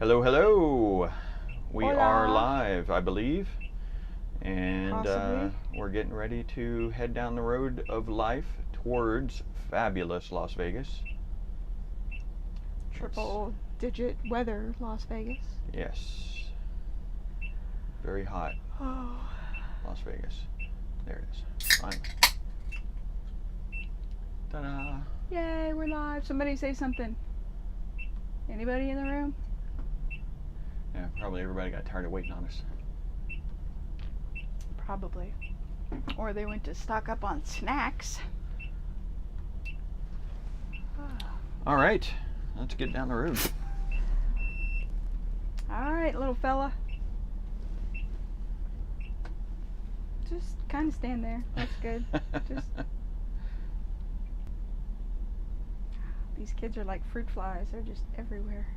Hello, hello. We Hola. are live, I believe, and Possibly. we're getting ready to head down the road of life towards fabulous Las Vegas. Triple digit weather, Las Vegas. Yes. Very hot, Oh. Las Vegas. There it is. Finally. Ta-da. Yay, we're live. Somebody say something. Anybody in the room? Yeah, probably everybody got tired of waiting on us. Probably. Or they went to stock up on snacks. All right, let's get down the road. All right, little fella. Just kind of stand there. That's good. Just. These kids are like fruit flies. They're just everywhere.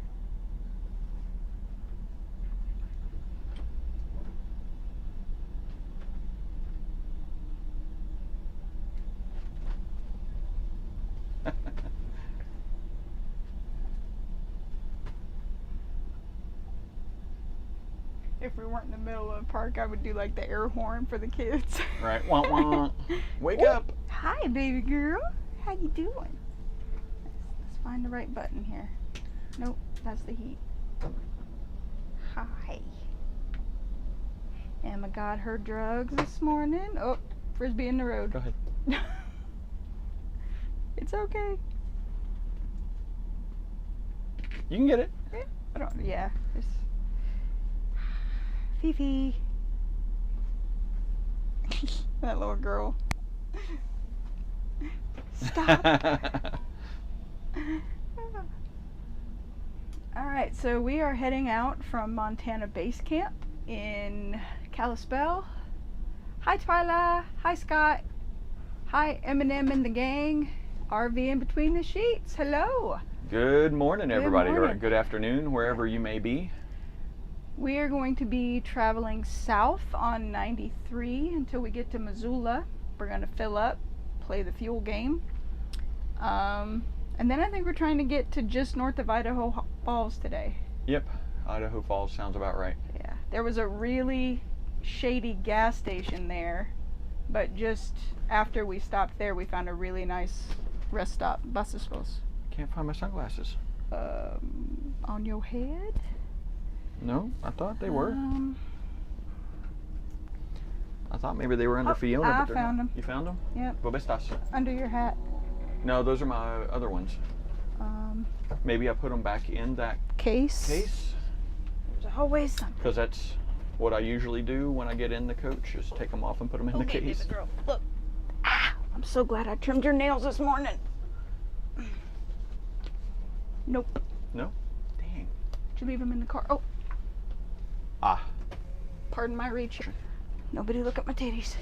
If we weren't in the middle of a park, I would do like the air horn for the kids. Right, wah wah. Wake Ooh. up. Hi, baby girl. How you doing? Let's find the right button here. Nope, that's the heat. Hi. Emma got her drugs this morning. Oh, Frisbee in the road. Go ahead. It's okay. You can get it. Yeah, just Fifi. That little girl. Stop. Alright, so we are heading out from Montana Base Camp in Kalispell. Hi Twyla. Hi Scott. Hi Eminem and the gang. RV in between the sheets. Hello. Good morning, everybody, morning. or good afternoon, wherever you may be. We are going to be traveling south on 93 until we get to Missoula. We're going to fill up, play the fuel game. And then I think we're trying to get to just north of Idaho Falls today. Yep, Idaho Falls sounds about right. Yeah, there was a really shady gas station there, but just after we stopped there, we found a really nice rest stop. Buses supposed. Can't find my sunglasses. On your head? No, I thought they were. I thought maybe they were under Fiona, I but they're found not. them. You found them? Yep. ¿Dónde estás? Under your hat. No, those are my other ones. Maybe I put them back in that Case. case, There's always something. because that's what I usually do when I get in the coach, is take them off and put them in the Okay, case. baby girl. Look. Ah, I'm so glad I trimmed your nails this morning. Nope. No? Dang. Did you leave them in the car? Oh, Ah. pardon my reach. Nobody look at my titties.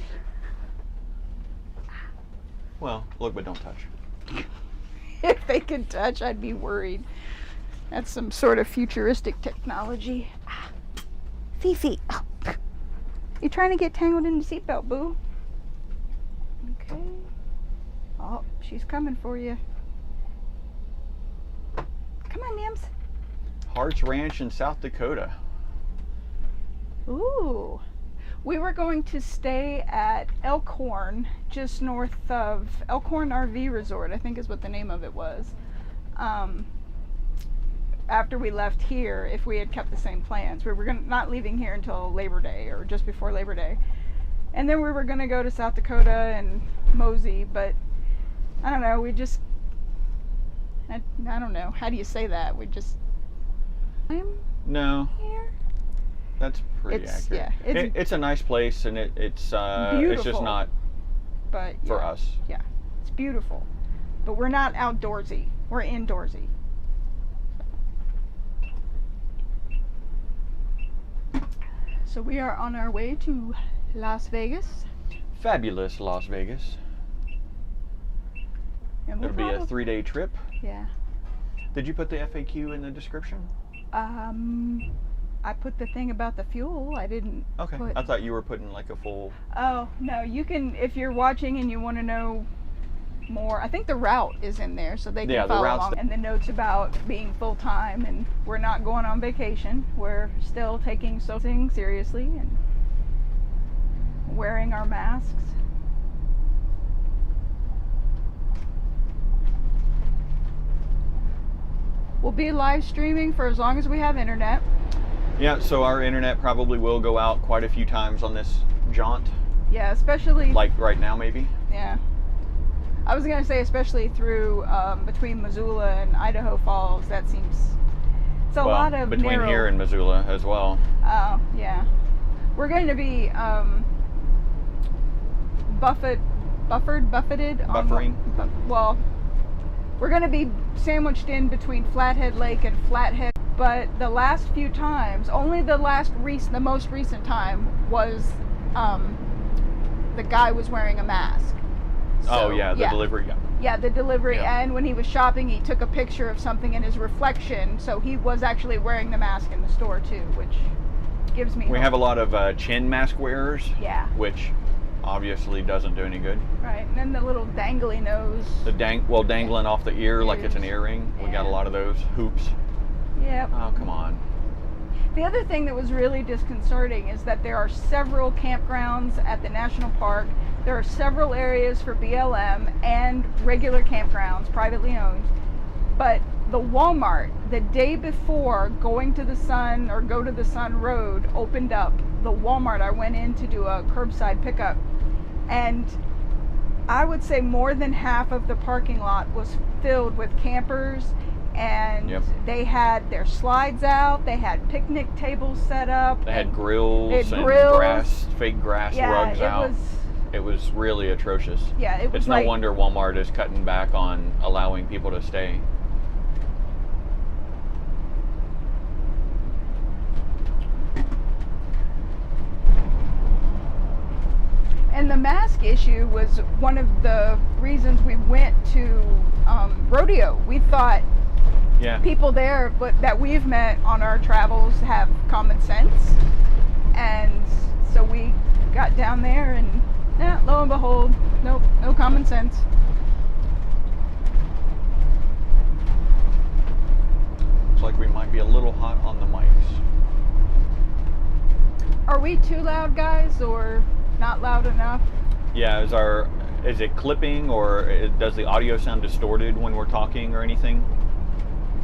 Well, look, but don't touch. If they could touch, I'd be worried. That's some sort of futuristic technology. Ah. Fifi. Oh. You're trying to get tangled in the seatbelt, boo. Okay. Oh, she's coming for you. Come on, Nims. Hart's Ranch in South Dakota. Ooh. We were going to stay at Elkhorn, just north of Elkhorn RV Resort, I think is what the name of it was. After we left here, if we had kept the same plans. We were not leaving here until Labor Day, or just before Labor Day. And then we were going to go to South Dakota and Mosey, but I don't know, we just, I don't know, how do you say that? We just, I'm No, here? that's pretty accurate. Yeah, It's a nice place, and it's just beautiful. not But for yeah. us. Yeah, it's beautiful. But we're not outdoorsy. We're indoorsy. So we are on our way to Las Vegas. Fabulous Las Vegas. And we'll It'll be a probably- 3-day trip. Yeah. Did you put the FAQ in the description? I put the thing about the fuel. I didn't Okay. put... I thought you were putting like a full... Oh, no. You can, if you're watching and you want to know more. I think the route is in there, so they can Yeah, the follow route's along. And the notes about being full-time, and we're not going on vacation. We're still taking something seriously and wearing our masks. We'll be live streaming for as long as we have internet. Yeah, so our internet probably will go out quite a few times on this jaunt. Yeah, especially Like right now, maybe. yeah. I was gonna say especially through between Missoula and Idaho Falls. That seems it's a lot of between narrow. here and Missoula as well. Oh yeah, we're going to be buffeted. Buffering? Well, we're going to be sandwiched in between Flathead Lake and Flathead. But the last few times, only the most recent time was the guy was wearing a mask. Oh So, yeah, the delivery guy. Yeah, the delivery, Yeah. and when he was shopping, he took a picture of something in his reflection, so he was actually wearing the mask in the store too, which gives me We hope. have a lot of chin mask wearers, Yeah, which obviously doesn't do any good. right, and then the little dangly nose. The dangling off the ear like it's an Ears. earring. We got a Yeah. lot of those hoops. Yep. Oh, come on. The other thing that was really disconcerting is that there are several campgrounds at the national park. There are several areas for BLM and regular campgrounds, privately owned. But the Walmart, the day before going to the Sun or Go to the Sun Road opened up, the Walmart, I went in to do a curbside pickup, and I would say more than half of the parking lot was filled with campers, and Yep. they had their slides out, they had picnic tables set up. They had and- grills They had and grills. fake grass yeah, rugs it out. was It was really atrocious. yeah, it was It's no like, wonder Walmart is cutting back on allowing people to stay. And the mask issue was one of the reasons we went to rodeo. We thought Yeah. people there that we've met on our travels have common sense, and so we got down there and lo and behold, nope, no common sense. Looks like we might be a little hot on the mics. Are we too loud, guys, or not loud enough? Yeah, is it clipping, or does the audio sound distorted when we're talking or anything?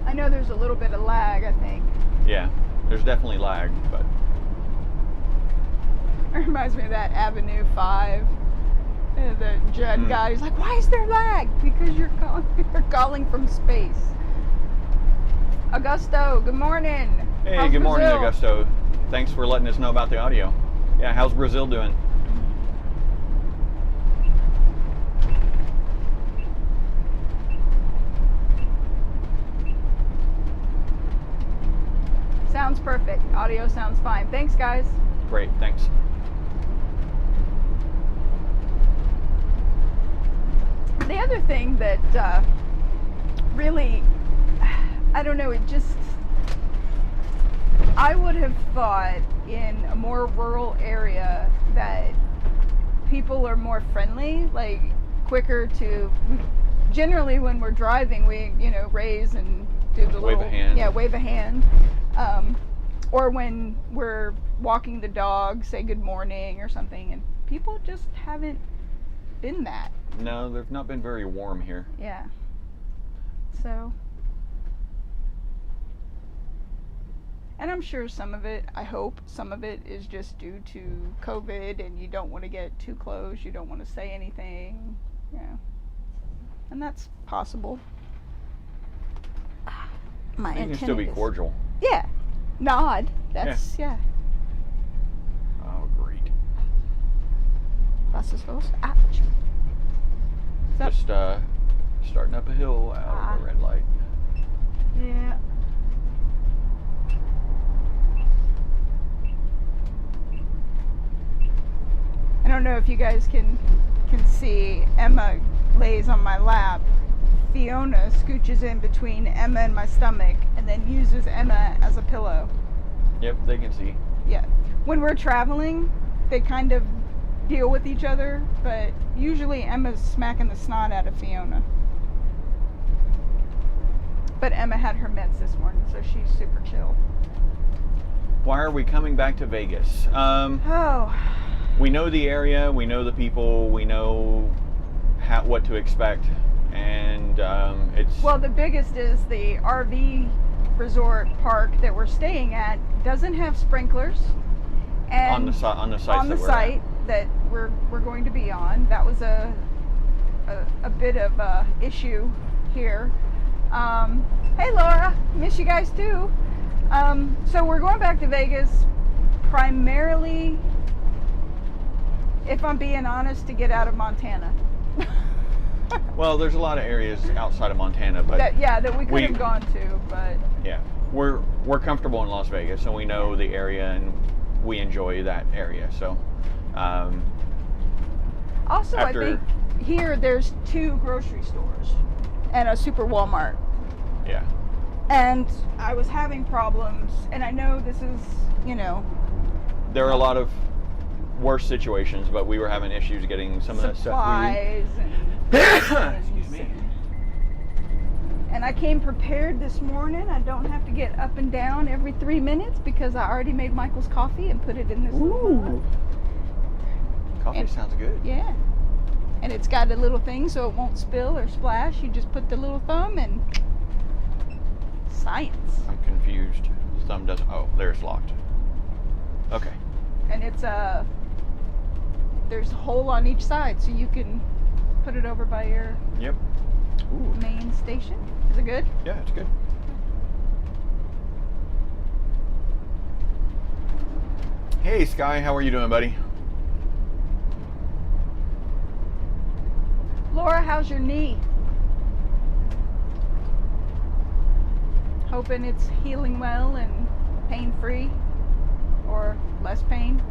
I know there's a little bit of lag, I think. Yeah, there's definitely lag, but It reminds me of that Avenue 5. The Judd guy, he's like, why is there lag? Because you're calling from space. Augusto, good morning. hey, How's good morning, Brazil? Augusto. Thanks for letting us know about the audio. Yeah, how's Brazil doing? Sounds perfect. Audio sounds fine. Thanks, guys. Great, thanks. The other thing that really, I don't know, I would have thought in a more rural area that people are more friendly, like quicker to, generally when we're driving, we, raise and do the Wave a hand. Yeah, wave a hand. Or when we're walking the dog, say good morning or something, and people just haven't been that. No, they've not been very warm here. Yeah. So, and I'm sure I hope some of it is just due to COVID, and you don't want to get too close, you don't want to say anything, and that's possible. My You can still be antenna is- cordial. Yeah. Nod. That's, yeah. Oh, great. Bus is full. Ouch. What's Just starting up a hill out of a red light. Yeah. I don't know if you guys can see, Emma lays on my lap. Fiona scooches in between Emma and my stomach and then uses Emma as a pillow. Yep, they can see. Yeah. When we're traveling, they kind of deal with each other, but usually Emma's smacking the snot out of Fiona. But Emma had her meds this morning, so she's super chill. Why are we coming back to Vegas? Oh. We know the area, we know the people, we know what to expect, and it's... Well, the biggest is the RV resort park that we're staying at doesn't have sprinklers. And on the site that we're going to be on. That was a bit of a issue here. Hey Laura, miss you guys too. So we're going back to Vegas primarily, if I'm being honest, to get out of Montana. Well, there's a lot of areas outside of Montana, but that we could have gone to, but yeah, we're comfortable in Las Vegas, and we know the area, and we enjoy that area. So also, I think here there's 2 grocery stores and a super Walmart. Yeah. And I was having problems, and I know this is, there are a lot of worse situations, but we were having issues getting some of that stuff. Supplies and excuse me. And I came prepared this morning. I don't have to get up and down every 3 minutes because I already made Michael's coffee and put it in this little mug. Coffee sounds good. Yeah. And it's got a little thing so it won't spill or splash. You just put the little thumb and science. I'm confused. Thumb doesn't. Oh, there's locked. Okay. And it's there's a hole on each side so you can put it over by your main station. Is it good? Yeah, it's good. Hey Sky, how are you doing, buddy? Laura, how's your knee? Hoping it's healing well and pain-free, or less pain.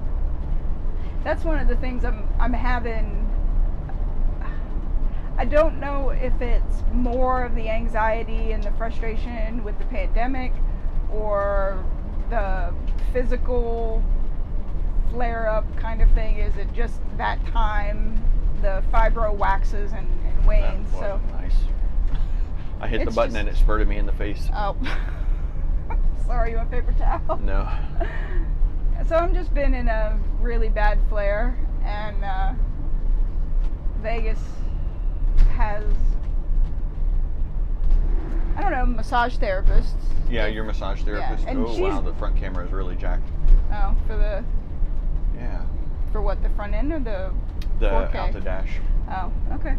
That's one of the things I'm having. I don't know if it's more of the anxiety and the frustration with the pandemic, or the physical flare-up kind of thing. Is it just that time the fibro waxes and wanes? That was nice. I hit the button and it spurted me in the face. Oh. Sorry, you want paper towel? No. So I'm just been in a really bad flare, and Vegas has, I don't know, massage therapists. Yeah, your massage therapist. Yeah, and oh wow, the front camera is really jacked. Oh, for the. Yeah. For what, the front end or the 4K? Out the dash. Oh, okay.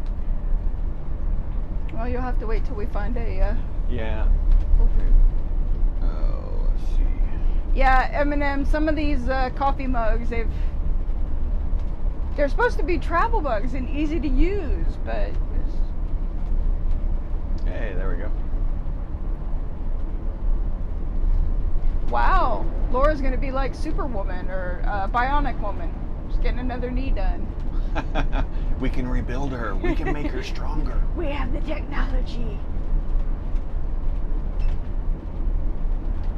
Well, you'll have to wait till we find a yeah. pull through. Oh, let's see. Yeah, M&M, some of these coffee mugs, they're supposed to be travel mugs and easy to use, but hey, there we go. Wow, Laura's gonna be like Superwoman or Bionic Woman, just getting another knee done. We can rebuild her. We can make her stronger. We have the technology.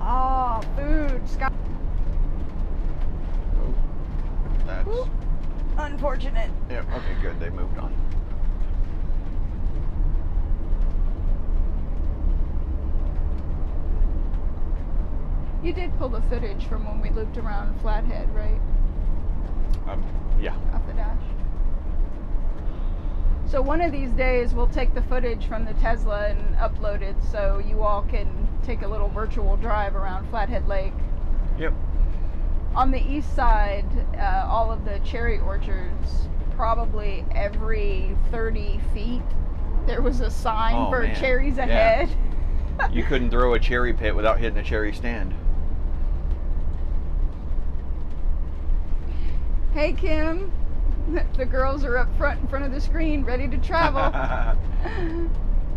Oh, food. Scott. Oh, that's... Ooh, unfortunate. Yep, okay, good. They moved on. You did pull the footage from when we looped around Flathead, right? Yeah. Off the dash. So one of these days we'll take the footage from the Tesla and upload it so you all can take a little virtual drive around Flathead Lake. Yep. On the east side, all of the cherry orchards, probably every 30 feet, there was a sign for cherries ahead. Yeah. You couldn't throw a cherry pit without hitting a cherry stand. Hey Kim, the girls are up front in front of the screen ready to travel.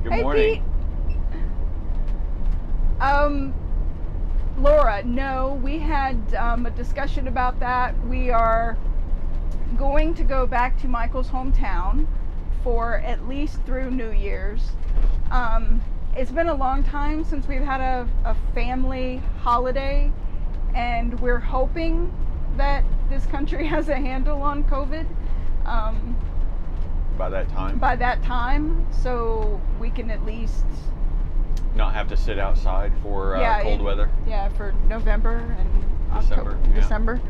Good hey, morning. Pete. Laura, no, we had a discussion about that. We are going to go back to Michael's hometown for at least through New Year's. It's been a long time since we've had a family holiday, and we're hoping that this country has a handle on COVID By that time, so we can at least not have to sit outside for cold weather. Yeah, for November and December. October, Yeah. December.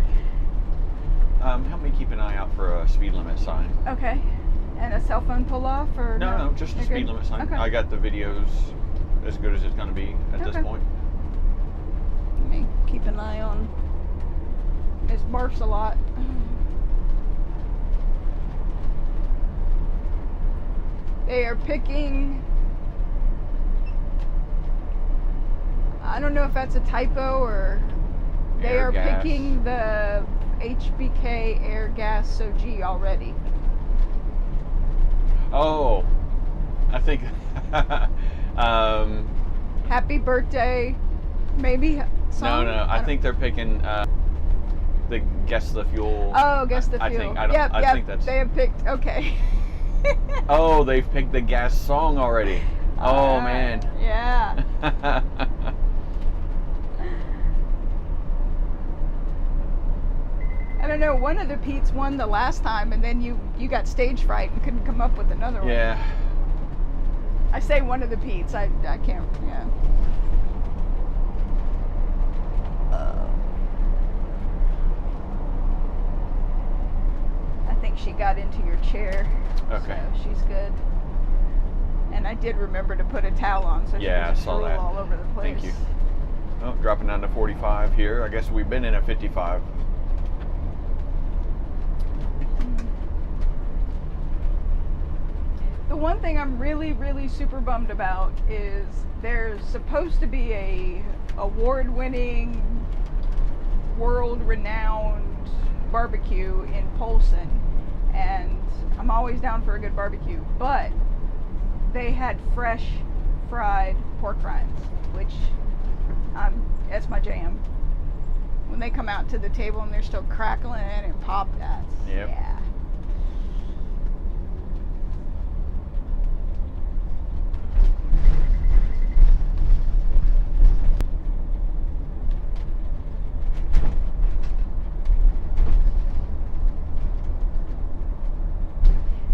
Help me keep an eye out for a speed limit sign. Okay. And a cell phone pull off, or No, just a You're speed good? limit sign. Okay. I got the videos as good as it's going to be at this Okay. point. Let me keep an eye on. Miss barfs a lot. They are picking. I don't know if that's a typo or they Air are gas. picking the HBK air gas SOG already. Oh, I think. Happy birthday, maybe. Song? No. I think they're picking the guess the fuel. Oh, guess the I fuel. think I don't. Yep, I yep. think that's. They have picked. Okay. Oh, they've picked the gas song already. Oh man. Yeah. I don't know. One of the Pete's won the last time, and then you got stage fright and couldn't come up with another one. Yeah. I say one of the Pete's. I can't. Yeah. I think she got into your chair. Okay. So she's good. And I did remember to put a towel on, so Yeah, I she doesn't saw drool that. all over the place. Thank you. Oh, dropping down to 45 here. I guess we've been in a 55. The one thing I'm really, really super bummed about is there's supposed to be a award-winning, world-renowned barbecue in Polson, and I'm always down for a good barbecue, but they had fresh fried pork rinds, which that's my jam. When they come out to the table and they're still crackling and pop, that's Yep. yeah.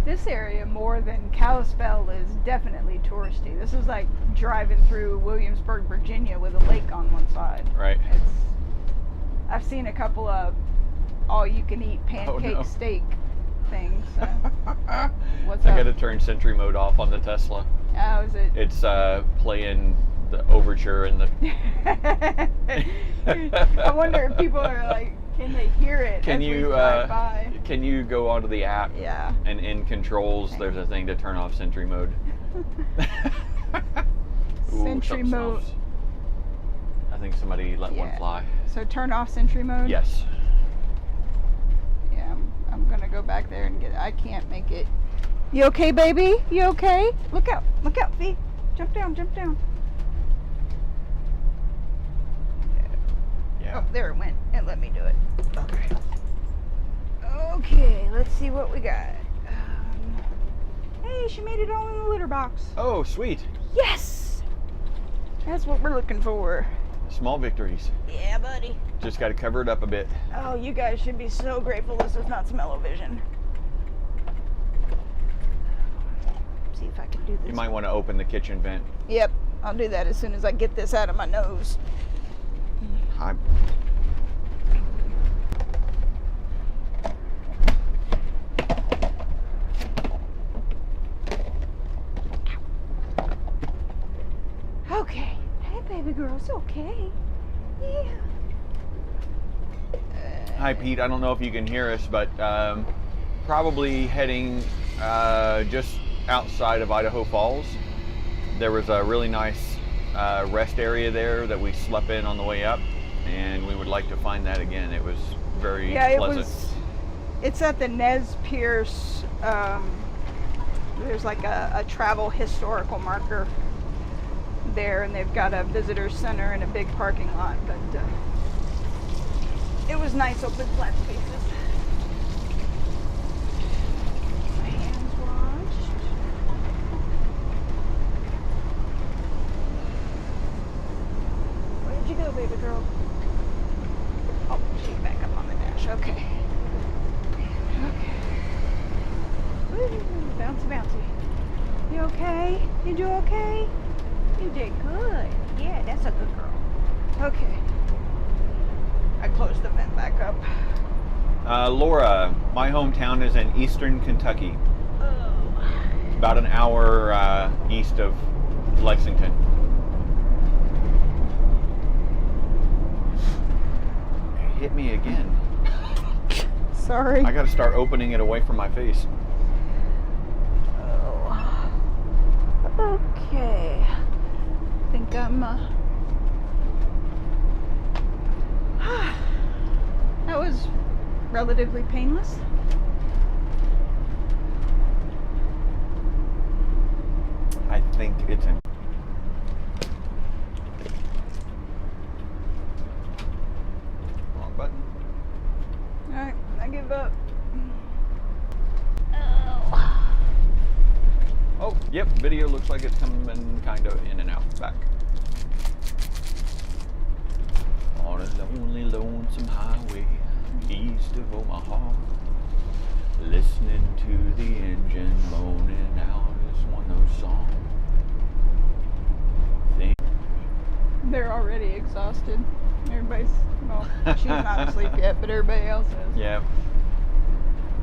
This area, more than Kalispell, is definitely touristy. This is like driving through Williamsburg, Virginia with a lake on one side. Right. I've seen a couple of all-you-can-eat pancake no. steak things. So. What's I up? got to turn Sentry mode off on the Tesla. Oh, is it? It's playing the overture and the. I wonder if people are like, can they hear it? Can as you we drive by? can you go onto the app? Yeah. And in controls, there's a thing to turn off Sentry mode. Ooh, Sentry something mode. smells. I think somebody let one Yeah. fly. So turn off Sentry mode. Yes. Yeah, I'm gonna go back there and get it. I can't make it. You okay, baby? You okay? Look out, Fee. Jump down. Yeah. Oh, there it went. It let me do it. Okay. Okay, let's see what we got. Hey, she made it all in the litter box. Oh, sweet. Yes! That's what we're looking for. Small victories. Yeah, buddy. Just got to cover it up a bit. Oh, you guys should be so grateful this is not smell-o-vision. See if I can do this. You might want to open the kitchen vent. Yep, I'll do that as soon as I get this out of my nose. Hi. Okay. Hey, baby girl, it's okay. Yeah. Hi, Pete. I don't know if you can hear us, but probably heading just outside of Idaho Falls. There was a really nice rest area there that we slept in on the way up, and we would like to find that again. It was very pleasant. It's at the Nez Pierce. There's like a travel historical marker there, and they've got a visitor center and a big parking lot, but it was nice open flat spaces. My hands washed. Where did you go, baby girl? Oh, she's back up on the dash. gosh, okay. Okay. Woo, bouncy, bouncy. You okay? You do okay? You did good. Yeah, that's a good girl. Okay. I closed the vent back up. Laura, my hometown is in eastern Kentucky. Oh. About an hour east of Lexington. It hit me again. Sorry. I gotta start opening it away from my face. Oh. Okay. I think I'm that was relatively painless. I think it's in. Wrong button. Alright, I give up. Oh, yep, video looks like it's coming kind of in and out back. On a lonely, lonesome highway east of Omaha, listening to the engine moaning out is one of those songs. They're already exhausted. Everybody's, well, she's not asleep yet, but everybody else is. Yeah.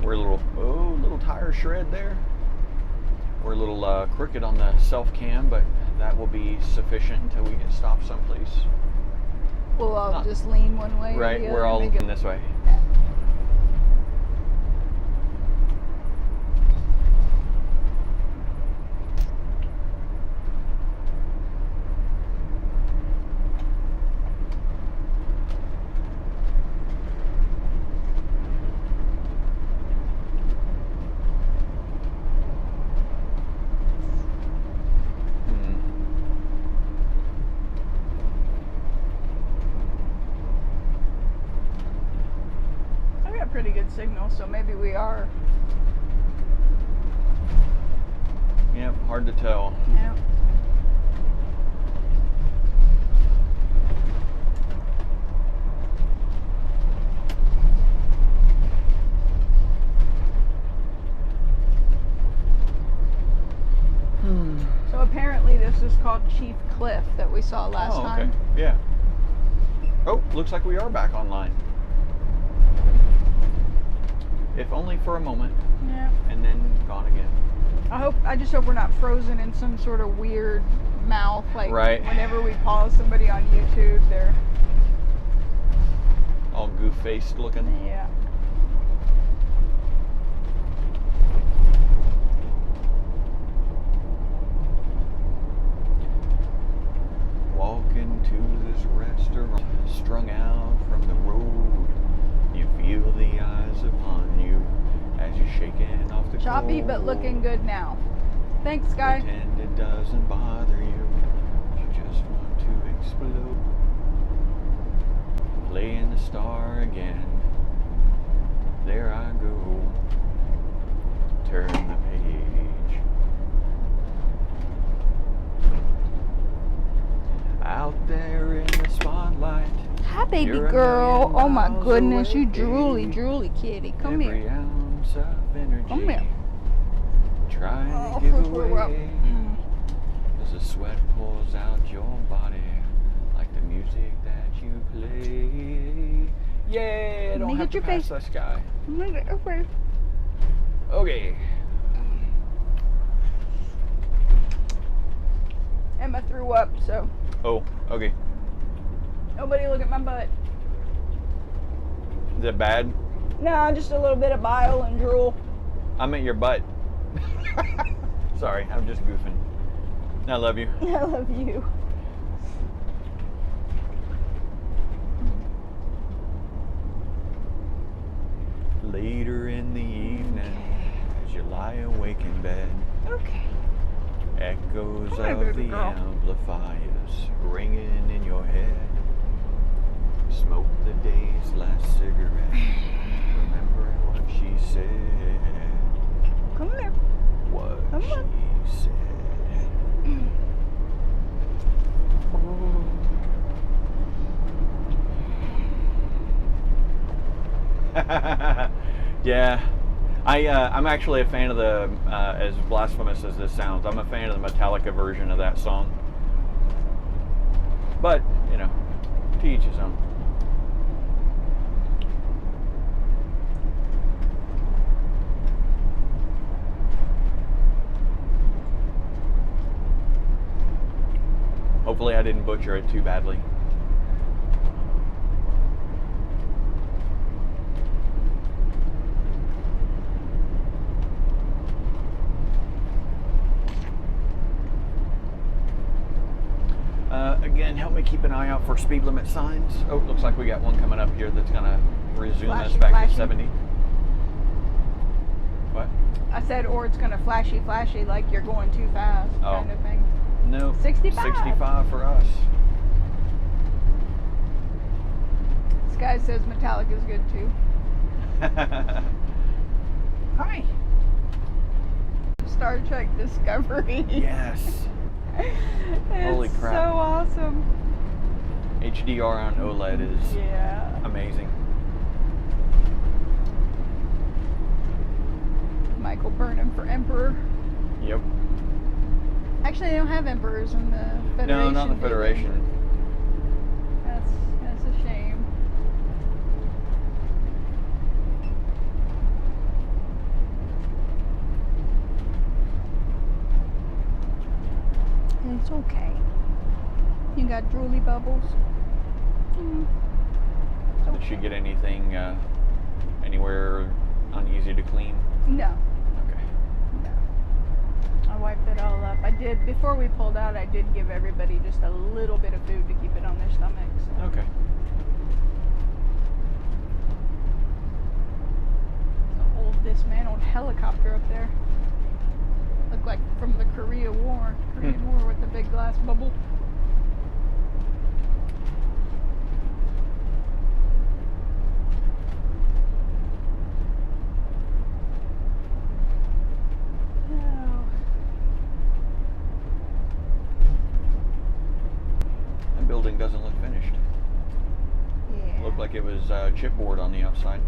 We're a little tire shred there. We're a little crooked on the self cam, but that will be sufficient until we get stopped someplace. We'll all just lean one way. Right, or the we're other all and make in this way. I got pretty good signal, so maybe we are. Yep, hard to tell. Yeah. So apparently this is called Chief Cliff that we saw last time. Yeah. Oh, looks like we are back online. If only for a moment. Yeah. And then gone again. I just hope we're not frozen in some sort of weird mouth, like Right. whenever we pause somebody on YouTube, they're All goof-faced looking. yeah. Walking to this restaurant, strung out from the road. You feel the eyes upon you as you're shaking off the Choppy but looking good now. Thanks, guy. Pretend it doesn't bother you. You just want to explode. Playing the star again. There I go. Turn the page. Out there in the spotlight. Hi, baby You're a girl. million Oh my miles goodness, you away. drooly kitty. Come Every here. ounce of energy. Come here. Trying Oh, to give we're up. away. As the sweat pulls out your body, like the music that you play. Yay! I Let don't me have get to your pass face. that sky. Okay. Okay. Emma threw up, so Oh, okay. nobody look at my butt. Is it bad? No, just a little bit of bile and drool. I meant your butt. Sorry, I'm just goofing. I love you. I love you. Later in the evening, as you lie awake in bed, Okay. echoes Come here, of baby the girl. amplifiers ringing in your head. Smoke the day's last cigarette, remembering what she said. Come here. What Come she on. said. Yeah, I'm actually a fan of the, as blasphemous as this sounds, I'm a fan of the Metallica version of that song. But, you know, to each his own. Hopefully I didn't butcher it too badly. Again, help me keep an eye out for speed limit signs. Oh, looks like we got one coming up here that's going to resume us back to 70. What? I said, or it's going to flashy like you're going too fast kind of thing. No. 65. 65 for us. This guy says Metallica's good too. Hi. Star Trek Discovery. Yes. Holy crap. So awesome. HDR on OLED is amazing. Michael Burnham for Emperor. Yep. Actually, they don't have Emperors in the Federation. No, not in the Federation. That's a shame. It's okay. You got drooly bubbles? Did she get anything anywhere uneasy to clean? No. Okay. No. I wiped it all up. I did, before we pulled out, I did give everybody just a little bit of food to keep it on their stomachs. So. Okay. It's an old dismantled helicopter up there. Looked like from the Korean War with the big glass bubble. That building doesn't look finished. Yeah. Looked like it was chipboard on the outside,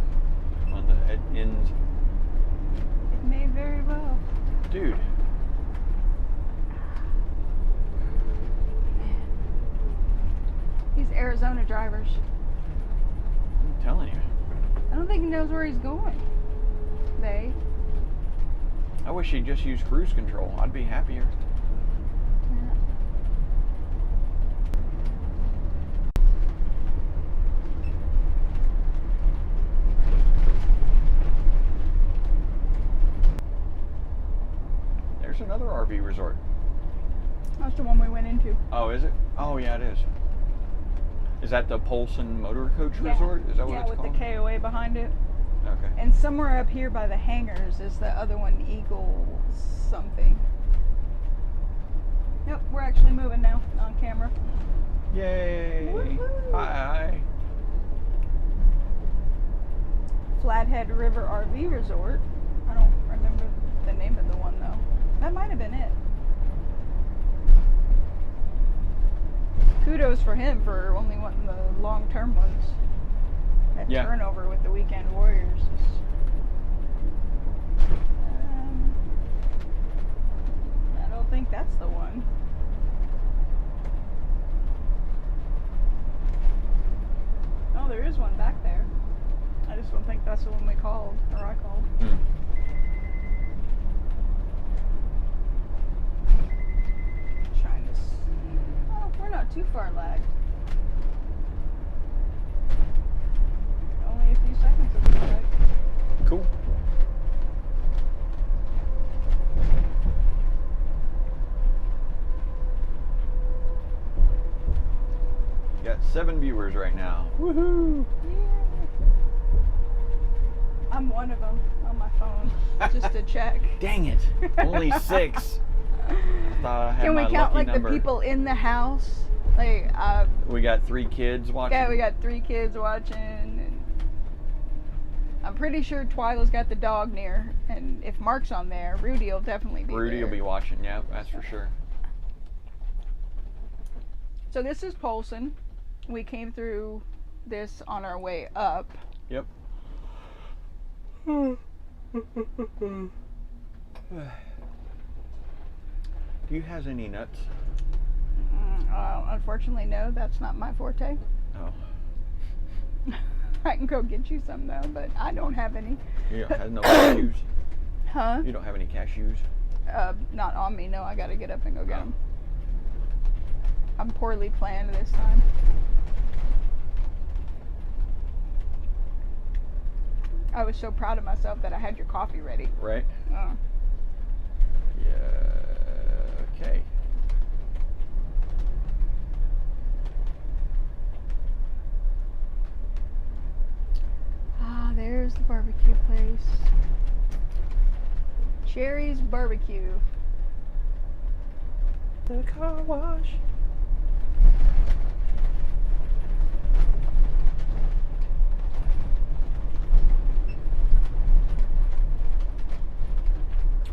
on the ends. It may very well. Dude. These Arizona drivers. I'm telling you. I don't think he knows where he's going. I wish he'd just use cruise control. I'd be happier. Yeah. There's another RV resort. That's the one we went into. Oh, is it? Oh, yeah, it is. Is that the Polson Motorcoach Resort? Is that what it's called? Yeah, with the KOA behind it. Okay. And somewhere up here by the hangars is the other one, Eagle something. Yep, we're actually moving now on camera. Yay! Woohoo! Hi. Flathead River RV Resort. I don't remember the name of the one though. That might have been it. Kudos for him for only wanting the long-term ones. That turnover with the Weekend Warriors. I don't think that's the one. Oh, there is one back there. I just don't think that's the one we called, or I called. Trying to see. Oh, we're not too far lagged. Only a few seconds of this lag. Cool. Got 7 viewers right now. Woohoo! Yeah. I'm one of them on my phone, just to check. Dang it! Only 6. I thought I had Can we my count lucky like number. the people in the house? Like, We got 3 kids watching. yeah, we got 3 kids watching. And I'm pretty sure Twyla's got the dog near, and if Mark's on there, Rudy will definitely be Rudy there. will be watching. Yeah, that's for sure. So this is Polson. We came through this on our way up. Yep. Do you have any nuts? Unfortunately, no. That's not my forte. Oh. I can go get you some though, but I don't have any. You don't have no cashews? Huh? You don't have any cashews? Not on me. No, I gotta get up and go get them. I'm poorly planned this time. I was so proud of myself that I had your coffee ready. Right? Yeah. Okay. Ah, there's the barbecue place. Cherry's Barbecue. The car wash.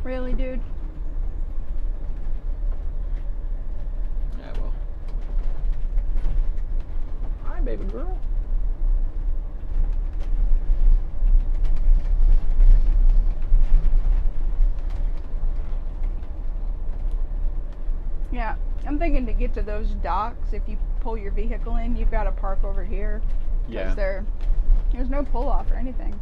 Really, dude? Yeah, well. Hi, baby girl. Yeah, I'm thinking to get to those docks, if you pull your vehicle in, you've got to park over here. Yeah. There's no pull off or anything.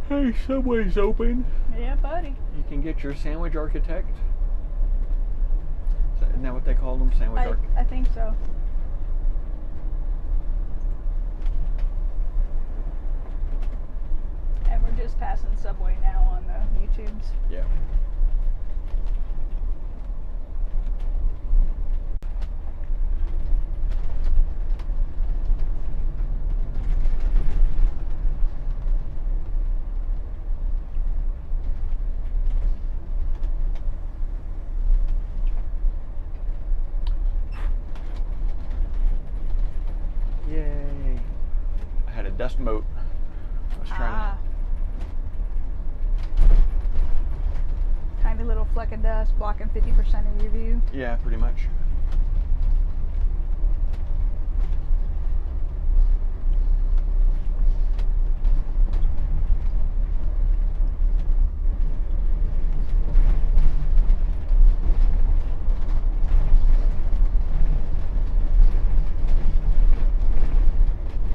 Hey, Subway's open. Yeah, buddy. You can get your sandwich architect. Isn't that what they call them? Sandwich architect? I think so. And we're just passing Subway now on the YouTubes. Yeah. Yay. I had a dust mote. I was trying Tiny little fleck of dust blocking 50% of your view. to... Yeah, pretty much.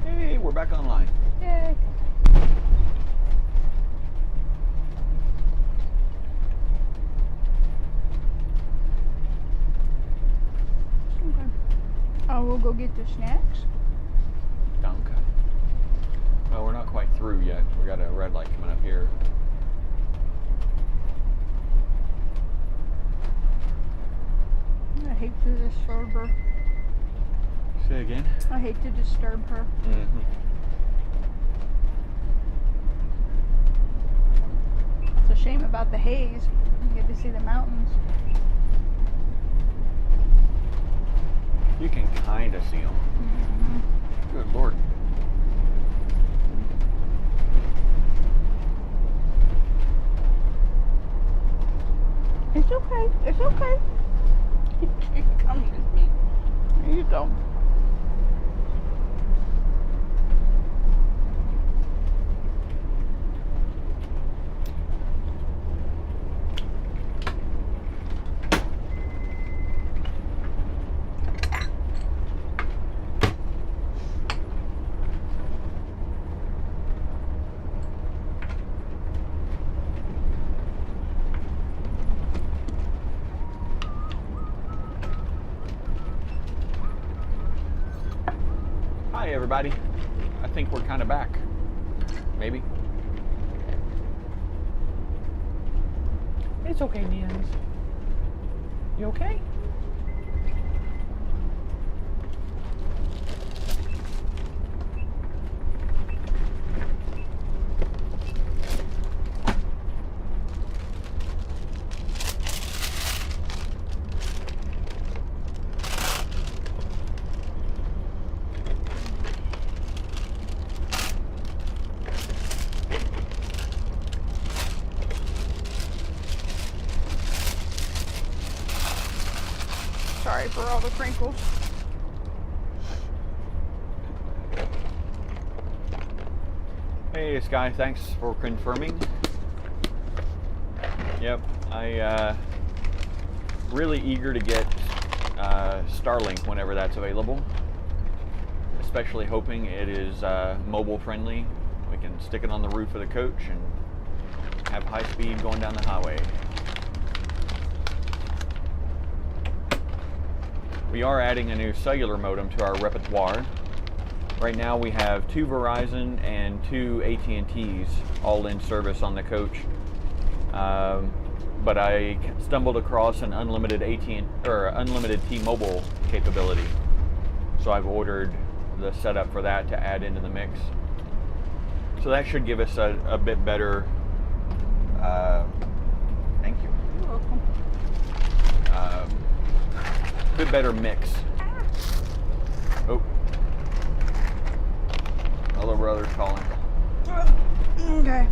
Hey, we're back online. Yay. Okay. We'll go get the snacks. Danke. Well, we're not quite through yet. We got a red light coming up here. I hate to disturb her. Say again? I hate to disturb her. Mm-hmm. It's a shame about the haze. You get to see the mountains. You can kind of see them. Mm-hmm. Good Lord. It's okay. It's okay. Come with me. There you go. Hi, everybody. I think we're kind of back. Maybe. It's okay, Nins. You okay? Sorry for all the crinkles. Hey, Sky, thanks for confirming. Yep, I really eager to get Starlink whenever that's available. Especially hoping it is mobile friendly. We can stick it on the roof of the coach and have high speed going down the highway. We are adding a new cellular modem to our repertoire. Right now we have 2 Verizon and 2 AT&Ts all in service on the coach. But I stumbled across an unlimited unlimited T-Mobile capability. So I've ordered the setup for that to add into the mix. So that should give us a bit better, thank you. You're welcome. Bit better mix. Oh. Hello, brother's calling. Okay.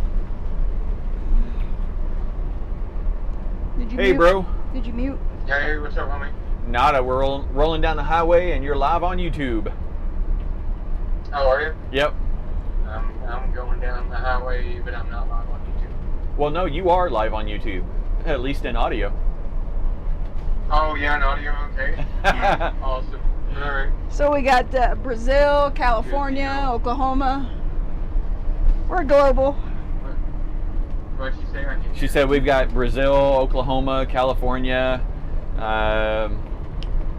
Did you Hey, mute? bro. Did you mute? Hey, what's up, homie? Nada, we're rolling down the highway and you're live on YouTube. How are you? Yep. I'm going down the highway, but I'm not live on YouTube. Well, no, you are live on YouTube, at least in audio. Oh, yeah, an audio, okay. Awesome. All right. So we got Brazil, California, Oklahoma. We're global. What'd she say? She said we've got Brazil, Oklahoma, California. I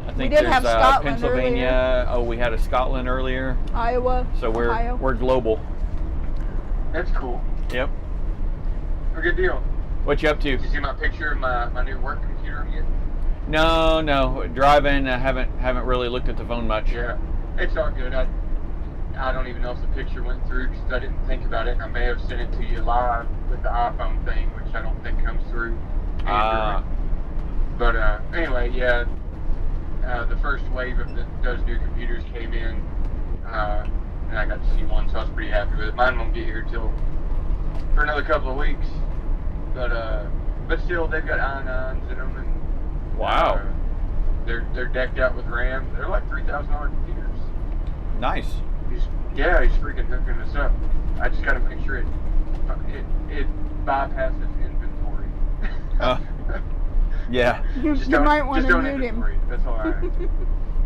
think We did there's have Scotland Pennsylvania. Oh, we had a Scotland earlier. Iowa. So Ohio. we're global. That's cool. Yep. A good deal. What you up to? Did you see my picture of my new work computer yet? No. Driving. I haven't really looked at the phone much. Yeah. It's all good. I don't even know if the picture went through because I didn't think about it. I may have sent it to you live with the iPhone thing, which I don't think comes through. But anyway, yeah. The first wave of those new computers came in, and I got to see one, so I was pretty happy with it. Mine won't get here for another couple of weeks, but still, they've got i9s in them, and Wow. They're decked out with RAM. They're like $3,000 computers. Nice. He's freaking hooking us up. I just got to make sure it bypasses inventory. Yeah. You might want to mute him. That's all right.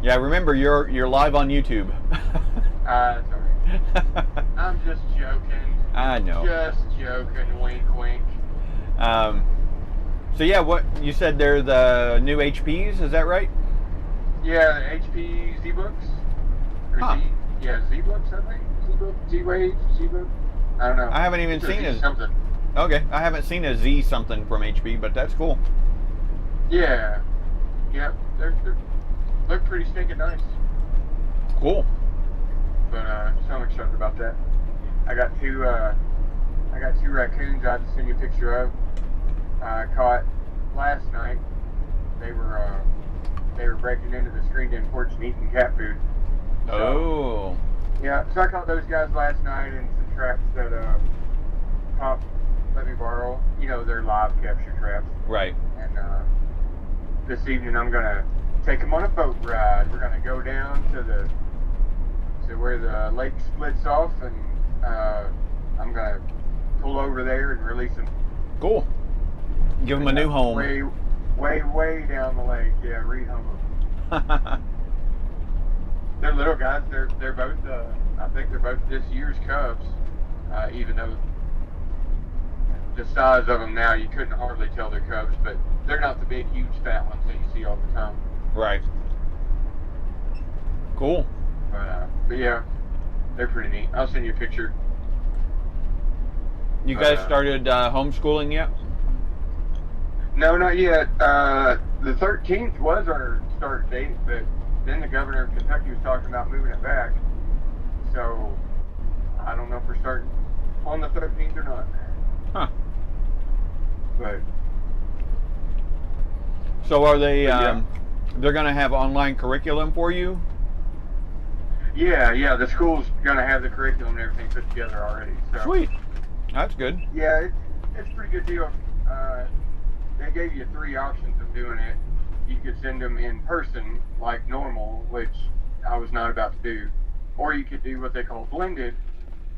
Yeah. Remember, you're live on YouTube. It's all right. I'm just joking. I know. Just joking. Wink, wink. So yeah, what you said they're the new HPs, is that right? Yeah, the HP Z-Books. Or Huh. Z-Books, I think. Z-Book, Z-Wave, Z-Book. I don't know. I haven't even seen it. Something. Okay, I haven't seen a Z something from HP, but that's cool. Yeah. Yep. They're look pretty stinking nice. Cool. But so I'm excited about that. I got two raccoons I have to send you a picture of. Caught last night. They were breaking into the screened-in porch and eating cat food. So, Oh. yeah, so I caught those guys last night in some traps that Pop let me borrow. You know, they're live capture traps. Right. And this evening I'm gonna take them on a boat ride. We're gonna go down to where the lake splits off, and I'm gonna pull over there and release them. Cool. Give them a new home. Way down the lake. Yeah, rehome them. They're little guys. They're both. I think they're both this year's cubs. Even though the size of them now, you couldn't hardly tell they're cubs, but they're not the big, huge, fat ones that you see all the time. Right. Cool. But yeah, they're pretty neat. I'll send you a picture. You guys started homeschooling yet? No, not yet. The 13th was our start date, but then the governor of Kentucky was talking about moving it back. So I don't know if we're starting on the 13th or not. Huh. But so are they? Yeah. They're going to have online curriculum for you? yeah, the school's gonna have the curriculum and everything put together already. So Sweet. That's good. yeah, it's a pretty good deal. They gave you 3 options of doing it. You could send them in person like normal, which I was not about to do, or you could do what they call blended,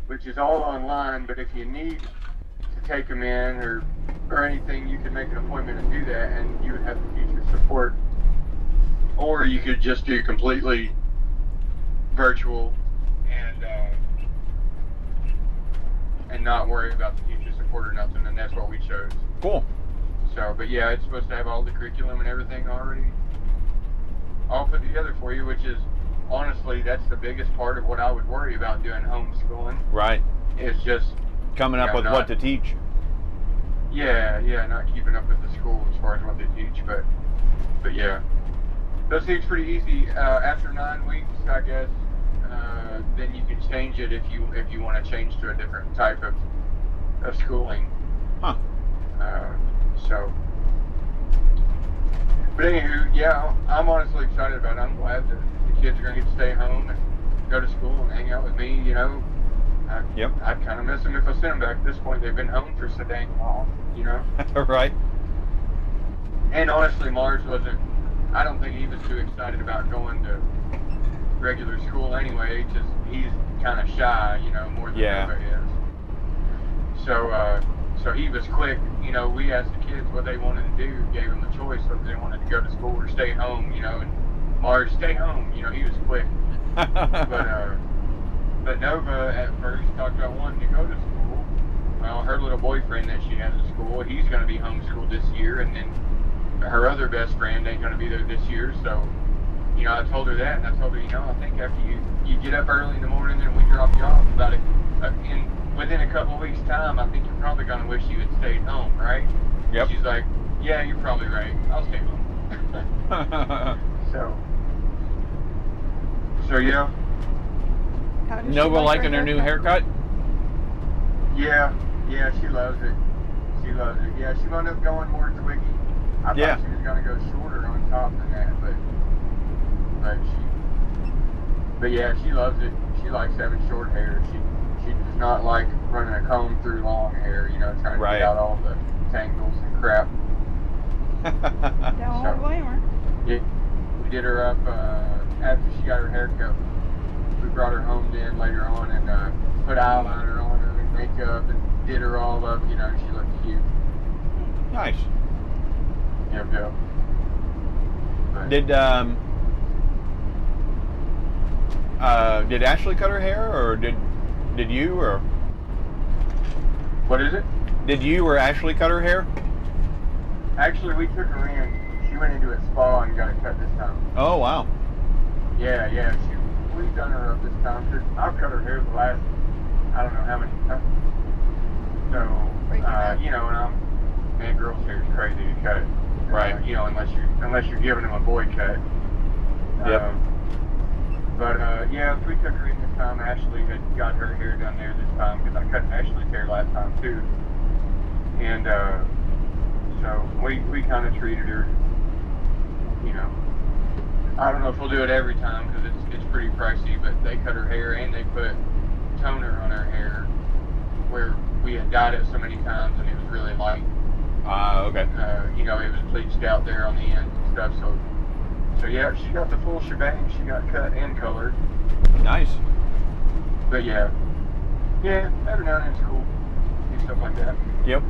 which is all online. But if you need to take them in or anything, you can make an appointment and do that, and you would have the teacher support. Or you could just do completely virtual and not worry about the teacher support or nothing, and that's what we chose. Cool. So, but yeah, it's supposed to have all the curriculum and everything already all put together for you, which is honestly, that's the biggest part of what I would worry about doing homeschooling. Right. It's just coming up with what to teach. Yeah, not keeping up with the school as far as what they teach, but yeah, those things pretty easy. After 9 weeks, I guess, then you can change it if you want to change to a different type of schooling. Huh. So, but anywho, yeah, I'm honestly excited about it. I'm glad that the kids are going to get to stay home and go to school and hang out with me. You know, I'd kind of miss them if I sent them back. At this point, they've been home for so dang long. You know. Right. And honestly, Mars wasn't. I don't think he was too excited about going to regular school anyway. Just he's kind of shy, you know, more than everybody is. So he was quick. You know, we asked the kids what they wanted to do, gave them the choice whether they wanted to go to school or stay home. You know, and Mars, stay home. You know, he was quick. But Nova at first talked about wanting to go to school. Well, her little boyfriend that she has at school, he's going to be homeschooled this year, and then her other best friend ain't going to be there this year. So, you know, I told her that, and I told her, you know, I think after you get up early in the morning and we drop you off, within a couple of weeks' time, I think you're probably going to wish you had stayed home, right? Yep. She's like, yeah, you're probably right. I'll stay home. So yeah. Nova liking her new haircut? Yeah, she loves it. Yeah, she wound up going more twiggy. I thought she was going to go shorter on top than that, but yeah, she loves it. She likes having short hair. She does not like running a comb through long hair, you know, trying to get out all the tangles and crap. Don't blame her. Yeah, we did her up after she got her hair cut. We brought her home then later on and put eyeliner on her and makeup and did her all up, you know, she looked cute. Nice. Yep. Did Ashley cut her hair, or did you, or? What is it? Did you or Ashley cut her hair? Actually, we took her in. She went into a spa and got it cut this time. Oh, wow. Yeah. We've done her up this time. Cause I've cut her hair the last, I don't know how many times. So, you know, man, girls' hair is crazy to cut. Right. You know, unless you're giving them a boy cut. Yep. Yeah, we took her in this time. Ashley had got her hair done there this time because I cut Ashley's hair last time too. And so we kind of treated her, you know. I don't know if we'll do it every time because it's pretty pricey, but they cut her hair and they put toner on her hair where we had dyed it so many times and it was really light. Okay. You know, it was bleached out there on the end and stuff. So yeah, she got the full shebang. She got cut and colored. Nice. But yeah, every now and then it's cool. Do stuff like that. Yep.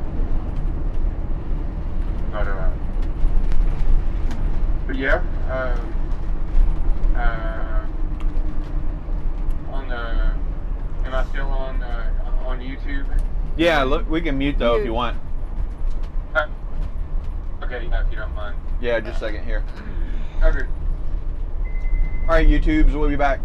But yeah, am I still on YouTube? Yeah, look, we can mute though if you want. Okay, if you don't mind. Yeah, just a second here. Okay. All right, YouTubes, we'll be back.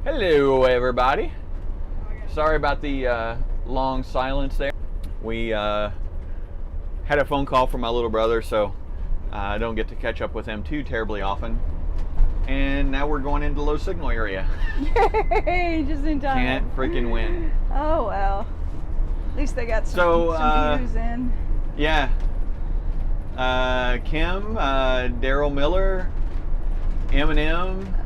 Hello, everybody. Sorry about the long silence there. We had a phone call from my little brother, so I don't get to catch up with him too terribly often. And now we're going into low signal area. Yay! Just in time. Can't freaking win. Oh well. At least they got some views in. Yeah. Kim, Daryl Miller, Eminem.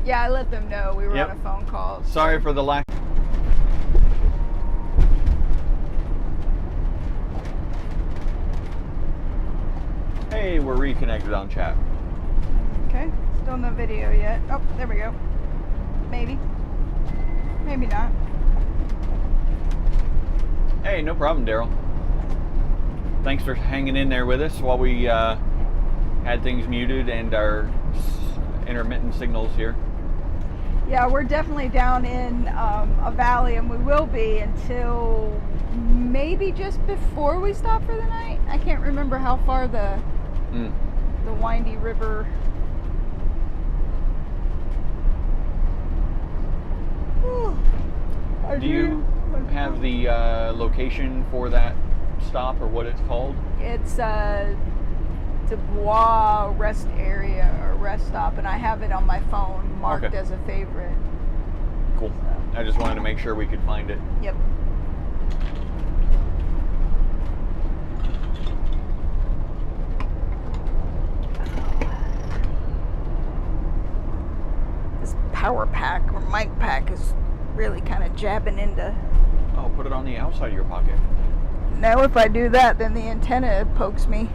Yeah, I let them know we were Yep. on a phone call. So. Sorry for the lack. Hey, we're reconnected on chat. Okay, still no video yet. Oh, there we go. Maybe. Maybe not. Hey, no problem, Daryl. Thanks for hanging in there with us while we had things muted and our intermittent signals here. Yeah, we're definitely down in a valley, and we will be until maybe just before we stop for the night. I can't remember how far the windy river. Do you have the location for that stop, or what it's called? It's Dubois rest area or rest stop, and I have it on my phone marked Okay. as a favorite. Cool. I just wanted to make sure we could find it. Yep. This power pack or mic pack is really kind of jabbing into. Oh, put it on the outside of your pocket. Now if I do that, then the antenna pokes me.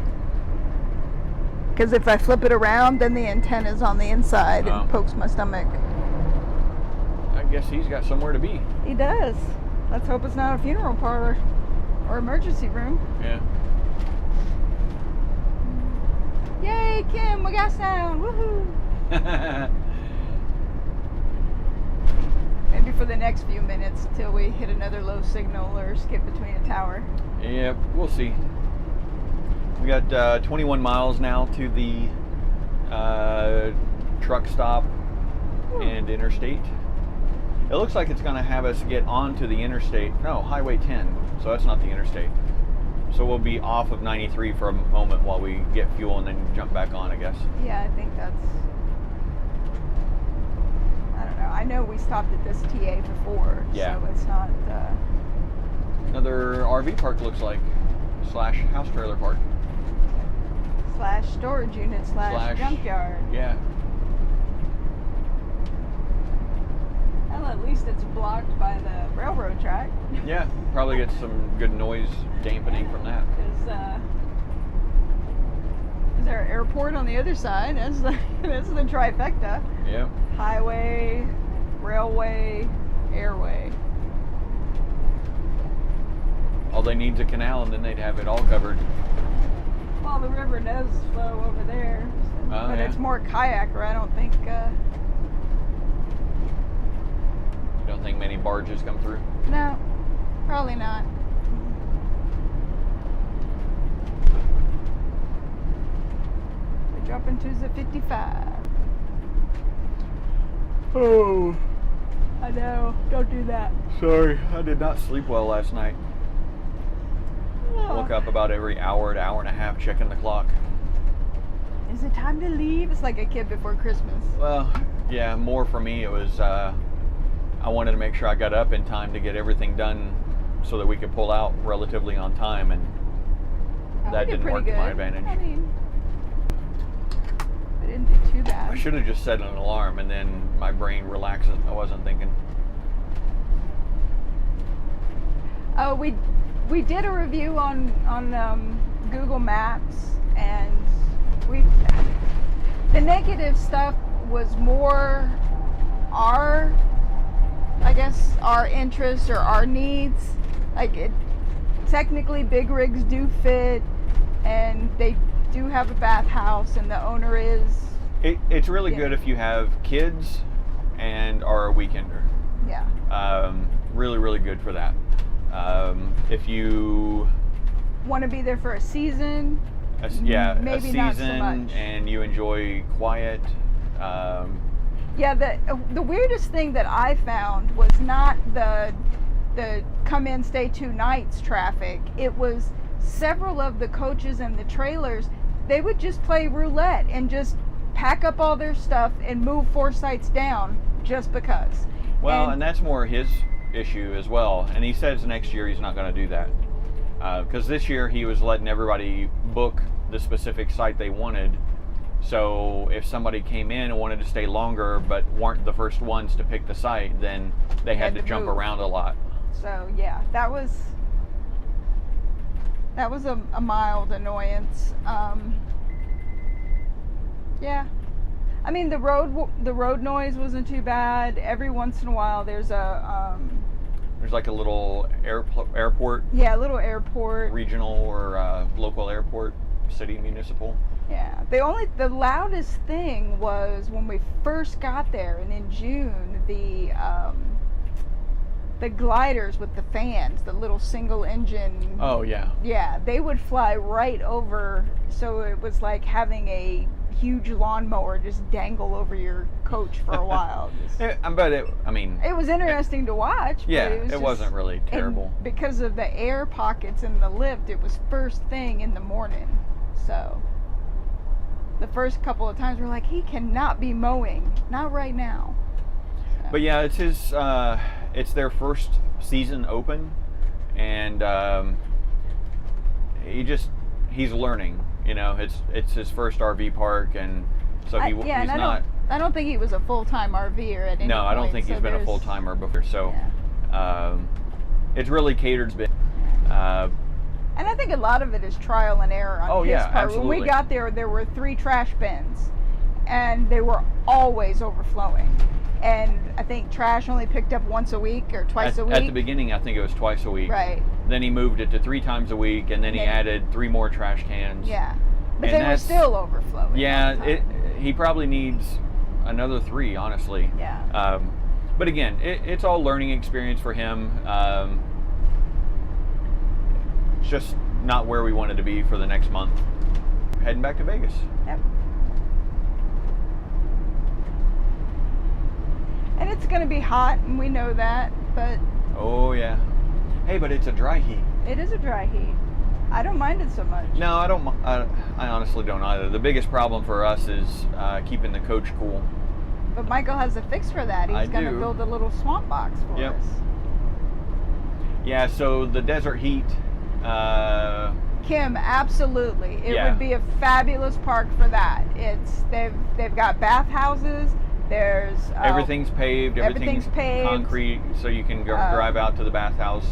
Because if I flip it around, then the antenna's on the inside and pokes my stomach. I guess he's got somewhere to be. He does. Let's hope it's not a funeral parlor or emergency room. Yeah. Yay, Kim, we got sound. Woohoo! Maybe for the next few minutes till we hit another low signal or skip between a tower. Yep, we'll see. We got 21 miles now to the truck stop and interstate. It looks like it's going to have us get onto the interstate. No, Highway 10. So that's not the interstate. So we'll be off of 93 for a moment while we get fuel and then jump back on, I guess. Yeah, I think that's... I don't know. I know we stopped at this TA before, Yeah. so it's not... Another RV park looks like. / house trailer park. / storage unit / junkyard. Yeah. Well, at least it's blocked by the railroad track. Yeah, probably get some good noise dampening from that. Is there an airport on the other side? That's the trifecta. Yep. Highway, railway, airway. All they need is a canal and then they'd have it all covered. Well, the river does flow over there, but yeah. it's more kayaker. I don't think. You don't think many barges come through? No, probably not. We're dropping to the 55. Oh, I know. Don't do that. sorry. I did not sleep well last night. Woke up about every hour to hour and a half checking the clock. Is it time to leave? It's like a kid before Christmas. Well, yeah, more for me. It was, I wanted to make sure I got up in time to get everything done so that we could pull out relatively on time, and that didn't work to my advantage. I mean, I didn't do too bad. I should have just set an alarm and then my brain relaxes. I wasn't thinking. Oh, we did a review on Google Maps, and the negative stuff was more our interests or our needs. Like, technically big rigs do fit, and they do have a bathhouse, and the owner is... It's really good if you have kids and are a weekender. Yeah. Really, really good for that. If you want to be there for a season, maybe a season not so much. and you enjoy quiet, Yeah, the weirdest thing that I found was not the come in, stay 2 nights traffic. It was several of the coaches and the trailers. They would just play roulette and just pack up all their stuff and move 4 sites down just because. Well, and that's more his issue as well. And he says next year he's not going to do that. Because this year he was letting everybody book the specific site they wanted. So if somebody came in and wanted to stay longer but weren't the first ones to pick the site, then they had to jump move around a lot. So yeah, that was a mild annoyance. Yeah, I mean the road noise wasn't too bad. Every once in a while there's like a little airport. Yeah, a little airport. Regional or local airport, city municipal. Yeah, the loudest thing was when we first got there, and in June, the gliders with the fans, the little single engine. Oh yeah. Yeah, they would fly right over, so it was like having a huge lawnmower just dangle over your coach for a while. It was interesting to watch. Yeah, but it wasn't really terrible. Because of the air pockets in the lift, it was first thing in the morning, so. The first couple of times we're like, he cannot be mowing, not right now. So. But yeah, it's their first season open, and he's learning. You know, it's his first RV park, and so he's not. I don't think he was a full-time RVer at any point. No, I don't think he's been a full-timer before. So, it's really catered. And I think a lot of it is trial and error on his part. Absolutely. When we got there were 3 trash bins, and they were always overflowing. And I think trash only picked up once a week or twice a week. At the beginning, I think it was twice a week. Right. Then he moved it to 3 times a week, and then he added 3 more trash cans. Yeah. But they were still overflowing. Yeah, he probably needs another 3, honestly. Yeah. But again, it's all learning experience for him. It's just not where we wanted to be for the next month. Heading back to Vegas. Yep. And it's going to be hot, and we know that, but... Oh, yeah. Hey, but it's a dry heat. It is a dry heat. I don't mind it so much. No, I don't. I honestly don't either. The biggest problem for us is keeping the coach cool. But Michael has a fix for that. He's going to build a little swamp box for us. Yeah, so the desert heat... Kim, absolutely. It would be a fabulous park for that. They've got bathhouses. There's everything's paved. Everything's paved. Concrete, so you can drive out to the bathhouse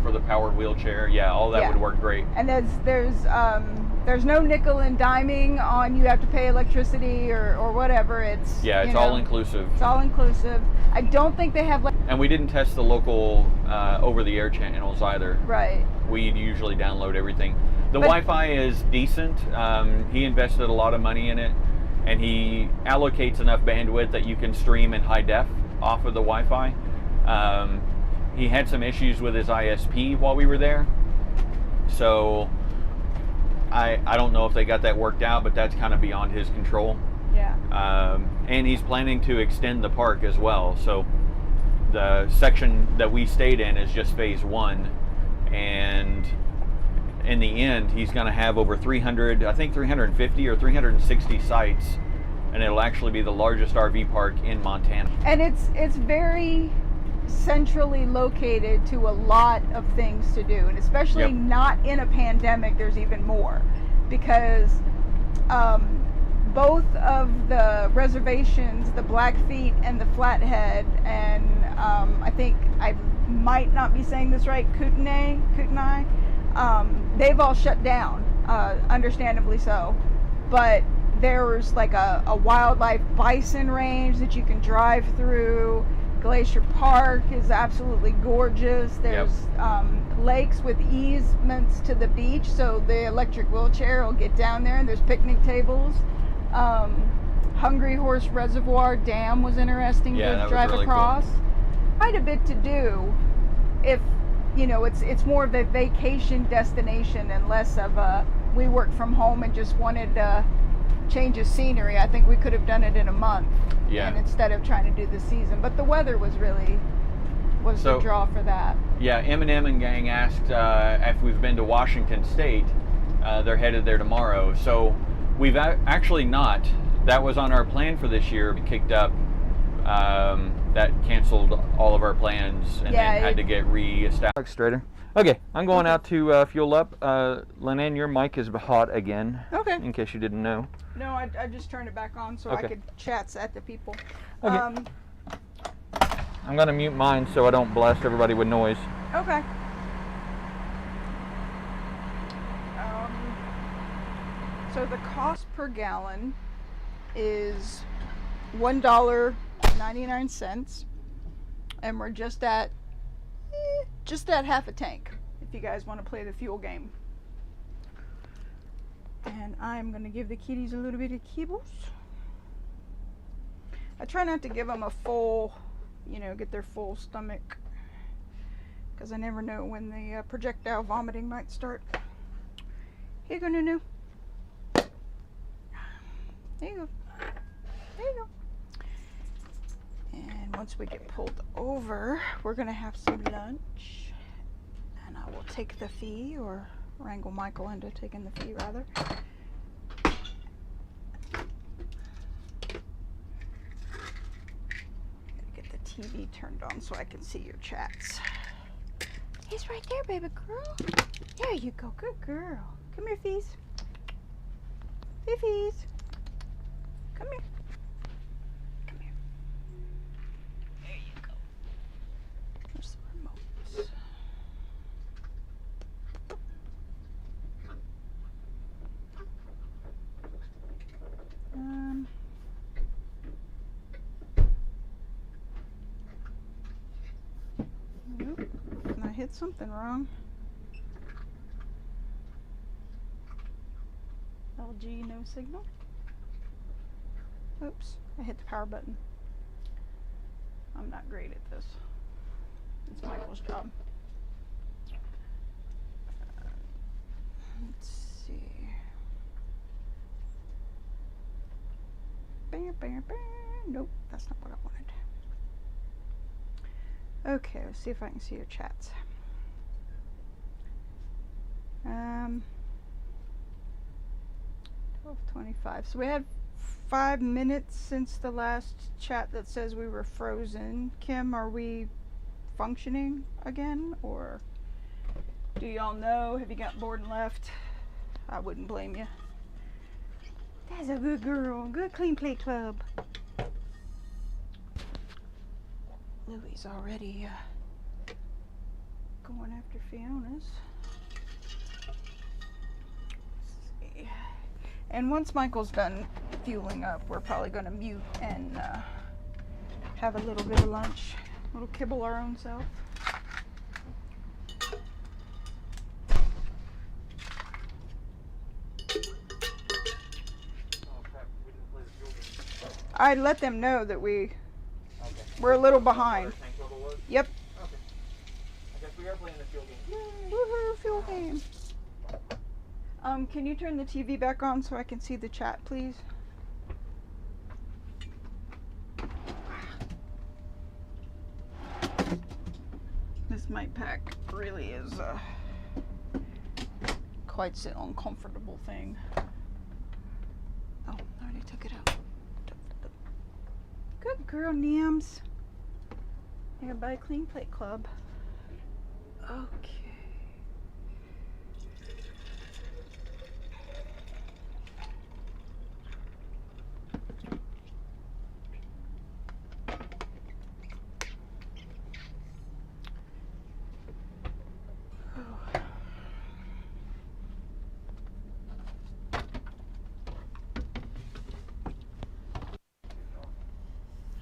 for the powered wheelchair. Yeah, all that would work great. And there's no nickel and diming on you have to pay electricity or whatever. It's all inclusive. It's all inclusive. I don't think they have and we didn't test the local over-the-air channels either. Right. We usually download everything. The Wi-Fi is decent. He invested a lot of money in it, and he allocates enough bandwidth that you can stream in high def off of the Wi-Fi. He had some issues with his ISP while we were there, so I don't know if they got that worked out, but that's kind of beyond his control. Yeah. And he's planning to extend the park as well. So the section that we stayed in is just phase 1, and in the end, he's going to have over 350 or 360 sites, and it'll actually be the largest RV park in Montana. And it's very centrally located to a lot of things to do, and especially not in a pandemic, there's even more, because both of the reservations, the Blackfeet and the Flathead, and I think I might not be saying this right, Kootenai, they've all shut down, understandably so. But there's like a wildlife bison range that you can drive through. Glacier Park is absolutely gorgeous. There's lakes with easements to the beach, so the electric wheelchair will get down there, and there's picnic tables. Hungry Horse Reservoir Dam was interesting to drive really across. Cool. Quite a bit to do if, it's more of a vacation destination and less of a we work from home and just wanted to change of scenery. I think we could have done it in a month. Yeah. And instead of trying to do the season, but the weather was really the draw for that. Yeah, Eminem and gang asked if we've been to Washington State. They're headed there tomorrow. So we've actually not. That was on our plan for this year. We kicked up. That canceled all of our plans and then had to get re-established. Straighter. Okay, I'm going out to fuel up. Lennon, your mic is hot again. Okay. In case you didn't know. No, I just turned it back on so I could chat at the people. Okay. I'm going to mute mine so I don't blast everybody with noise. Okay. So the cost per gallon is $1.99, and we're just at half a tank. If you guys want to play the fuel game. And I'm going to give the kitties a little bit of kibbles. I try not to give them a full, get their full stomach, because I never know when the projectile vomiting might start. Here you go, Nunu. There you go. There you go. And once we get pulled over, we're going to have some lunch. And I will take the fee, or wrangle Michael into taking the fee, rather. Get the TV turned on so I can see your chats. He's right there, baby girl. There you go. Good girl. Come here, Fees. Hey, Fees. Come here. Come here. There you go. There's the remotes. Nope. I hit something wrong. LG, no signal. Oops, I hit the power button. I'm not great at this. It's Michael's job. Let's see. Bam, bam, bam. Nope, that's not what I wanted. Okay, let's see if I can see your chats. 12:25. So we had 5 minutes since the last chat that says we were frozen. Kim, are we functioning again, or do y'all know? Have you got bored and left? I wouldn't blame you. That's a good girl. Good clean plate club. Louie's already going after Fiona's. Let's see. And once Michael's done fueling up, we're probably going to mute and have a little bit of lunch. A little kibble our own self. I let them know that we're a little behind. Yep. Okay. I guess we are playing the fuel game. Yay. Woohoo, fuel game. Can you turn the TV back on so I can see the chat, please? This mic pack really is quite an uncomfortable thing. Oh, I already took it out. Good girl, Niams. Here, by Clean Plate Club. Okay.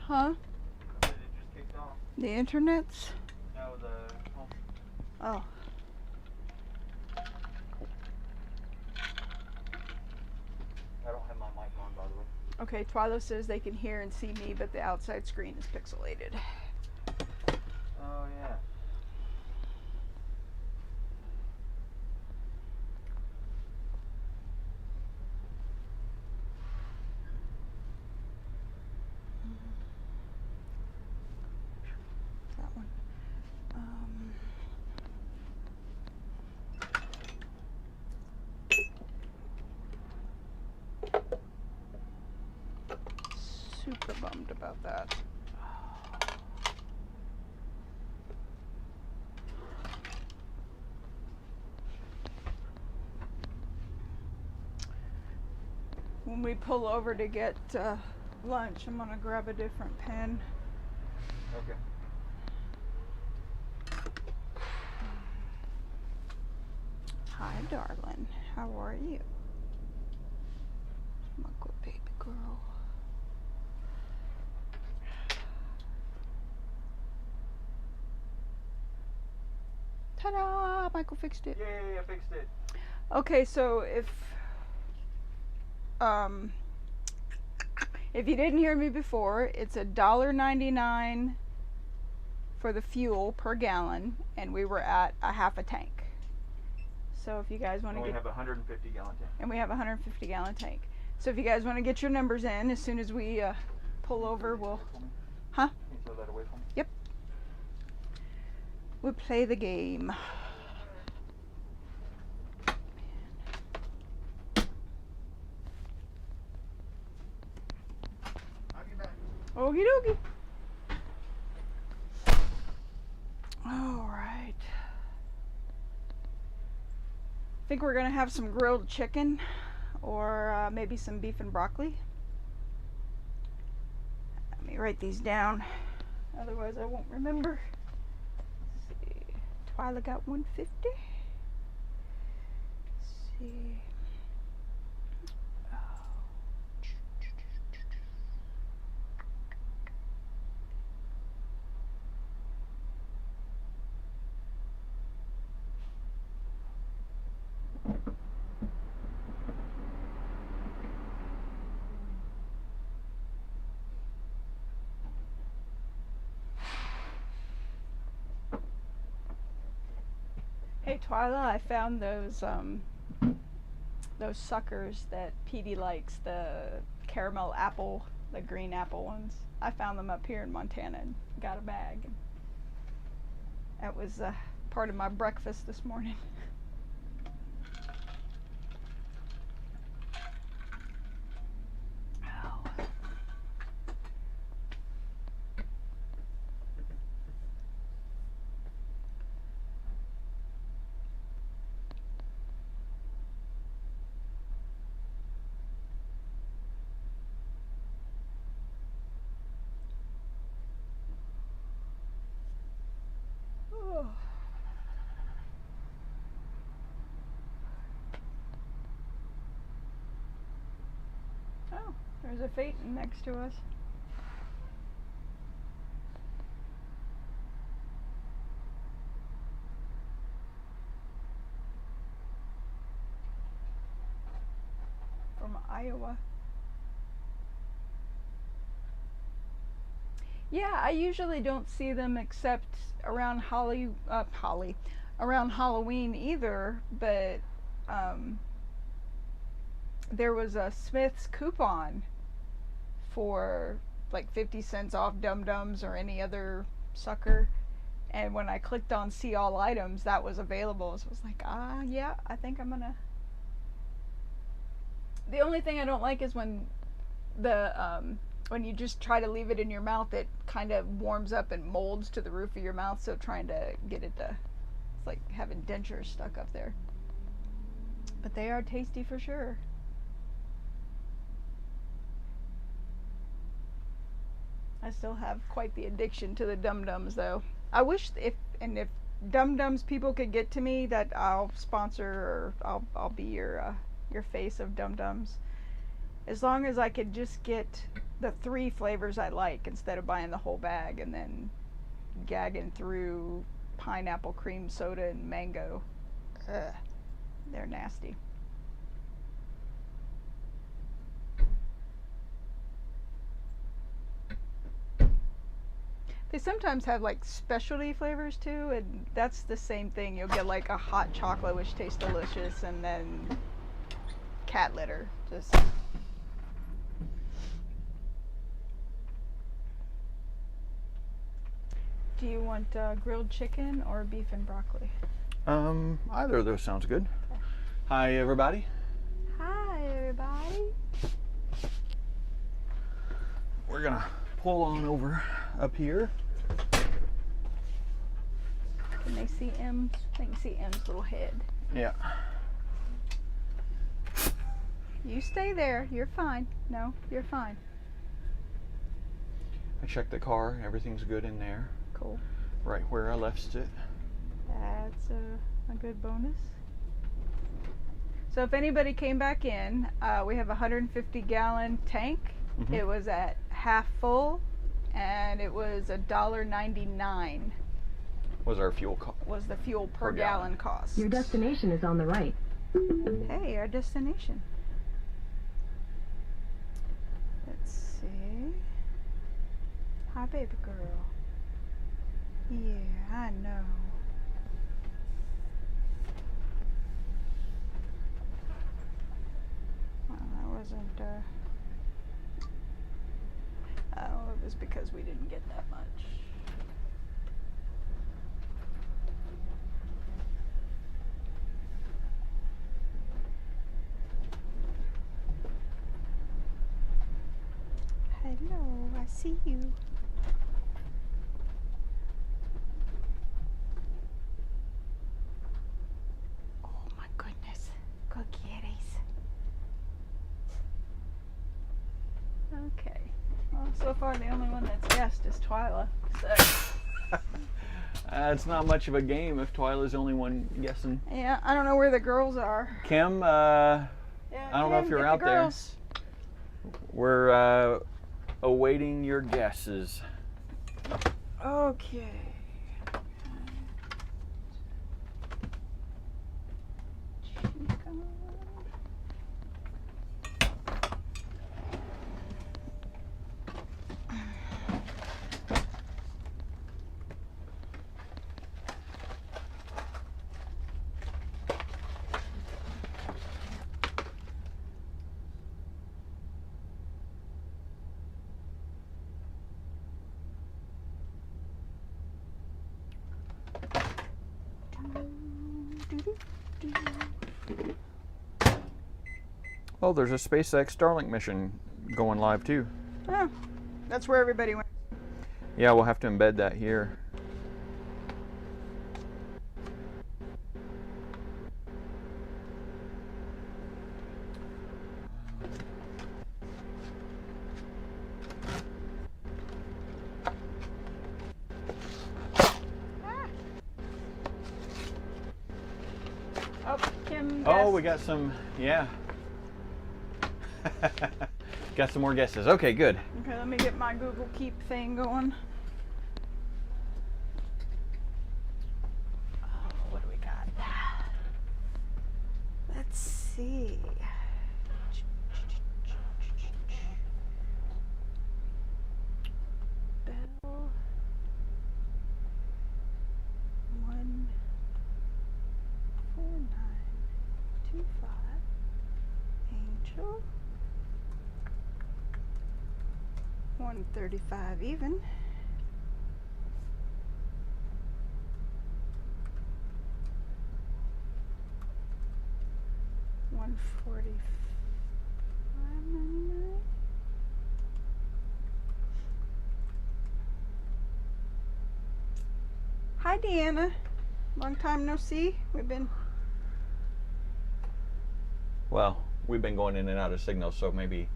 Huh? It just kicked off. The internet's? No, the home. Oh. I don't have my mic on, by the way. Okay, Twilo says they can hear and see me, but the outside screen is pixelated. Oh, yeah. super bummed about that. When we pull over to get lunch, I'm gonna grab a different pen. Okay. Hi, darling. How are you? My good baby girl. Ta-da! Michael fixed it. Yay, I fixed it. Okay, so if you didn't hear me before, it's $1.99 for the fuel per gallon, and we were at a half a tank. So if you guys want to we get, have a 150 gallon tank. and we have a 150 gallon tank. So if you guys want to get your numbers in, as soon as we pull over, we'll, huh? Can you throw that away for me? Yep. We'll play the game. I'll be back. Okie dokie. All right. I think we're gonna have some grilled chicken, or maybe some beef and broccoli. Let me write these down, otherwise I won't remember. Let's see. Twyla got 150. Let's see. Hey Twyla, I found those suckers that Petey likes, the caramel apple, the green apple ones. I found them up here in Montana and got a bag. That was part of my breakfast this morning. Oh, there's a Phaeton next to us. From Iowa. Yeah, I usually don't see them except around around Halloween either, but there was a Smith's coupon for like 50 cents off Dum Dums or any other sucker, and when I clicked on see all items, that was available. So I was like, yeah, I think I'm gonna. The only thing I don't like is when when you just try to leave it in your mouth, it kind of warms up and molds to the roof of your mouth, so trying to get it to, it's like having dentures stuck up there. But they are tasty for sure. I still have quite the addiction to the Dum Dums though. I wish if Dum Dums people could get to me, that I'll sponsor, or I'll be your face of Dum Dums. As long as I could just get the 3 flavors I like instead of buying the whole bag and then gagging through pineapple cream soda and mango. Ugh, they're nasty. They sometimes have like specialty flavors too, and that's the same thing. You'll get like a hot chocolate which tastes delicious, and then cat litter. Just do you want grilled chicken or beef and broccoli? Either of those sounds good. Okay. Hi, everybody. Hi, everybody. We're we're gonna pull on over up here. Can they see M's? They can see M's little head. Yeah. You stay there. You're fine. No, you're fine. I checked the car. Everything's good in there. Cool. Right where I left it. That's a good bonus. So if anybody came back in, we have a 150-gallon tank. Mhm. It was at half full, and it was $1.99 Was our fuel was the fuel per Per gallon. gallon cost. Your destination is on the right. Hey, our destination. Let's see. Hi, baby girl. Yeah, I know. Well, that wasn't, oh, it was because we didn't get that much. Hello, I see you. Oh my goodness, good kitties. Okay, well, so far the only one that's guessed is Twyla, so. It's not much of a game if Twyla's the only one guessing. Yeah, I don't know where the girls are. Kim, Yeah, I don't know if Kim, you're get out the there. girls. We're awaiting your guesses. Okay. Oh, there's a SpaceX Starlink mission going live too. Oh, that's where everybody went. Yeah, we'll have to embed that here. Oh, Kim. Oh, guessed. we got some, yeah. Got some more guesses. Okay, good. Okay, let me get my Google Keep thing going. Oh, what do we got? Let's see. Bell. 14925. Angel. 135 even. $145.99. Hi, Deanna. Long time no see. We've been. Well, we've been going in and out of signals, so maybe.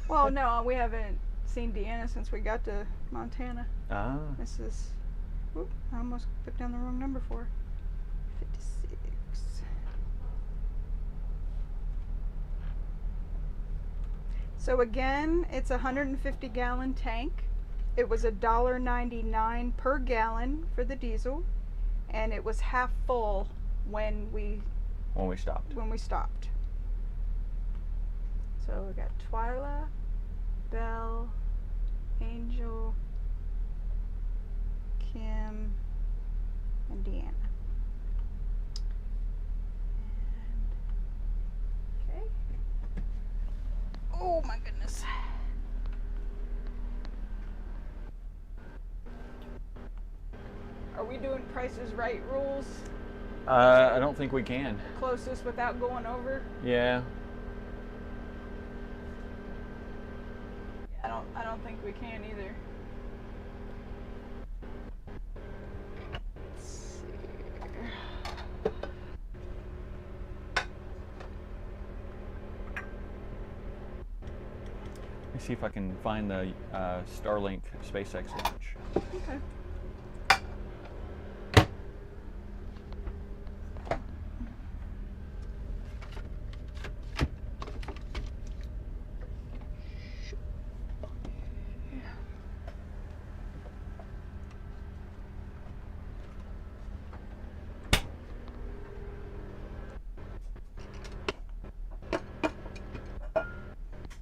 Well, no, we haven't seen Deanna since we got to Montana. Ah. This is. Whoop, I almost put down the wrong number for her. 56. So again, it's a 150-gallon tank. It was $1.99 per gallon for the diesel, and it was half full when we stopped. So we got Twyla, Belle, Angel, Kim, and Deanna. Okay. Oh my goodness. Are we doing Price is Right rules? I don't think we can. Closest without going over? Yeah. I I don't think we can either. Let's see. Let me see if I can find the Starlink SpaceX launch. Okay.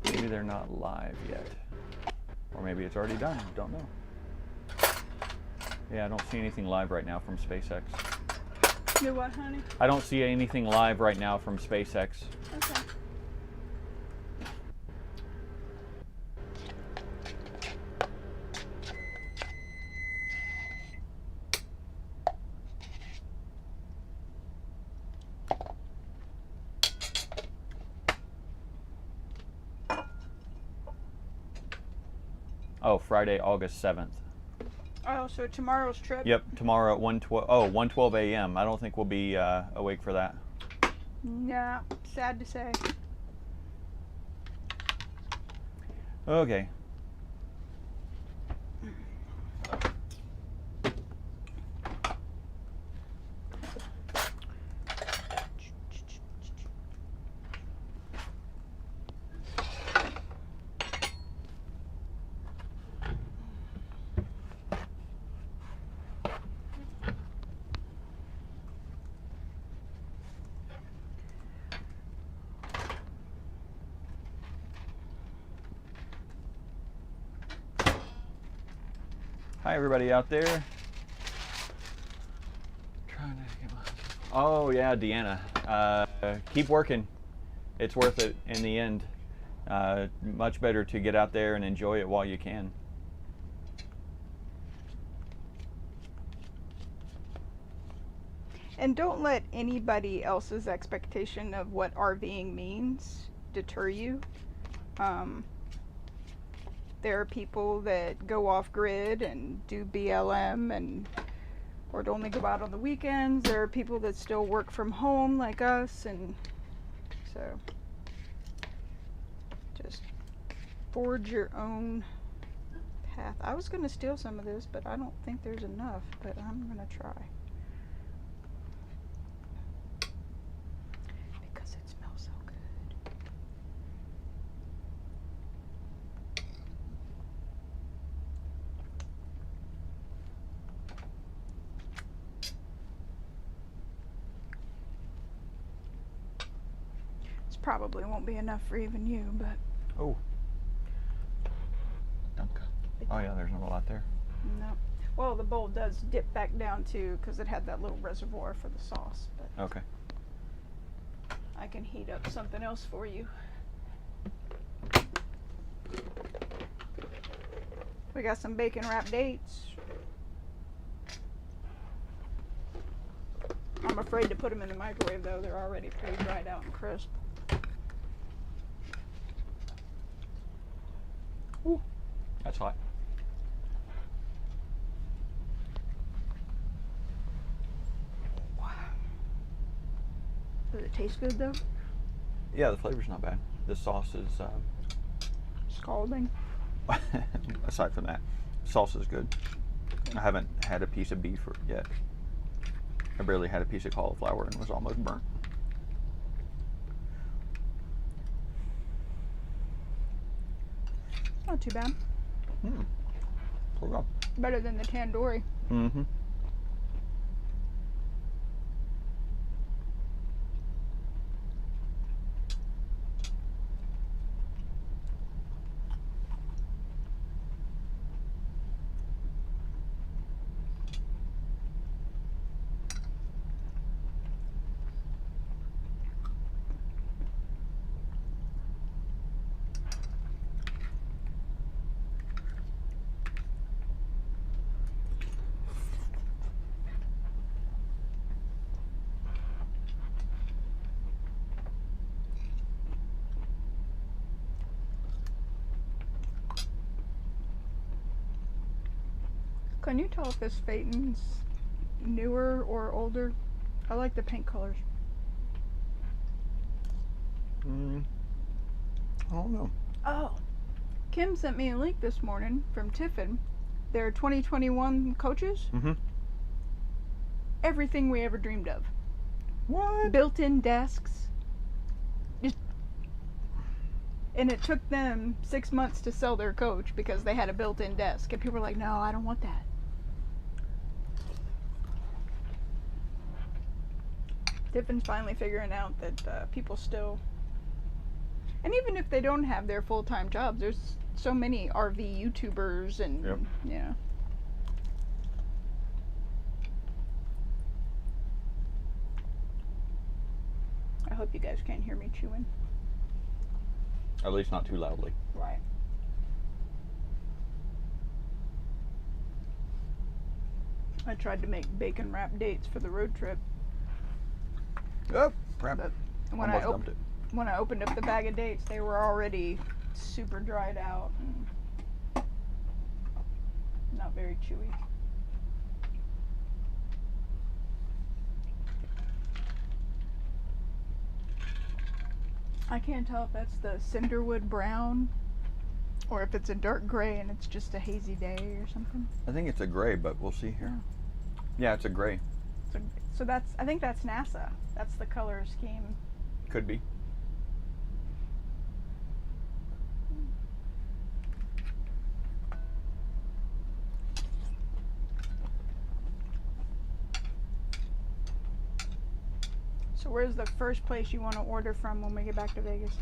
Maybe they're not live yet. Or maybe it's already done. Don't know. Yeah, I don't see anything live right now from SpaceX. You what, honey? I don't see anything live right now from SpaceX. Okay. Oh, Friday, August 7th. Oh, so tomorrow's trip? Yep, tomorrow at 1:12 a.m. I don't think we'll be awake for that. Yeah, sad to say. Okay. Hi, everybody out there. Trying to get my... Oh yeah, Deanna. Keep working. It's worth it in the end. Much better to get out there and enjoy it while you can. And don't let anybody else's expectation of what RVing means deter you. There are people that go off grid and do BLM and or to only go out on the weekends. There are people that still work from home like us, and so just forge your own path. I was going to steal some of this, but I don't think there's enough, but I'm going to try. Because it smells so good. This probably won't be enough for even you, but Oh. Dunka. Oh yeah, there's not a lot there. no. Well, the bowl does dip back down too, because it had that little reservoir for the sauce, but Okay. I can heat up something else for you. We got some bacon wrapped dates. I'm afraid to put them in the microwave though, they're already pretty dried out and crisp. Ooh, that's hot. Wow. Does it taste good though? Yeah, the flavor's not bad. The sauce is, Scalding. aside from that, sauce is good. I haven't had a piece of beef yet. I barely had a piece of cauliflower and was almost burnt. Not too bad. Better than the tandoori. Mm-hmm. Can you tell if this Phaeton's newer or older? I like the paint colors. I don't know. Oh, Kim sent me a link this morning from Tiffin. Their 2021 coaches. Mm-hmm. Everything we ever dreamed of. What? Built-in desks. And it took them 6 months to sell their coach because they had a built-in desk. And people were like, no, I don't want that. Tiffin's finally figuring out that people still... And even if they don't have their full-time jobs, there's so many RV YouTubers and, Yep. yeah. I hope you guys can't hear me chewing. At least not too loudly. Right. I tried to make bacon wrap dates for the road trip. Oh, crap. But when Almost dumped it. when I opened up the bag of dates, they were already super dried out and not very chewy. I can't tell if that's the cinderwood brown or if it's a dark gray and it's just a hazy day or something. I think it's a gray, but we'll see here. Yeah, it's a gray. So that's, I think that's NASA. That's the color scheme. Could be. So where's the first place you want to order from when we get back to Vegas?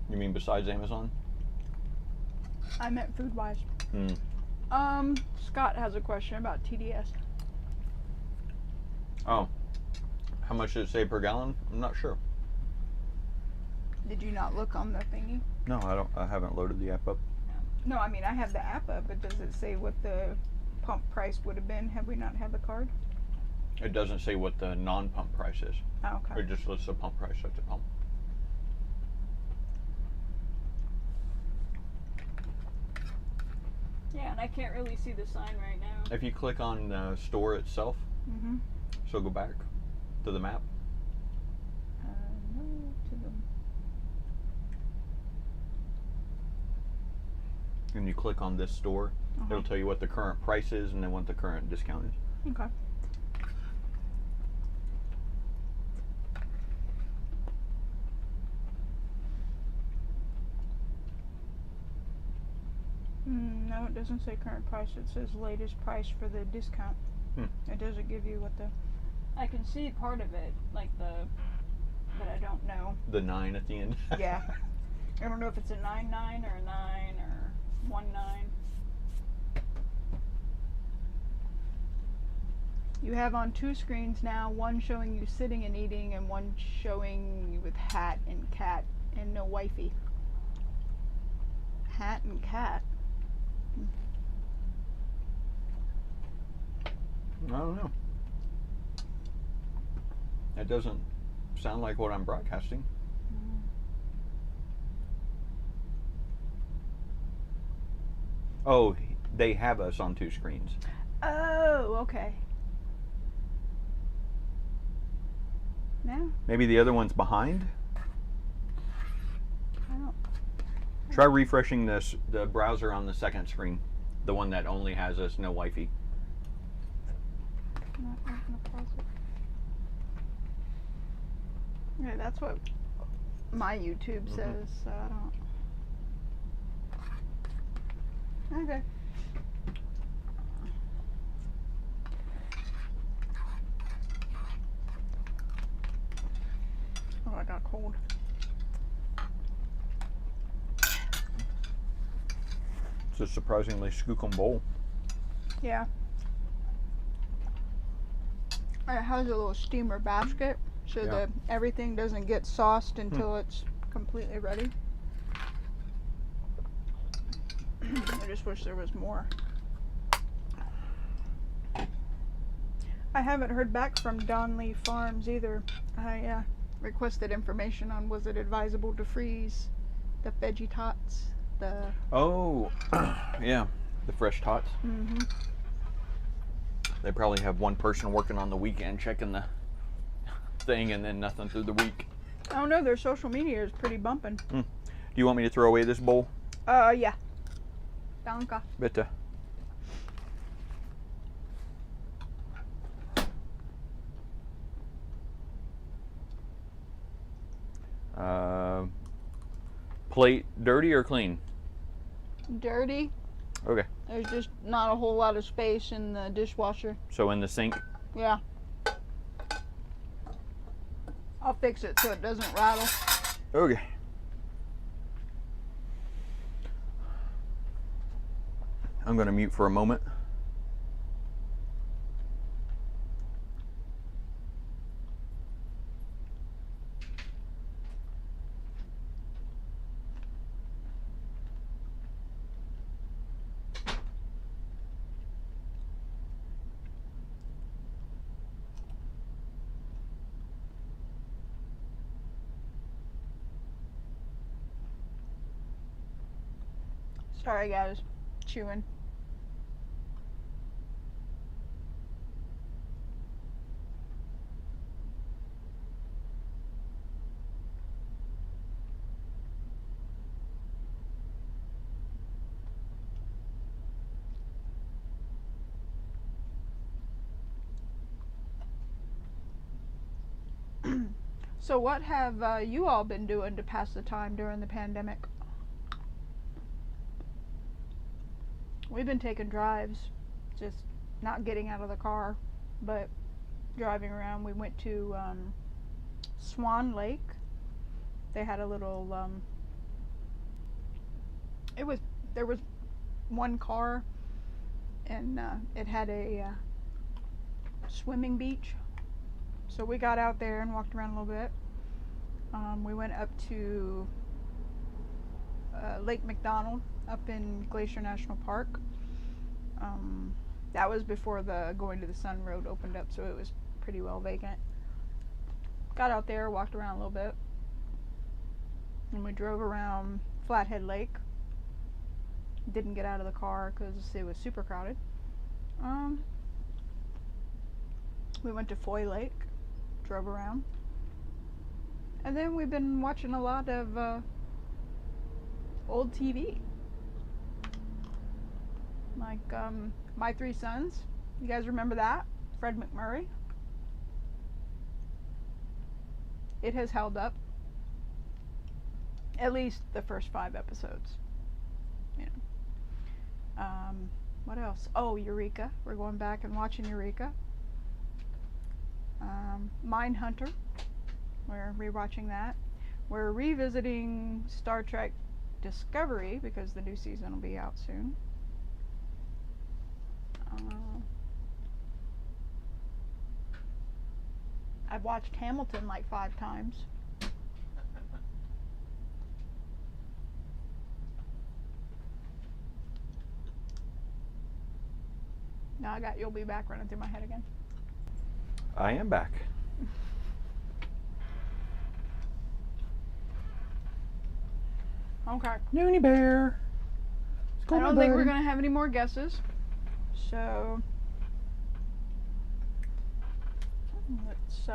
You mean besides Amazon? I meant food-wise. Scott has a question about TDS. Oh. How much did it say per gallon? I'm not sure. Did you not look on the thingy? No, I haven't loaded the app up. No, I mean, I have the app up, but does it say what the pump price would have been had we not had the card? It doesn't say what the non-pump price is. Oh, okay. It just lists the pump price at the pump. Yeah, and I can't really see the sign right now. If you click on the store itself, Mm-hmm. so go back to the map. No, to the... And you click on this store, it'll tell you what the current price is and then what the current discount is. Okay. No, it doesn't say current price. It says latest price for the discount. It doesn't give you what the... I can see part of it, like the... But I don't know. The 9 at the end. Yeah. I don't know if it's a 9.9 or a 9 or 1.9. You have on two screens now, one showing you sitting and eating and one showing you with hat and cat and no wifey. Hat and cat. I don't know. That doesn't sound like what I'm broadcasting. Oh, they have us on two screens. Oh, okay. Now? Maybe the other one's behind? I don't... Try refreshing the browser on the second screen. The one that only has us, no wifey. Not gonna pause it. Yeah, that's what my YouTube says, so I don't... Okay. Oh, I got cold. It's a surprisingly skookum bowl. Yeah. It has a little steamer basket, so that everything doesn't get sauced until it's completely ready. I just wish there was more. I haven't heard back from Don Lee Farms either. I requested information on was it advisable to freeze The veggie tots. The Oh, yeah, the fresh tots. mm-hmm. They probably have one person working on the weekend checking the thing and then nothing through the week. I don't know. Their social media is pretty bumping. Do you want me to throw away this bowl? Yeah. Danke. Bitte. Plate dirty or clean? Dirty. Okay. There's just not a whole lot of space in the dishwasher. So in the sink? Yeah. I'll fix it so it doesn't rattle. Okay. I'm going to mute for a moment. Sorry guys, chewing. So what have you all been doing to pass the time during the pandemic? We've been taking drives, just not getting out of the car, but driving around. We went to Swan Lake. They had a little, there was one car, and it had a swimming beach. So we got out there and walked around a little bit. We went up to Lake McDonald up in Glacier National Park. That was before the Going to the Sun Road opened up, so it was pretty well vacant. Got out there, walked around a little bit, and we drove around Flathead Lake. Didn't get out of the car because it was super crowded. We went to Foy Lake, drove around, and then we've been watching a lot of old TV. Like My Three Sons. You guys remember that? Fred McMurray. It has held up. At least the first 5 episodes. You know. What else? Oh, Eureka. We're going back and watching Eureka. Mindhunter. We're rewatching that. We're revisiting Star Trek Discovery because the new season will be out soon. I've watched Hamilton like 5 times. Now I got You'll Be Back running through my head again. I am back. Okay. Noonie Bear. I don't think we're going to have any more guesses. So let's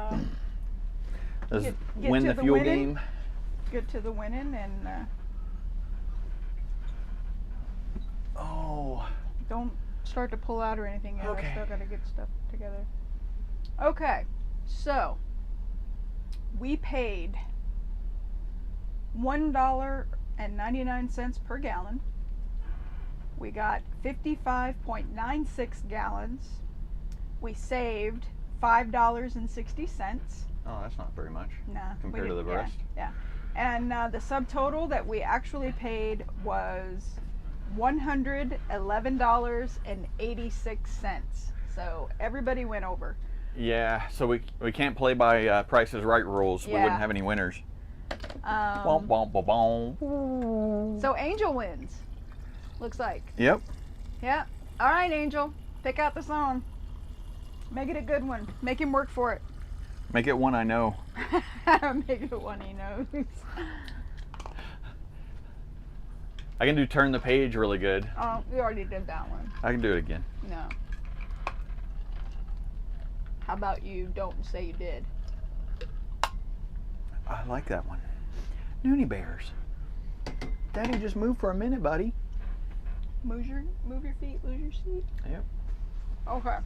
Let's get win to the the fuel winning. game. Get to the winning and Oh. don't start to pull out or anything yet. Okay. I still got to get stuff together. Okay, so we paid $1.99 per gallon. We got 55.96 gallons. We saved $5.60. Oh, that's not very much. Nah, compared to the rest. Yeah. And the subtotal that we actually paid was $111.86. So everybody went over. Yeah, so we can't play by Price is Right rules. We Yeah. wouldn't have any winners. Womp, womp, womp, womp. So Angel wins. Looks like. Yep. Yeah. All right, Angel. Pick out the song. Make it a good one. Make him work for it. Make it one I know. Make it one he knows. I can do turn the page really good. Oh, we already did that one. I can do it again. No. How about you don't say you did? I like that one. Noonie bears. Daddy, just move for a minute, buddy. Move your feet, lose your seat. Yep. Okay.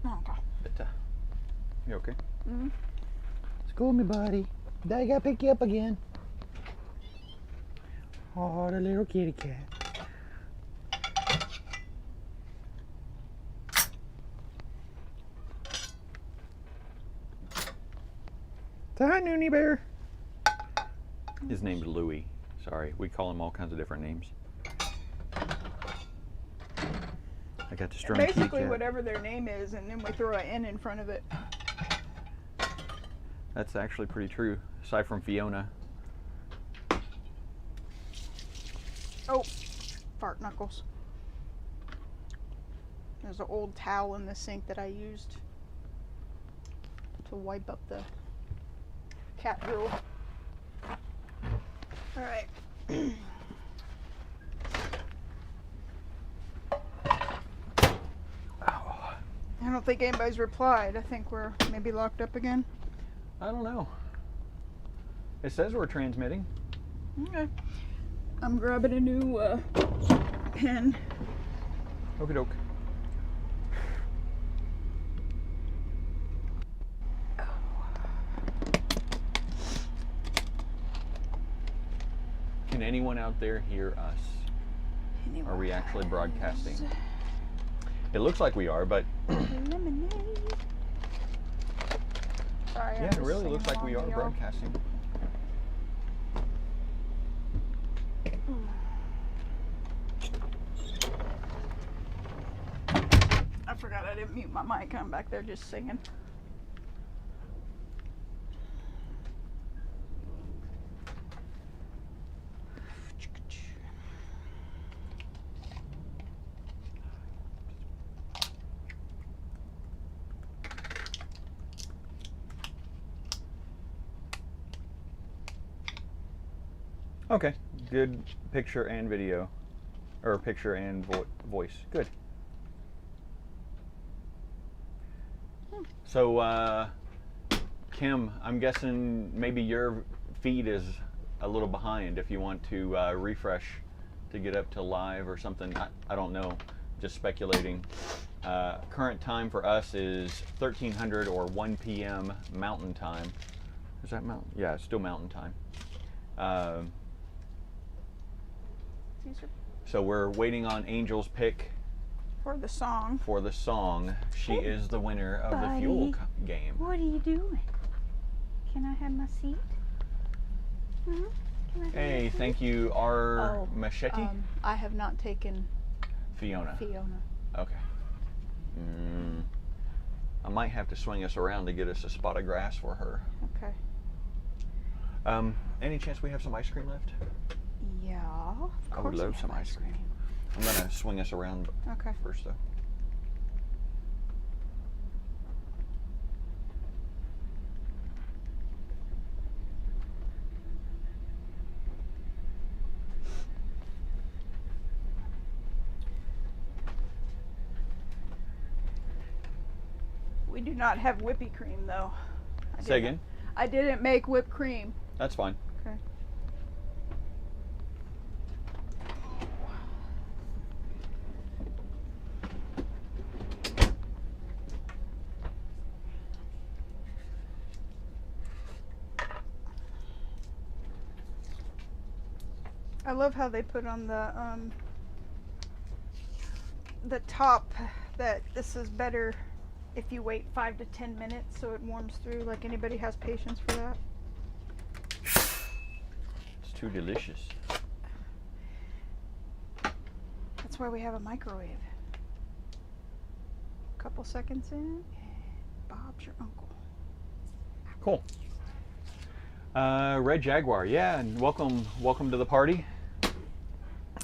Okay. But, you okay? Mm-hmm. School me, buddy. Daddy gotta pick you up again. Oh, the little kitty cat. Say hi, Noonie Bear. His name's Louie. Sorry, we call him all kinds of different names. I got the string. Basically, whatever their name is, and then we throw an N in front of it. That's actually pretty true, aside from Fiona. Oh, fart knuckles. There's an old towel in the sink that I used to wipe up the cat drool. All right. I don't think anybody's replied. I think we're maybe locked up again. I don't know. It says we're transmitting. Okay. I'm grabbing a new pen. Okie doke. Can anyone out there hear us? Are we actually broadcasting? It looks like we are, but Lemonade. Sorry, yeah, it really looks like we are broadcasting. I forgot I didn't mute my mic. I'm back there just singing. Okay, good picture and video, or picture and voice. Good. So, Kim, I'm guessing maybe your feed is a little behind. If you want to refresh to get up to live or something, I don't know. Just speculating. Current time for us is 1300 or 1 p.m. Mountain Time. Is that Mountain? Yeah, it's still Mountain Time. So we're waiting on Angel's pick For the song. for the song. She is the winner of the fuel game. What are you doing? Can I have my seat? Hmm? Can I have Hey, my seat? thank you, R. Machete. I have not taken Fiona. Fiona. Okay. I might have to swing us around to get us a spot of grass for her. Okay. Any chance we have some ice cream left? Yeah. Of I would course we love have some ice cream. I'm gonna swing us around Okay. first, though. We do not have whippy cream though. Say again? I didn't make whipped cream. That's fine. Okay. I love how they put on the top that this is better if you wait 5 to 10 minutes so it warms through. Like, anybody has patience for that? It's too delicious. That's why we have a microwave. Couple seconds in, Bob's your uncle. Cool. Red Jaguar, yeah, and welcome to the party.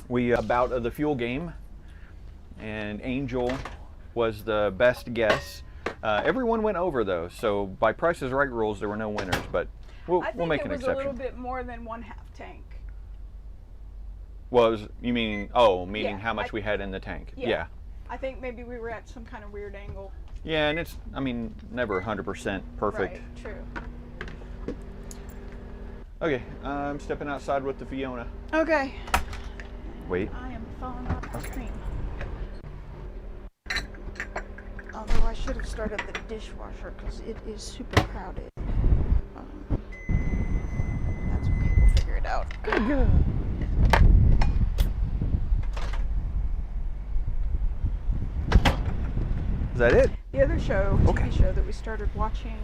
We bout of the fuel game, and Angel was the best guess. Everyone went over though, so by Price is Right rules, there were no winners. But We'll I think make it an was exception. a little bit more than 1/2 tank. Well, you mean, meaning Yeah, how much we had in the tank? Yeah. I think maybe we were at some kind of weird angle. Yeah, and it's, I mean, never 100% perfect. Right, true. Okay, I'm stepping outside with the Fiona. Okay. Wait. I am falling off the screen. Although I should have started the dishwasher because it is super crowded. That's okay, we'll figure it out. Good girl. Is that it? The other show, Okay. TV show that we started watching,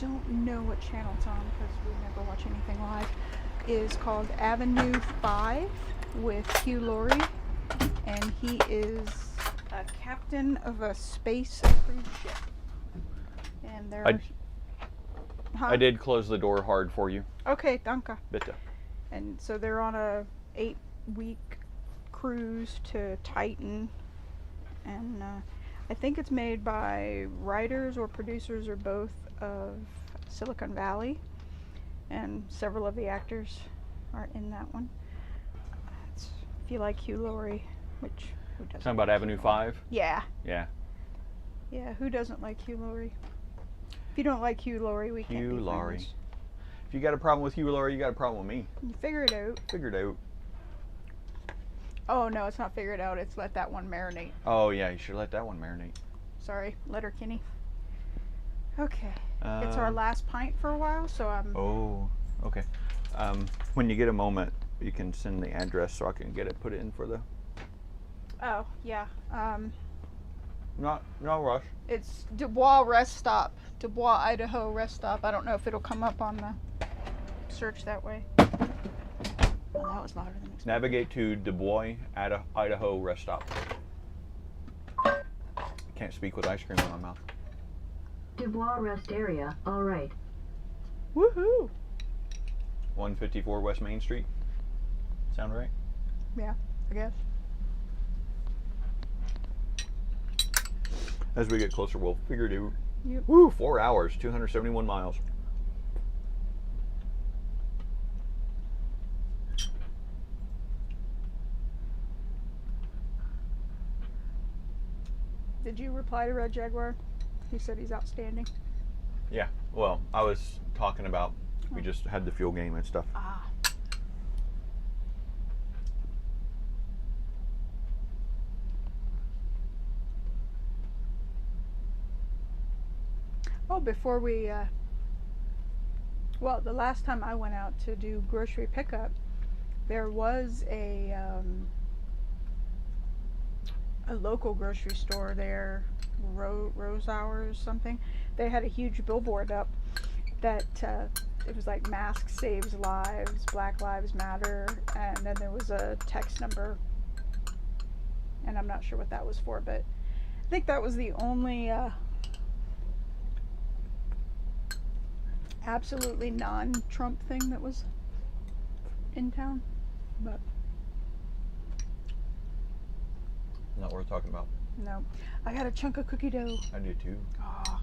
don't know what channel it's on because we never watch anything live, is called Avenue 5 with Hugh Laurie, and he is a captain of a space cruise ship. And there I did close the door hard for you. Okay, danke. Bitte. And so they're on a 8-week cruise to Titan, and I think it's made by writers or producers or both of Silicon Valley, and several of the actors are in that one. If you like Hugh Laurie, which who doesn't? Talking about Avenue 5? Yeah, Yeah. who doesn't like Hugh Laurie? If you don't like Hugh Laurie, we can't be Hugh Laurie. friends. If you got a problem with Hugh Laurie, you got a problem with me. You figure it out. Figured out. Oh no, it's not figure it out. It's let that one marinate. Oh yeah, you should let that one marinate. Sorry, Letterkenny. Okay, it's our last pint for a while, so I'm. Oh, okay. When you get a moment, you can send the address so I can get it put in for the. Oh yeah. No rush. It's Dubois Rest Stop, Dubois, Idaho Rest Stop. I don't know if it'll come up on the search that way. Oh, that was louder than expected. Navigate to Dubois, Idaho rest stop. Can't speak with ice cream in my mouth. Dubois rest area, all right. Woohoo! 154 West Main Street. Sound right? Yeah, I guess. As we get closer, we'll figure it out. Yep. Woo! 4 hours, 271 miles. Did you reply to Red Jaguar? He said he's outstanding. Yeah. Well, I was talking about we just had the fuel game and stuff. Ah. Oh, before we, well, the last time I went out to do grocery pickup, there was a local grocery store there, Rose Hour or something. They had a huge billboard up that it was like Mask Saves Lives, Black Lives Matter, and then there was a text number, and I'm not sure what that was for, but I think that was the only absolutely non-Trump thing that was in town, but Not worth talking about. no. I got a chunk of cookie dough. I do too. Ah.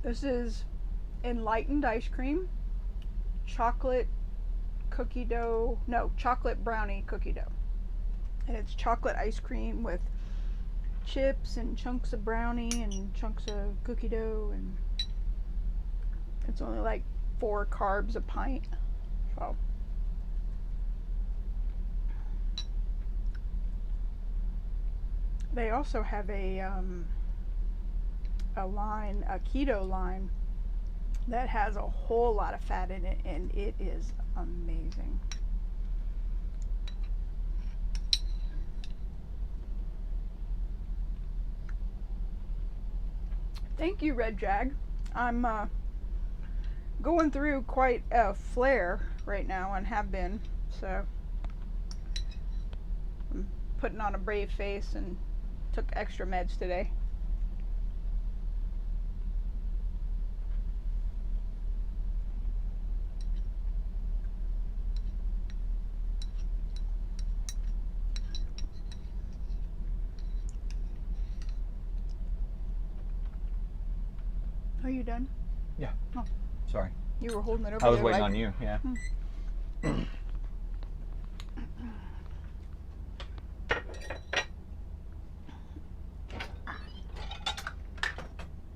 This is enlightened ice cream, chocolate cookie dough, no, chocolate brownie cookie dough. And it's chocolate ice cream with chips and chunks of brownie and chunks of cookie dough, and it's only like 4 carbs a pint. So they also have a line, a keto line that has a whole lot of fat in it, and it is amazing. Thank you, Red Jag. I'm going through quite a flare right now and have been, so I'm putting on a brave face and took extra meds today. you done? Yeah. Oh. Sorry. You were holding it over I was there, waiting like- on you. Yeah.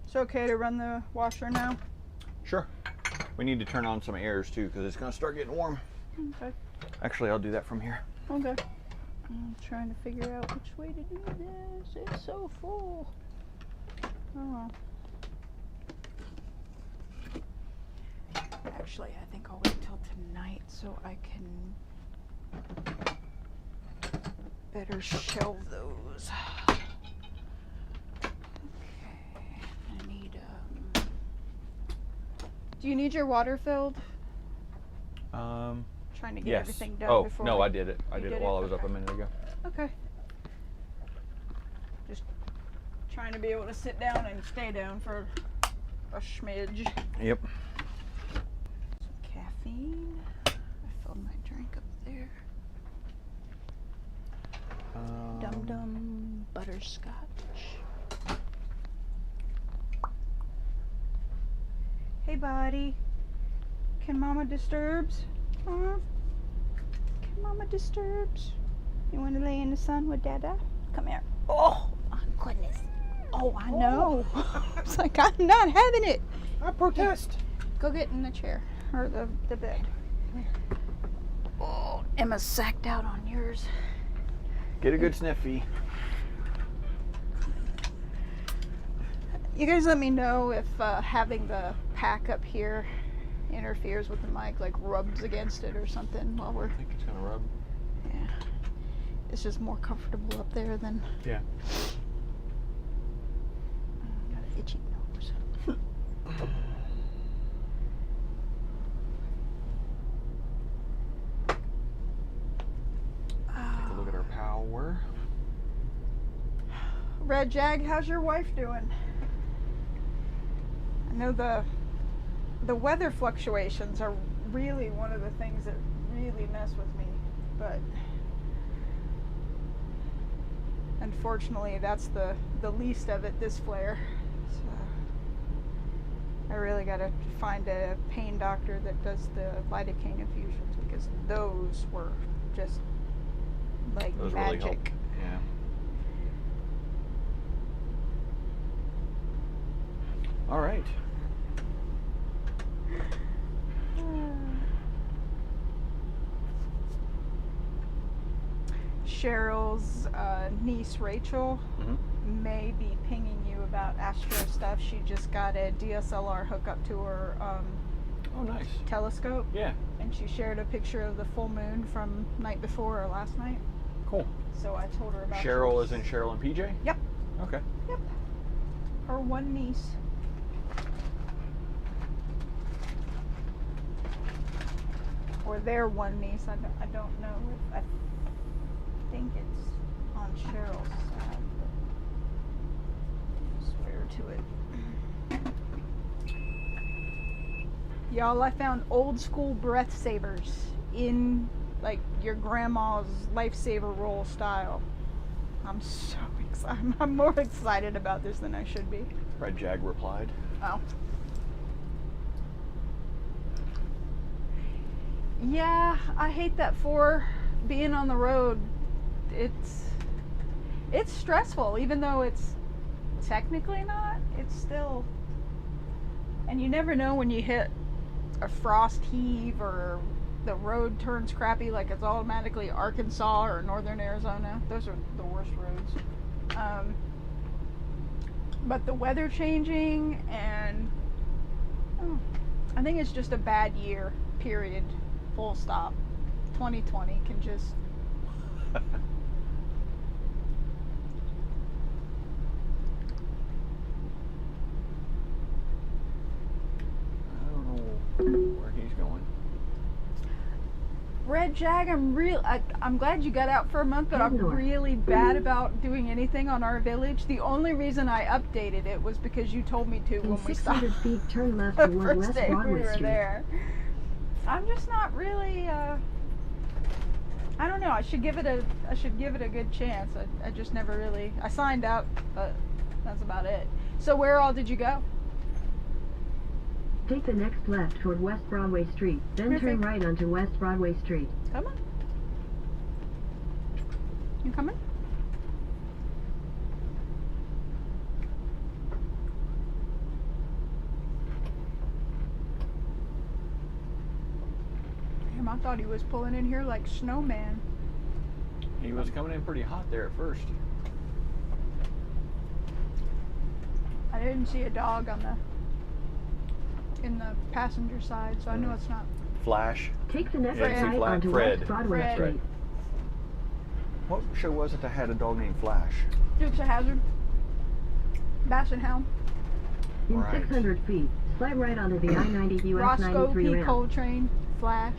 It's okay to run the washer now? Sure. We need to turn on some airs too because it's going to start getting warm. Okay. Actually, I'll do that from here. Okay. I'm trying to figure out which way to do this. It's so full. Oh. Actually, I think I'll wait till tonight so I can better shelve those. Okay. I need do you need your water filled? Trying to get Yes. everything done Oh, before. no, I did it. I You did did it while it? I was up a Okay. minute ago. Okay. Just trying to be able to sit down and stay down for a smidge. Yep. Some caffeine. I filled my drink up there. Dum Dum butterscotch. Hey, buddy. Can Mama disturbs? Huh? Can Mama disturbs? You want to lay in the sun with Dada? Come here. Oh, my goodness. Oh, I know. It's like, I'm not having it. I protest. Go get in the chair or the bed. Oh, Emma's sacked out on yours. Get a good sniffy. You guys let me know if having the pack up here interferes with the mic, like rubs against it or something while we're. I think it's going to rub. Yeah. It's just more comfortable up there than. Yeah. Got an itchy nose. Take a look at our power. Red Jag, how's your wife doing? I know the weather fluctuations are really one of the things that really mess with me, but unfortunately that's the least of it this flare. So I really gotta find a pain doctor that does the lidocaine infusions because those were just like Those really help. magic. Yeah. All right. Cheryl's niece Rachel may be pinging you about Astro stuff. She just got a DSLR hookup to her Oh, nice. telescope, Yeah. and she shared a picture of the full moon from night before or last night. Cool. So I told her about Cheryl is in Cheryl and PJ? Yep. Okay. Yep. Her one niece. Or their one niece. I don't know. I think it's on Cheryl's side. But I swear to it. Y'all, I found old school breath savers in like your grandma's lifesaver roll style. I'm so excited. I'm more excited about this than I should be. Red Jag replied. Oh. Yeah, I hate that for being on the road. It's stressful, even though it's technically not. It's still, and you never know when you hit a frost heave or the road turns crappy, like it's automatically Arkansas or northern Arizona. Those are the worst roads. But the weather changing and I think it's just a bad year, period. Full stop. 2020 can just. I don't know where he's going. Red Jag, I'm glad you got out for a month, but I'm really bad about doing anything on our village. The only reason I updated it was because you told me to In when we stopped 600 feet, turn left the toward first West day we Broadway were Street. there. I'm just not really. I don't know. I should give it a good chance. I just never really. I signed up, but that's about it. So where all did you go? Take the next left toward West Broadway Street, then turn Perfect. right onto West Broadway Street. Come on. You coming? Damn, I thought he was pulling in here like snowman. He was coming in pretty hot there at first. I didn't see a dog on in the passenger side, so I know it's not. Flash. Take the next Yeah, you see right Fred. onto Fred. West Broadway Fred. Street. What show was it that had a dog named Flash? Dukes of Hazzard. Basset Hound. In Right. 600 feet, slide right onto the I-90 US Roscoe 93 P. ramp. Coltrane. Flash.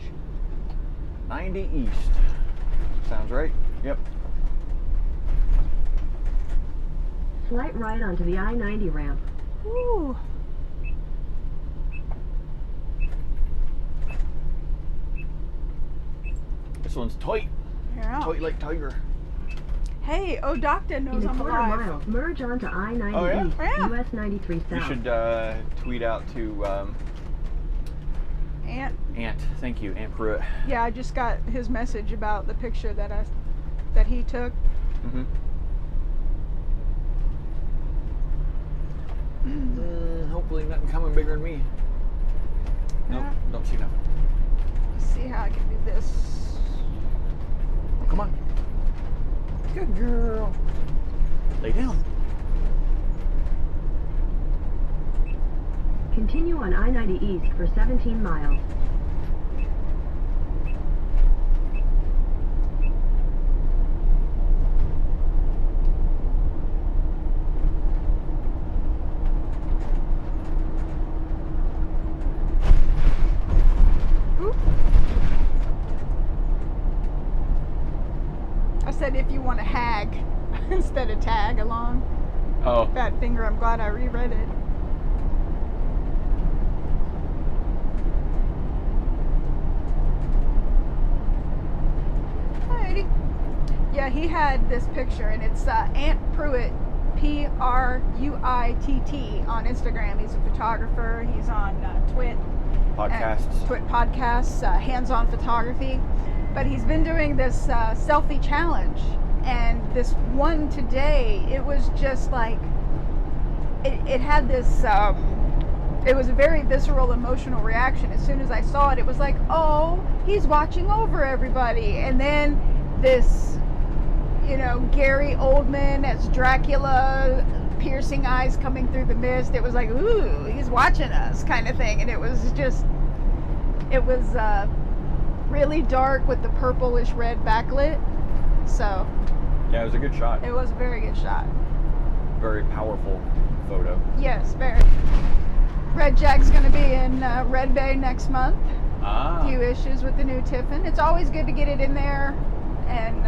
90 East. Sounds right? Yep. Slide right onto the I-90 ramp. Woo. This one's tight. Here out. Tight like tiger. Hey, O'Docta knows In a I'm quarter alive. mile, merge onto I-90 Oh, yeah? East, Yeah. US 93 South. You should tweet out to Ant. Ant. Thank you, Ant Pruitt. Yeah, I just got his message about the picture that he took. Mm-hmm. Hopefully nothing coming bigger than me. Nope, Yeah. don't see nothing. Let's see how I can do this. Come on. Good girl. Lay down. Continue on I-90 East for 17 miles. Oop. I said if you want to hag instead of tag along. Oh, Fat finger, I'm glad I reread it. Alrighty. Yeah, he had this picture, and it's Ant Pruitt, Pruitt on Instagram. He's a photographer. He's on Twit. podcasts. Twit podcasts, hands-on photography. But he's been doing this selfie challenge, and this one today, it was just like, it had this, it was a very visceral, emotional reaction. As soon as I saw it, it was like, oh, he's watching over everybody. And then this, Gary Oldman as Dracula, piercing eyes coming through the mist. It was like, ooh, he's watching us kind of thing. And it was really dark with the purplish red backlit. So Yeah, it was a good shot. it was a very good shot. Very powerful photo. Yes, very. Red Jack's going to be in Red Bay next month. Ah. Few issues with the new Tiffin. It's always good to get it in there, and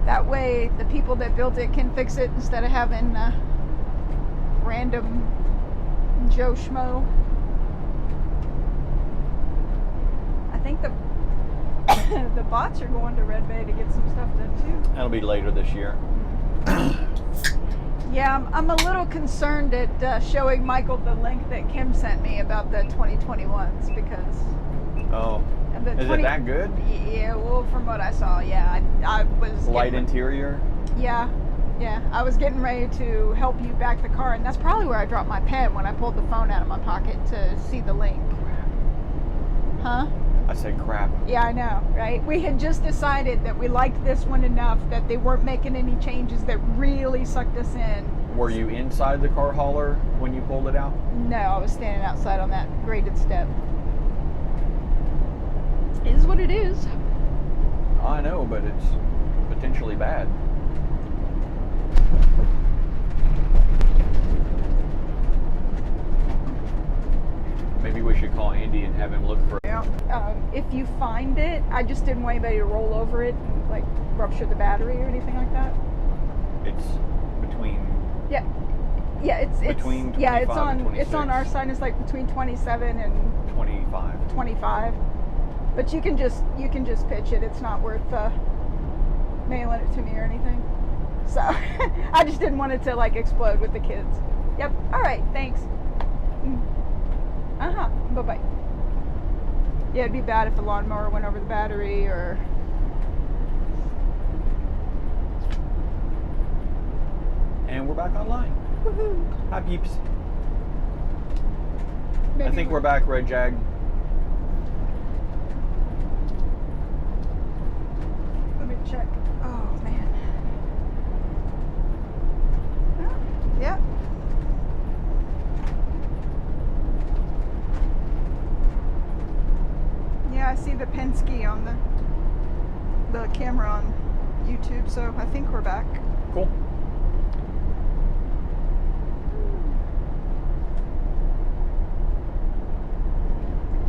that way the people that built it can fix it instead of having random Joe Schmo. I think the the bots are going to Red Bay to get some stuff done too. That'll be later this year. Yeah, I'm a little concerned at showing Michael the link that Kim sent me about the 2021s because Oh. and the Is it that good? Yeah, well, from what I saw, yeah, I was Light getting- interior? Yeah, I was getting ready to help you back the car, and that's probably where I dropped my pen when I pulled the phone out of my pocket to see the link. Huh? I said crap. Yeah, I know, right? We had just decided that we liked this one enough that they weren't making any changes that really sucked us in. Were you inside the car hauler when you pulled it out? No, I was standing outside on that graded step. It is what it is. I know, but it's potentially bad. Maybe we should call Andy and have him look for it. Yeah. If you find it, I just didn't want anybody to roll over it and like rupture the battery or anything like that. It's between. Yeah, it's Between yeah, it's 25 on and 26. it's on our side. It's like between 27 and 25. 25. But you can just pitch it. It's not worth mailing it to me or anything. So I just didn't want it to like explode with the kids. Yep. All right. Thanks. Bye-bye. Yeah, it'd be bad if a lawnmower went over the battery or... And we're back online. Woohoo! Hi, peeps. Maybe I think we're back, Red Jag. Let me check. Oh, man. Oh, yeah. Yeah, I see the Penske on the camera on YouTube, so I think we're back. Cool.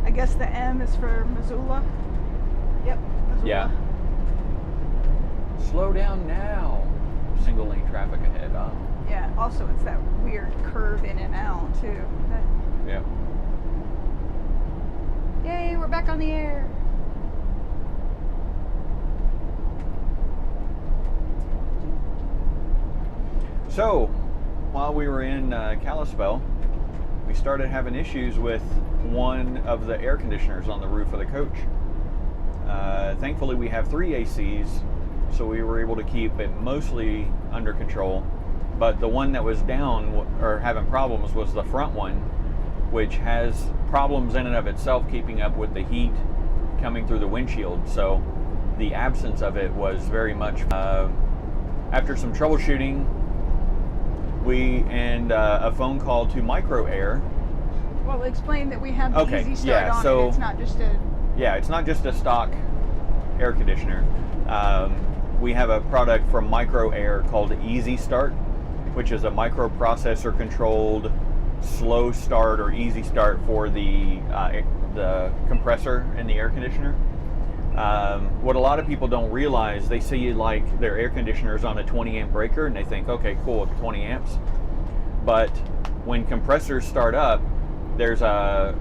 I guess the M is for Missoula. Yep, Missoula. Yeah. Slow down now. Single lane traffic ahead. Yeah, also it's that weird curve in and out, too. Yeah. Yay, we're back on the air. So, while we were in Kalispell, we started having issues with one of the air conditioners on the roof of the coach. Thankfully, we have 3 ACs, so we were able to keep it mostly under control. But the one that was down or having problems was the front one, which has problems in and of itself keeping up with the heat coming through the windshield. So the absence of it was very much, after some troubleshooting, and a phone call to Micro Air. Well, explain that we have the Okay, Easy Start yeah, on so- it. It's not just a... Yeah, it's not just a stock air conditioner. We have a product from Micro Air called Easy Start, which is a microprocessor controlled slow start or easy start for the compressor in the air conditioner. What a lot of people don't realize, they see like their air conditioners on a 20 amp breaker and they think, okay, cool, 20 amps. But when compressors start up, there's a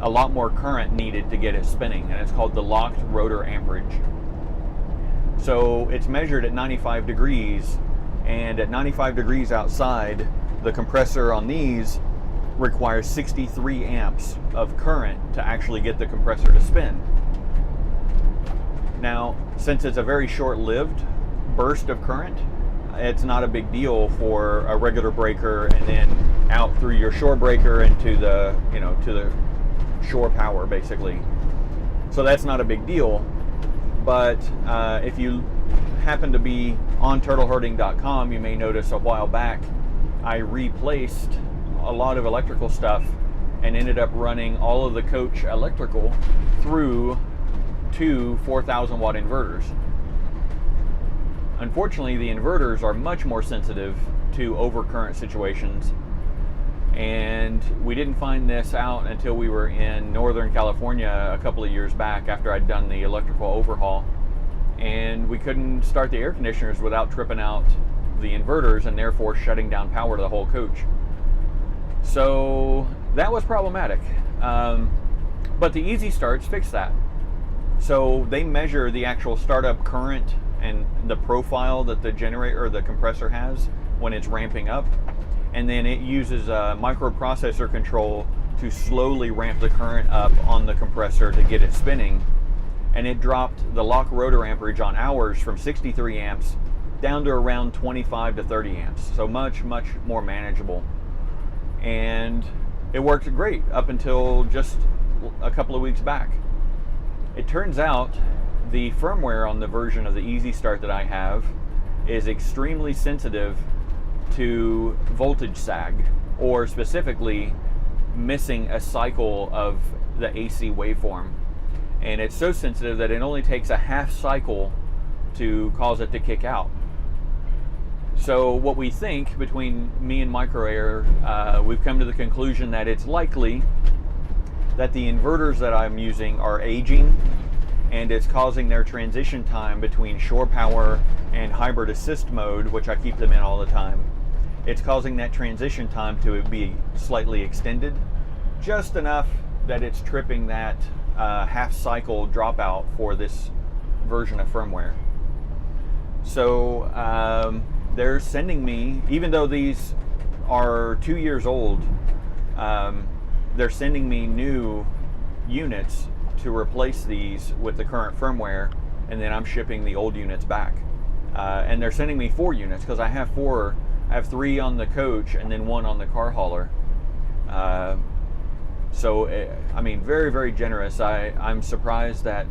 lot more current needed to get it spinning, and it's called the locked rotor amperage. So it's measured at 95 degrees, and at 95 degrees outside, the compressor on these requires 63 amps of current to actually get the compressor to spin. Now, since it's a very short-lived burst of current, it's not a big deal for a regular breaker and then out through your shore breaker into the, to the shore power, basically. So that's not a big deal. But if you happen to be on turtleherding.com, you may notice a while back I replaced a lot of electrical stuff and ended up running all of the coach electrical through 2 4,000 watt inverters. Unfortunately, the inverters are much more sensitive to overcurrent situations, and we didn't find this out until we were in Northern California a couple of years back after I'd done the electrical overhaul, and we couldn't start the air conditioners without tripping out the inverters and therefore shutting down power to the whole coach. So that was problematic, but the Easy Starts fixed that. So they measure the actual startup current and the profile that the generator or the compressor has when it's ramping up, and then it uses a microprocessor control to slowly ramp the current up on the compressor to get it spinning. And it dropped the lock rotor amperage on ours from 63 amps down to around 25 to 30 amps, so much more manageable. And it worked great up until just a couple of weeks back. It turns out the firmware on the version of the Easy Start that I have is extremely sensitive to voltage sag, or specifically missing a cycle of the AC waveform. And it's so sensitive that it only takes a half cycle to cause it to kick out. So what we think, between me and Micro Air, we've come to the conclusion that it's likely that the inverters that I'm using are aging, and it's causing their transition time between shore power and hybrid assist mode, which I keep them in all the time. It's causing that transition time to be slightly extended, just enough that it's tripping that half cycle dropout for this version of firmware. So they're sending me, even though these are 2 years old, they're sending me new units to replace these with the current firmware, and then I'm shipping the old units back. And they're sending me 4 units because I have 4. I have 3 on the coach and then 1 on the car hauler. So I mean, very, very generous. I'm surprised that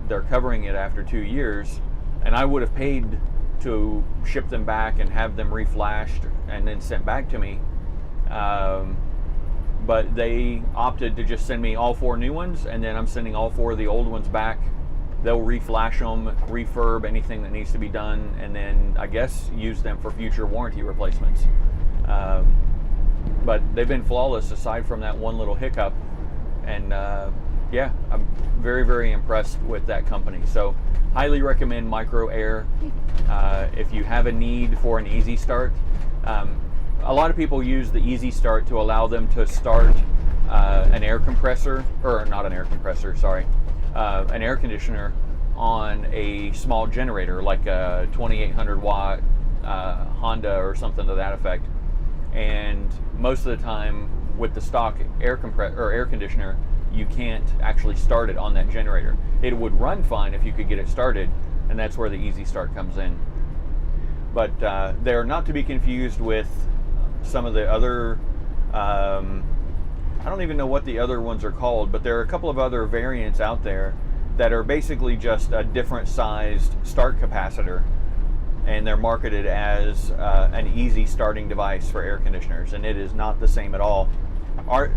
they're covering it after 2 years, and I would have paid to ship them back and have them reflashed and then sent back to me. But they opted to just send me all 4 new ones, and then I'm sending all 4 of the old ones back. They'll reflash them, refurb anything that needs to be done, and then I guess use them for future warranty replacements. But they've been flawless aside from that one little hiccup. And yeah, I'm very, very impressed with that company. So highly recommend Micro Air if you have a need for an easy start. A lot of people use the easy start to allow them to start an air compressor, or not an air compressor, sorry, an air conditioner on a small generator like a 2800 watt Honda or something to that effect. And most of the time with the stock air conditioner, you can't actually start it on that generator. It would run fine if you could get it started, and that's where the easy start comes in. But they're not to be confused with some of the other, I don't even know what the other ones are called, but there are a couple of other variants out there that are basically just a different sized start capacitor, and they're marketed as an easy starting device for air conditioners, and it is not the same at all. Are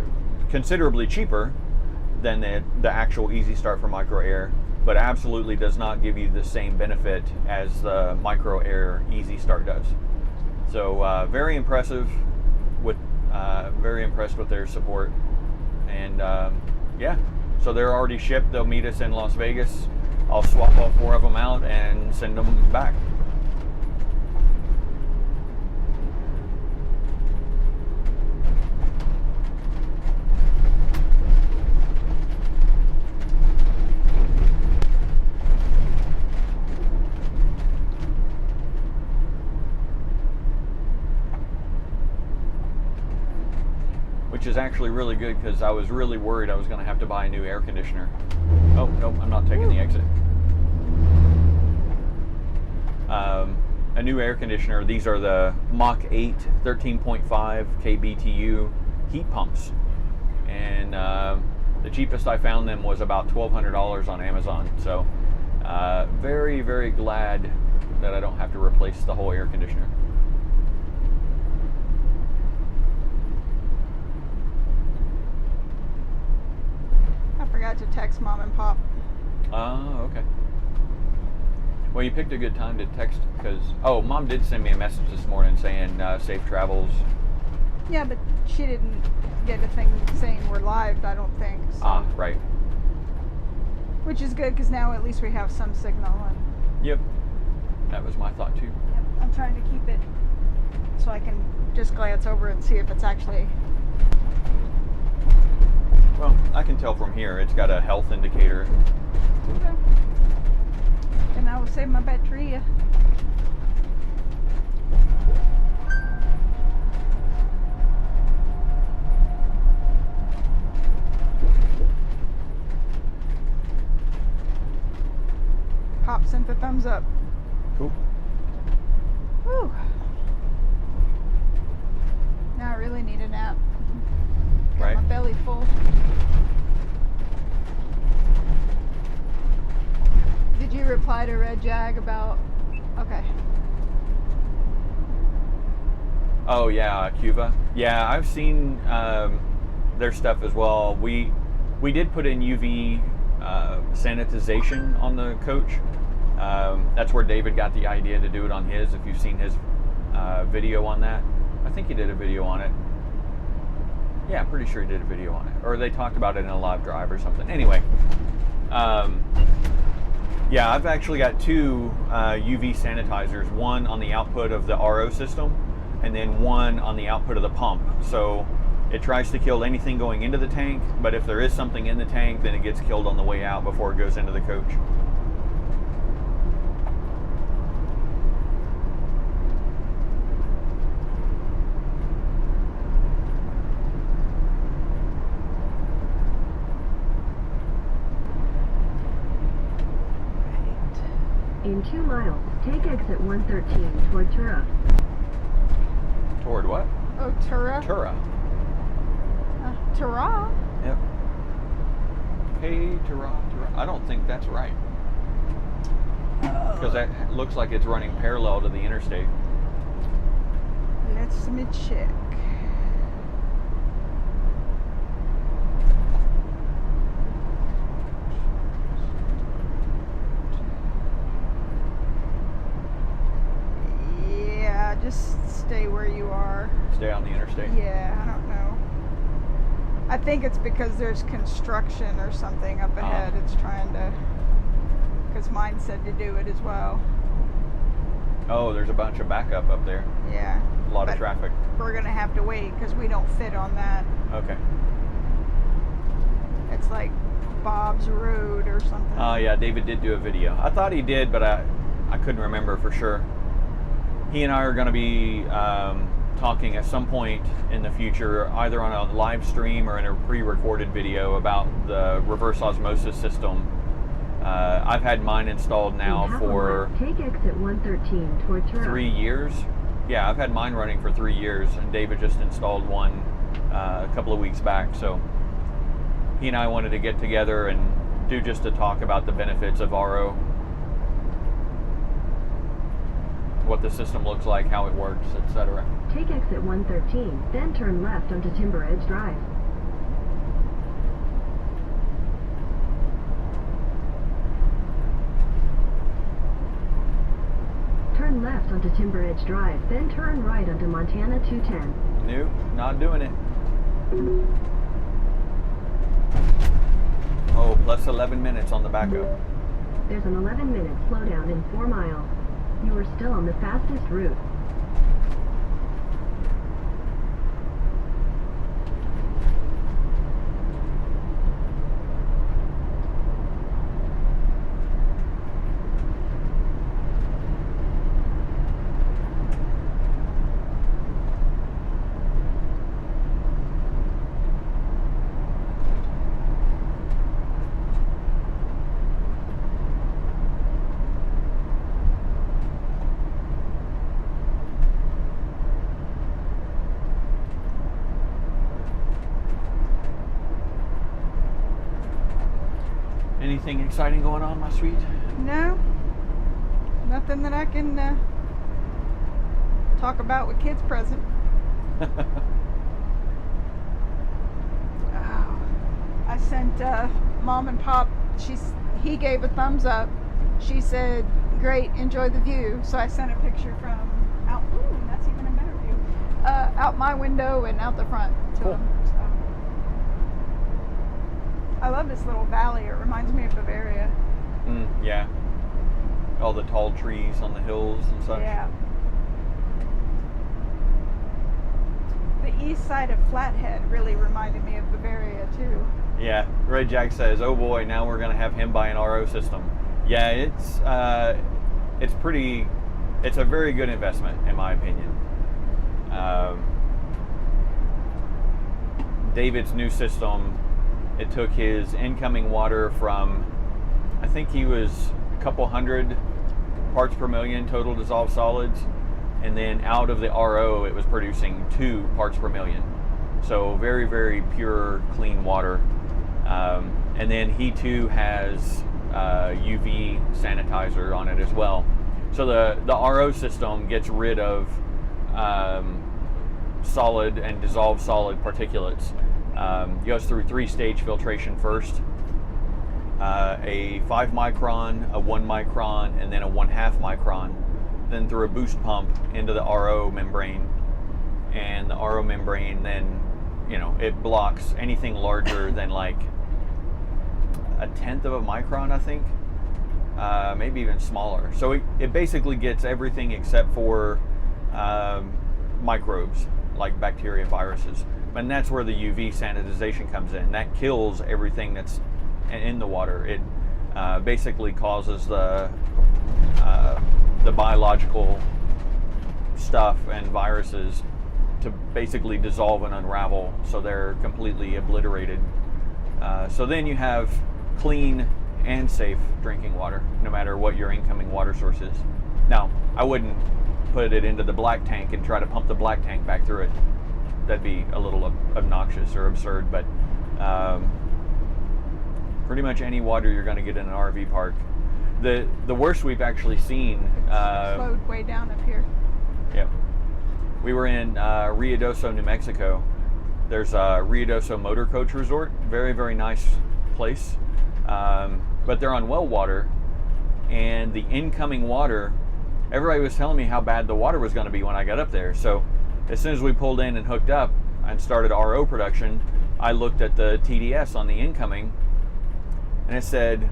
considerably cheaper than the actual easy start for Micro Air, but absolutely does not give you the same benefit as the Micro Air easy start does. So very impressive with very impressed with their support. And yeah, so they're already shipped. They'll meet us in Las Vegas. I'll swap all 4 of them out and send them back. Which is actually really good because I was really worried I was going to have to buy a new air conditioner. Oh, nope, I'm not taking the exit. A new air conditioner. These are the Mach 8 13.5 kBTU heat pumps. And the cheapest I found them was about $1,200 on Amazon. So very, very glad that I don't have to replace the whole air conditioner. I forgot to text Mom and Pop. Oh, okay. Well, you picked a good time to text because, oh, Mom did send me a message this morning saying safe travels. Yeah, but she didn't get a thing saying we're live, I don't think. So. Ah, right. Which is good because now at least we have some signal. And Yep. That was my thought too. yep, I'm trying to keep it so I can just glance over and see if it's actually. Well, I can tell from here. It's got a health indicator. Okay. And I will save my battery. Pop sent the thumbs up. Cool. Whew. Now I really need a nap. Got Right. my belly full. Did you reply to Red Jag about? Okay. Oh yeah, Cuba. Yeah, I've seen their stuff as well. We did put in UV sanitization on the coach. That's where David got the idea to do it on his. If you've seen his video on that, I think he did a video on it. Yeah, I'm pretty sure he did a video on it, or they talked about it in a live drive or something. Anyway, yeah, I've actually got 2 UV sanitizers, one on the output of the RO system and then one on the output of the pump. So it tries to kill anything going into the tank, but if there is something in the tank, then it gets killed on the way out before it goes into the coach. In 2 miles, take exit 113 toward Tura. Toward what? Oh, Tura. Tura. Tura. Yep. Hey, Tura. I don't think that's right. Because that looks like it's running parallel to the interstate. Let's me check. Yeah, just stay where you are. Stay on the interstate. Yeah, I don't know. I think it's because there's construction or something up ahead. It's trying to, because mine said to do it as well. Oh, there's a bunch of backup up there. Yeah. A lot of But traffic. we're going to have to wait because we don't fit on that. Okay. It's like Bob's Road or something. Oh, yeah, David did do a video. I thought he did, but I couldn't remember for sure. He and I are going to be talking at some point in the future, either on a live stream or in a pre-recorded video, about the reverse osmosis system. I've had mine installed now for take exit 113 toward Tura. 3 years. Yeah, I've had mine running for 3 years, and David just installed one a couple of weeks back. So he and I wanted to get together and do just a talk about the benefits of RO, what the system looks like, how it works, etc. Take exit 113, then turn left onto Timber Edge Drive. Turn left onto Timber Edge Drive, then turn right onto Montana 210. Nope, not doing it. Oh, plus 11 minutes on the backup. There's an 11-minute slowdown in 4 miles. You are still on the fastest route. Anything exciting going on, my sweet? No, nothing that I can talk about with kids present. Oh, I sent Mom and Pop. He gave a thumbs up. She said, "Great, enjoy the view." So I sent a picture from out. Ooh, that's even a better view. Out my window and out the front to Cool. them. So. I love this little valley. It reminds me of Bavaria. Yeah. All the tall trees on the hills and such. Yeah. The east side of Flathead really reminded me of Bavaria too. Yeah. Red Jack says, "Oh boy, now we're going to have him buy an RO system." Yeah, it's a very good investment in my opinion. David's new system, it took his incoming water from, I think he was a couple hundred parts per million total dissolved solids, and then out of the RO it was producing 2 parts per million. So very, very pure, clean water. And then he too has UV sanitizer on it as well. So the RO system gets rid of solid and dissolved solid particulates. Goes through 3-stage filtration first, a 5 micron, a 1 micron, and then a 1/2 micron, then through a boost pump into the RO membrane, and the RO membrane then, it blocks anything larger than like 1/10 of a micron, I think, maybe even smaller. So it basically gets everything except for microbes like bacteria and viruses. And that's where the UV sanitization comes in. That kills everything that's in the water. It basically causes the biological stuff and viruses to basically dissolve and unravel, so they're completely obliterated. So then you have clean and safe drinking water, no matter what your incoming water source is. Now, I wouldn't put it into the black tank and try to pump the black tank back through it. That'd be a little obnoxious or absurd, but pretty much any water you're going to get in an RV park. The worst we've actually seen. Flowed way down up here. Yep. We were in Ruidoso, New Mexico. There's a Ruidoso motorcoach resort. Very, very nice place. But they're on well water, and the incoming water, everybody was telling me how bad the water was going to be when I got up there. So as soon as we pulled in and hooked up and started RO production, I looked at the TDS on the incoming, and it said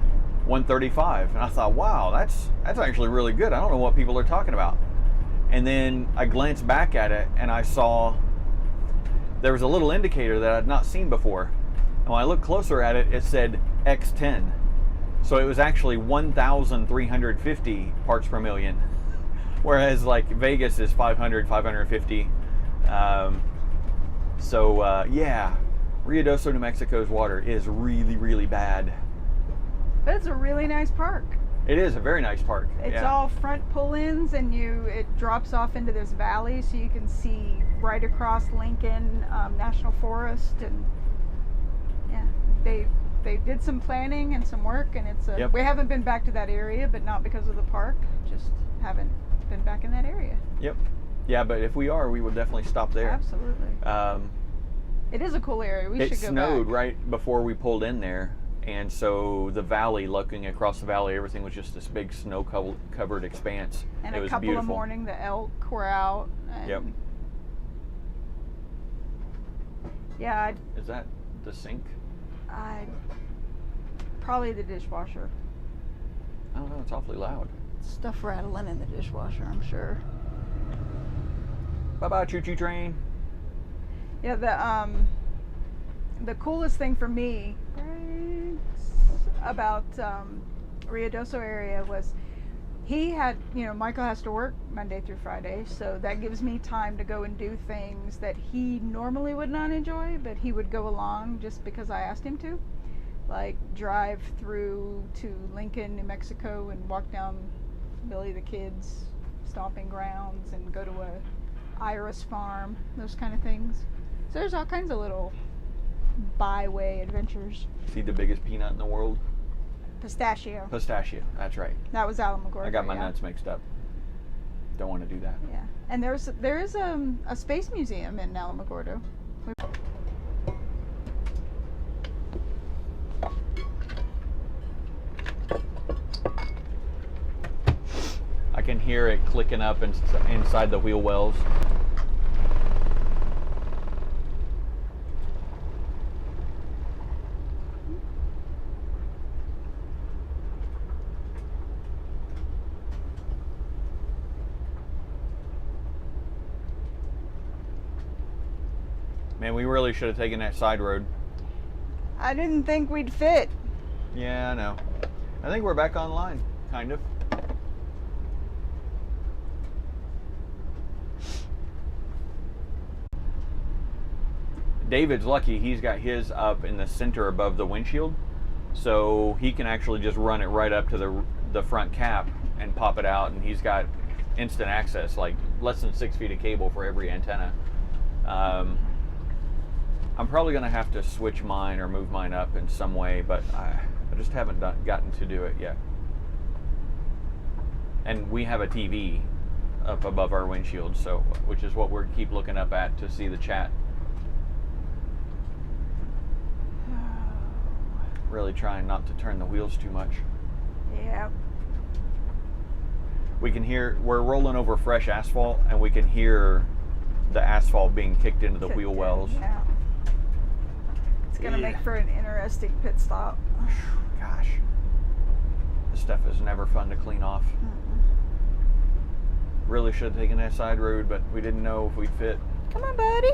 135. And I thought, wow, that's actually really good. I don't know what people are talking about. And then I glanced back at it, and I saw there was a little indicator that I'd not seen before. And when I looked closer at it, it said X10. So it was actually 1,350 parts per million, whereas like Vegas is 500, 550. Yeah, Ruidoso, New Mexico's water is really, really bad. But it's a really nice park. It is a very nice park. It's all front pull-ins, and it drops off into this valley, so you can see right across Lincoln National Forest, and yeah, they did some planning and some work, and we haven't been back to that area, but not because of the park, just haven't been back in that area. Yep. Yeah, but if we are, we will definitely stop there. Absolutely. It is a cool area. We should go back. It snowed right before we pulled in there, and so the valley, looking across the valley, everything was just this big snow-covered expanse. And it was a couple beautiful. of morning, the elk were out. And yep. Yeah. Is that the sink? Probably the dishwasher. I don't know. It's awfully loud. Stuff rattling in the dishwasher, I'm sure. Bye-bye, choo-choo train. Yeah, the coolest thing for me about Ruidoso area was Michael has to work Monday through Friday, so that gives me time to go and do things that he normally would not enjoy, but he would go along just because I asked him to, like drive through to Lincoln, New Mexico, and walk down Billy the Kid's stomping grounds and go to a iris farm, those kind of things. So there's all kinds of little byway adventures. See the biggest peanut in the world? Pistachio. Pistachio, that's right. That was Alamogordo. I got my nuts mixed up. Don't want to do that. Yeah, and there is a space museum in Alamogordo. I can hear it clicking up inside the wheel wells. Man, we really should have taken that side road. I didn't think we'd fit. Yeah, I know. I think we're back online, kind of. David's lucky. He's got his up in the center above the windshield, so he can actually just run it right up to the front cap and pop it out, and he's got instant access, like less than 6 feet of cable for every antenna. I'm probably going to have to switch mine or move mine up in some way, but I just haven't gotten to do it yet. And we have a TV up above our windshield, so which is what we keep looking up at to see the chat. Really trying not to turn the wheels too much. Yeah. We can hear, we're rolling over fresh asphalt, and we can hear the asphalt being kicked into the wheel wells. Yeah. It's going to make for an interesting pit stop. Gosh. This stuff is never fun to clean off. Really should have taken that side road, but we didn't know if we'd fit. Come on, buddy.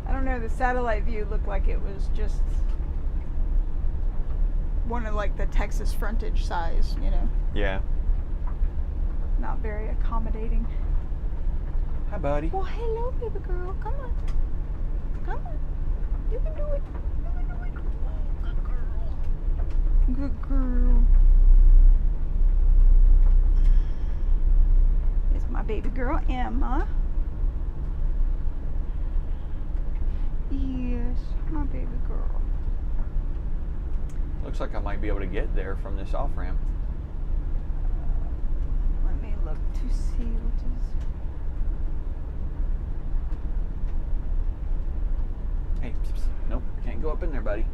I don't know, the satellite view looked like it was just one of like the Texas frontage size, you know. Yeah. Not very accommodating. Hi, buddy. Well, hello, baby girl. Come on. Come on. You can do it. You can do it. Good girl. It's my baby girl, Emma. Yes, my baby girl. Looks like I might be able to get there from this off-ramp. Let me look to see what is. Hey, psst, psst. Nope, can't go up in there, buddy.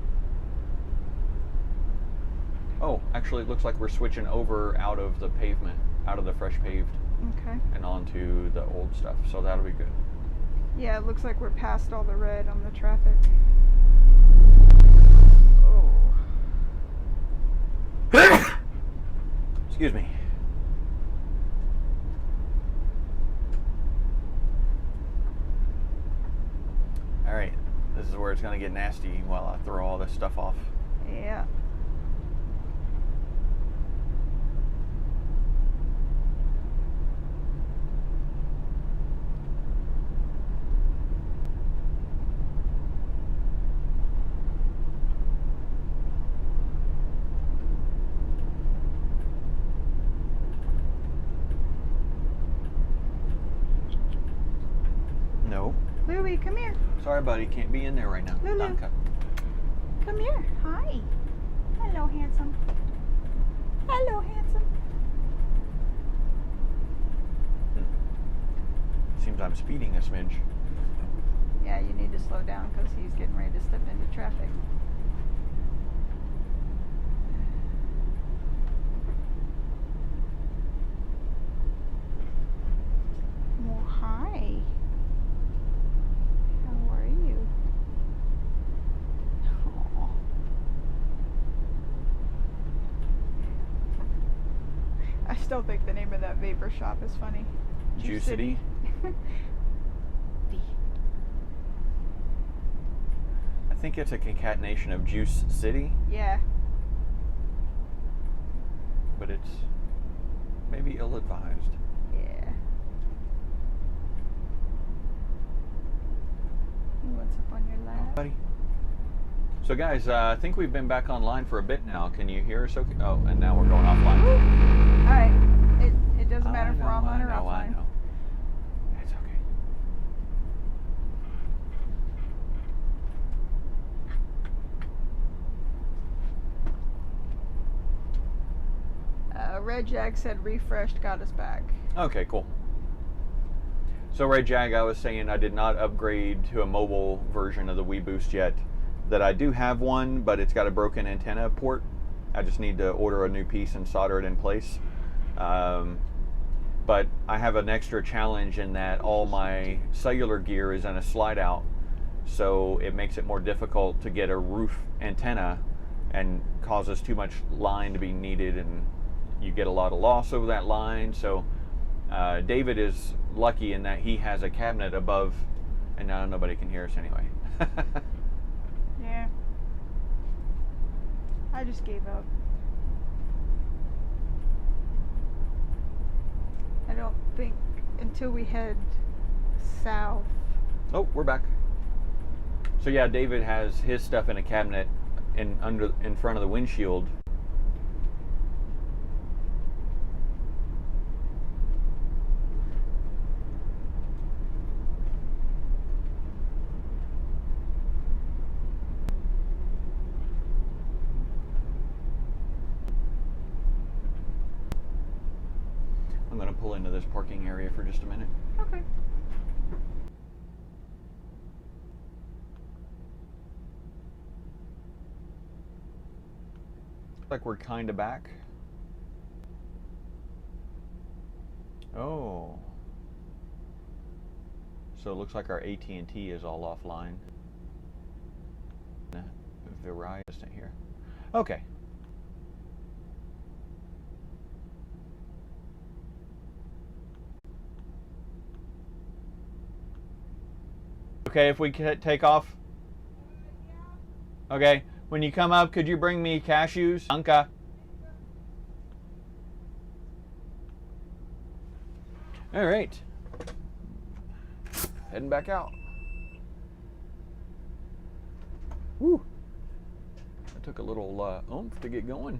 Oh, actually, it looks like we're switching over out of the pavement, out of the fresh paved, Okay. and onto the old stuff, so that'll be good. Yeah, it looks like we're past all the red on the traffic. Oh. Excuse me. All right, this is where it's gonna get nasty while I throw all this stuff off. Yeah. No. Louie, come here. Sorry, buddy, can't be in there right now. Lulu. Danke. Come here. Hi. Hello, handsome. Hello, handsome. Seems I'm speeding a smidge. Yeah, you need to slow down because he's getting ready to step into traffic. Well, hi. How are you? Aw. I still think the name of that vapor shop is funny. Juice City? I think it's a concatenation of Juice City, Yeah. but it's maybe ill-advised. Yeah. What's up on your lap? Buddy. So guys, I think we've been back online for a bit now. Can you hear us okay? Oh, and now we're going offline. Alright. It doesn't matter if we're online or I offline. know. It's okay. Red Jag said refreshed, got us back. Okay, cool. So Ray Jag, I was saying I did not upgrade to a mobile version of the Wii Boost yet. That I do have one, but it's got a broken antenna port. I just need to order a new piece and solder it in place. But I have an extra challenge in that all my cellular gear is in a slide out, so it makes it more difficult to get a roof antenna and causes too much line to be needed, and you get a lot of loss over that line. So David is lucky in that he has a cabinet above, and now nobody can hear us anyway. Yeah. I just gave up. I don't think until we head south. Oh, we're back. So yeah, David has his stuff in a cabinet in front of the windshield. I'm going to pull into this parking area for just a minute. Okay. Like we're kind of back. Oh. So it looks like our AT&T is all offline. Verizon isn't here. Okay. Okay, if we take off. Okay, when you come up, could you bring me cashews? Anka. All right. Heading back out. Woo. I took a little oomph to get going.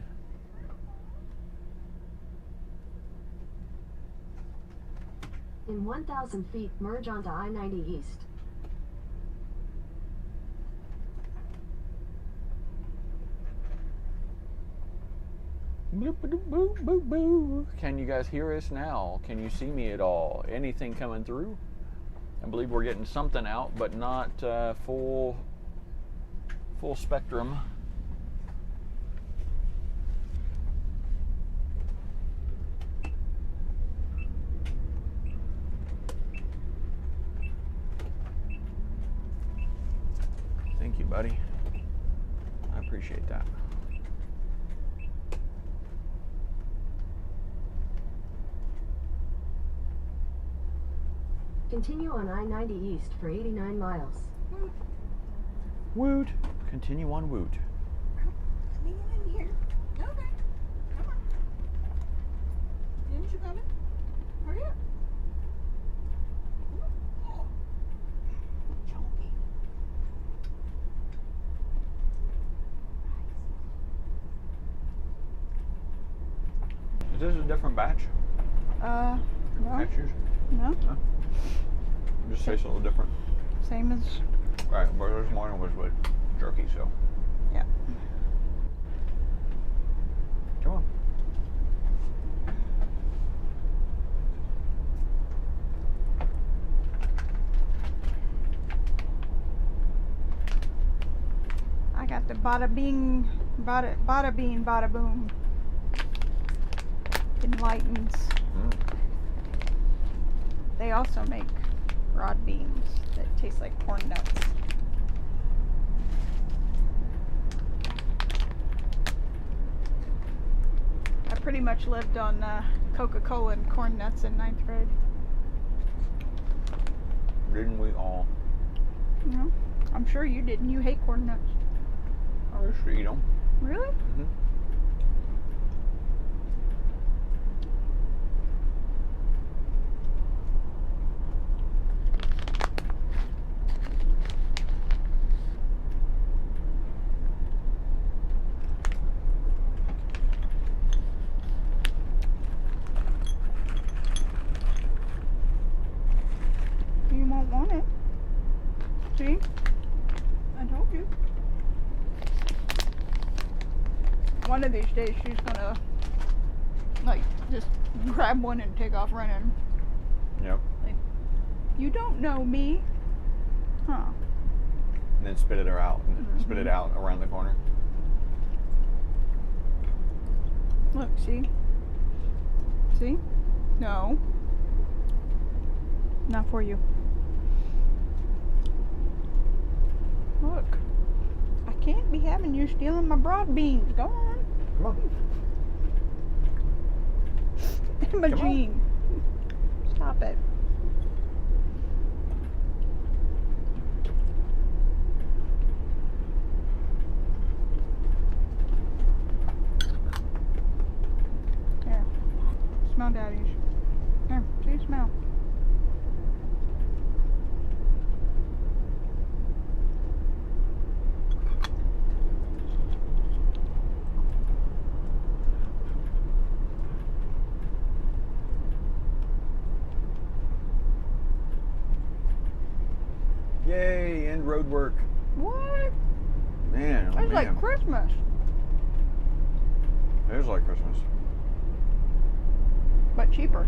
In 1,000 feet, merge onto I-90 East. Bloop, bloop, bloop, bloop, bloop. Can you guys hear us now? Can you see me at all? Anything coming through? I believe we're getting something out, but not full spectrum. Thank you, buddy. I appreciate that. Continue on I-90 East for 89 miles. Woot. Continue on woot. Let me get in here. Okay. Come on. Didn't you come in? Hurry up. Oh. Chunky. Is this a different batch? No. Textures? No. No? Just tastes a little different. Same as. Right, but this morning was with jerky, so. Yeah. Come on. I got the bada bing, bada bean, bada boom. Enlightens. They also make broad beans that taste like corn nuts. I pretty much lived on Coca-Cola and corn nuts in 9th grade. Didn't we all? No, I'm sure you didn't. You hate corn nuts. I used to eat them. Really? Mm-hmm. You won't want it. See? I told you. One of these days she's gonna like just grab one and take off running. Yep. Like, you don't know me. Huh. And then spit it out around the corner. Look, see? See? No. Not for you. Look. I can't be having you stealing my broad beans. Go on. Come on. Imogene. Stop it. Here. Smell daddy's. Here, see, smell. Yay, end road work. What? Man, oh It's man. like Christmas. It is like Christmas. But cheaper.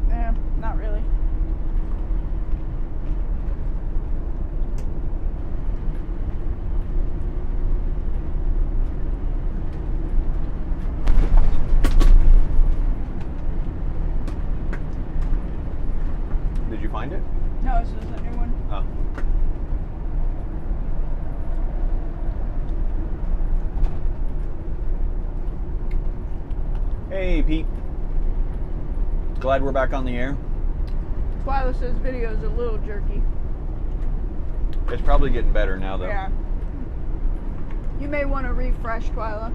Yeah, not really. Did you find it? No, this is a new one. Oh. Hey, Pete. Glad we're back on the air. Twyla says video is a little jerky. It's probably getting better now, though. Yeah. You may want to refresh, Twyla.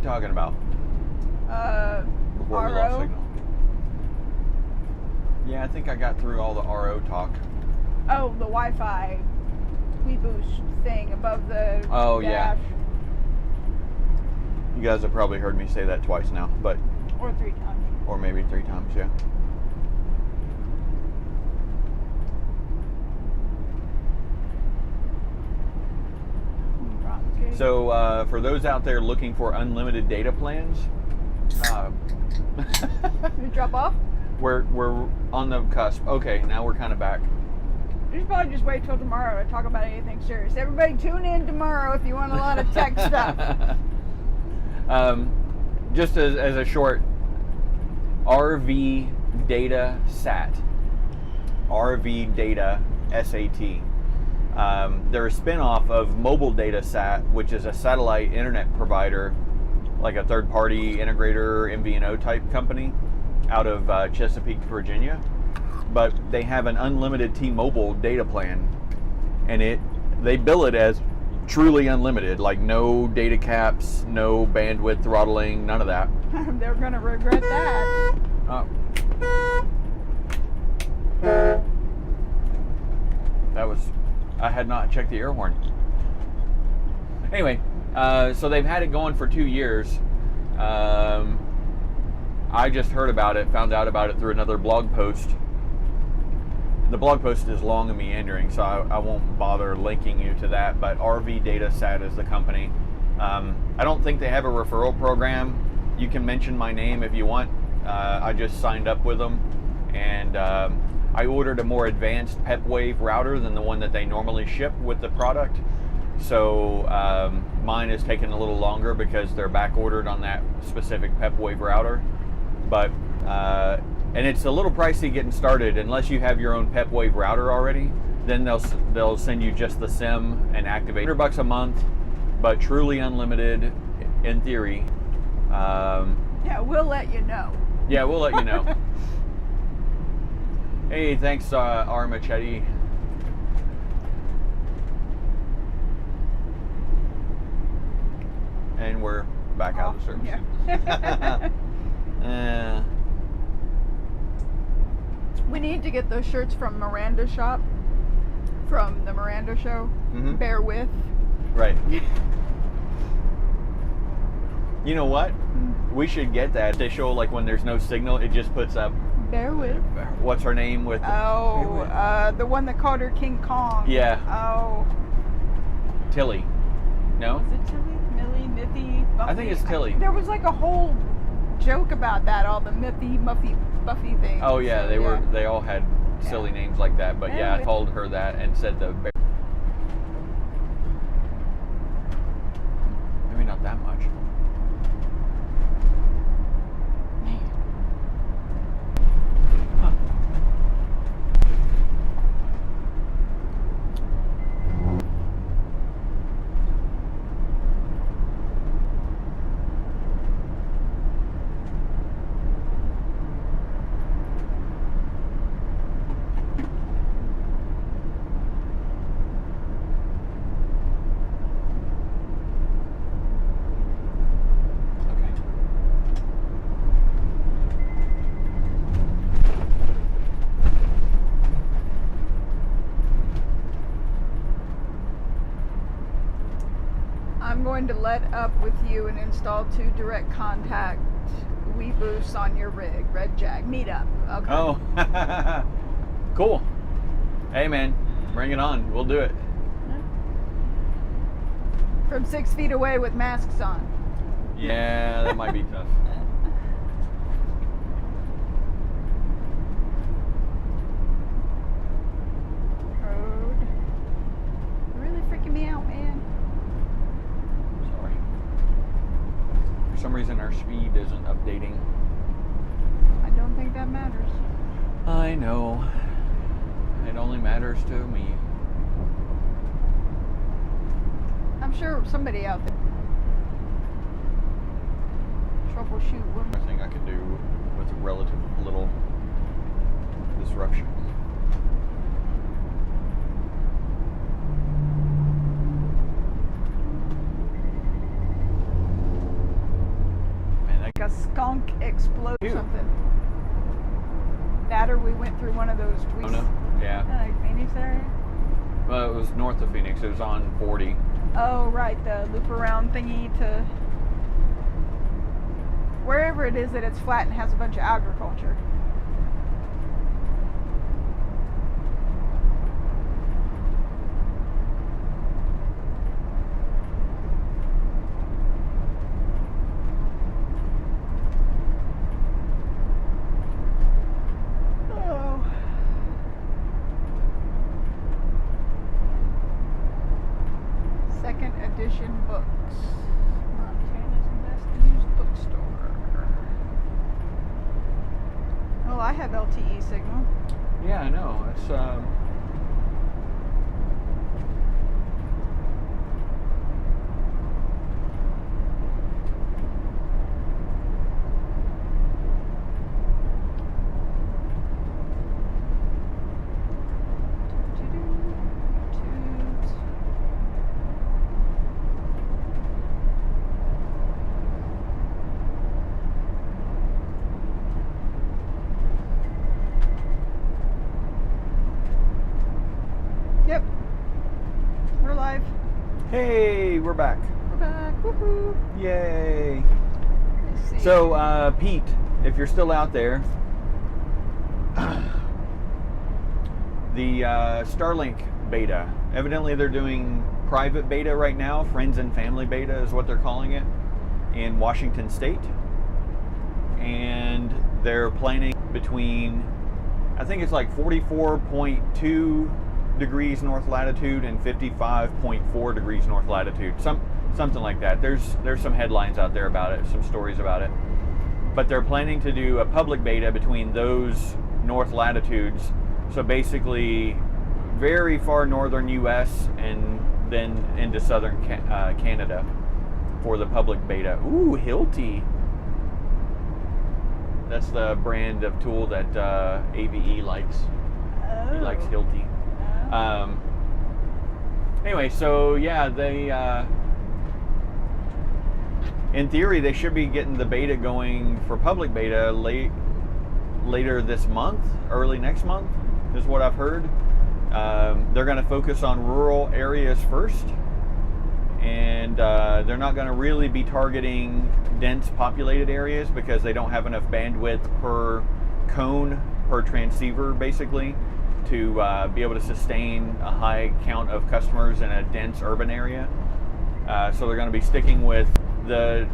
talking about? Before we lost RO. signal. Yeah, I think I got through all the RO talk. Oh, the Wi-Fi WeBoost thing above the Oh, yeah. dash. You guys have probably heard me say that twice now, but Or 3 times. or maybe 3 times, yeah. Rocket. So for those out there looking for unlimited data plans, You drop off? we're on the cusp. Okay, now we're kind of back. You should probably just wait till tomorrow to talk about anything serious. Everybody tune in tomorrow if you want a lot of tech stuff. Just as a short, RV Data SAT. RV Data SAT. They're a spin-off of Mobile Data Sat, which is a satellite internet provider, like a third-party integrator, MVNO type company out of Chesapeake, Virginia. But they have an unlimited T-Mobile data plan, and they bill it as truly unlimited, like no data caps, no bandwidth throttling, none of that. They're gonna regret that. I had not checked the air horn. Anyway, so they've had it going for 2 years. I just heard about it, found out about it through another blog post. The blog post is long and meandering, so I won't bother linking you to that, but RV Data Sat is the company. I don't think they have a referral program. You can mention my name if you want. I just signed up with them, and I ordered a more advanced PepWave router than the one that they normally ship with the product. So mine is taking a little longer because they're back ordered on that specific PepWave router. But and it's a little pricey getting started unless you have your own PepWave router already. Then they'll send you just the SIM and activate. $100 a month, but truly unlimited in theory. Yeah, we'll let you know. Yeah, we'll let you know. Hey, thanks, R. Machete. And we're back out of service. Yeah. We need to get those shirts from Miranda Shop, from the Miranda Show. Mhm. Bear with. Right. You know what? We should get that. They show like when there's no signal, it just puts up. Bear with. What's her name with? The one that called her King Kong. Yeah. Oh. Tilly. No. Was it Tilly? Millie? Miffy? Buffy? I think it's Tilly. There was like a whole joke about that, all the Miffy, Muffy, Buffy things. Oh yeah, they all had silly names like that. But yeah, I told her that and said the. Maybe not that much. I'm going to let up with you and install 2 direct contact WeBoosts on your rig. Red Jag. Meet up. Okay. Oh, cool. Hey man, bring it on. We'll do it. From 6 feet away with masks on. Yeah, that might be tough. Road. You're really freaking me out, man. Sorry. For some reason, our speed isn't updating. I don't think that matters. I know. It only matters to me. I'm sure somebody out there troubleshoot I women. think I could do with relative little disruption. explode Ew. something. That or we went through one of those Oh, no? Yeah. like Phoenix area. Well, it was north of Phoenix. It was on 40. Oh, right, the loop around thingy to wherever it is that it's flat and has a bunch of agriculture. Oh. Second edition books. Montana's best used bookstore. Oh, I have LTE signal. Yeah, I know. It's Yep. We're live. Hey, we're back. We're back. Woohoo. Yay. Let's see. So, Pete, if you're still out there, the Starlink beta, evidently they're doing private beta right now. Friends and family beta is what they're calling it in Washington State. And they're planning between, I think it's like 44.2 degrees north latitude and 55.4 degrees north latitude, something like that. There's some headlines out there about it, some stories about it, but they're planning to do a public beta between those north latitudes, so basically very far northern US and then into southern Canada for the public beta. Ooh, Hilti. That's the brand of tool that AVE likes. He likes Hilti. Anyway, so yeah, they in theory they should be getting the beta going for public beta later this month, early next month is what I've heard. They're going to focus on rural areas first, and they're not going to really be targeting dense populated areas because they don't have enough bandwidth per cone, per transceiver basically, to be able to sustain a high count of customers in a dense urban area. So they're going to be sticking with the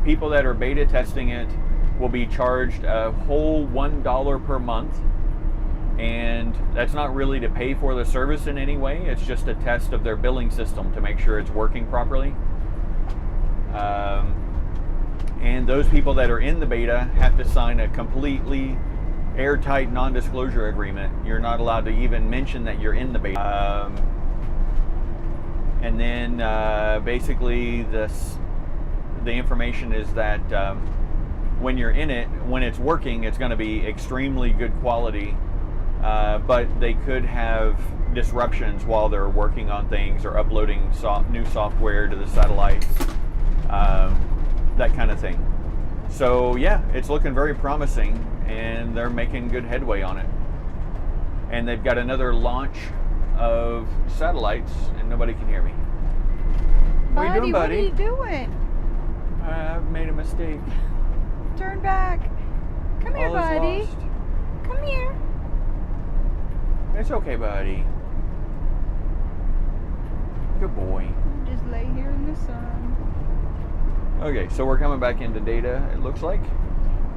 people that are beta testing it will be charged a whole $1 per month, and that's not really to pay for the service in any way. It's just a test of their billing system to make sure it's working properly. And those people that are in the beta have to sign a completely airtight non-disclosure agreement. You're not allowed to even mention that you're in the beta. And then basically the information is that when you're in it, when it's working, it's going to be extremely good quality, but they could have disruptions while they're working on things or uploading new software to the satellites, that kind of thing. So yeah, it's looking very promising, and they're making good headway on it. And they've got another launch of satellites, and nobody can hear me. What are you doing, buddy? What are you doing? I've made a mistake. Turn back. Come here, All is buddy. lost. Come here. It's okay, buddy. Good boy. Just lay here in the sun. Okay, so we're coming back into data, it looks like.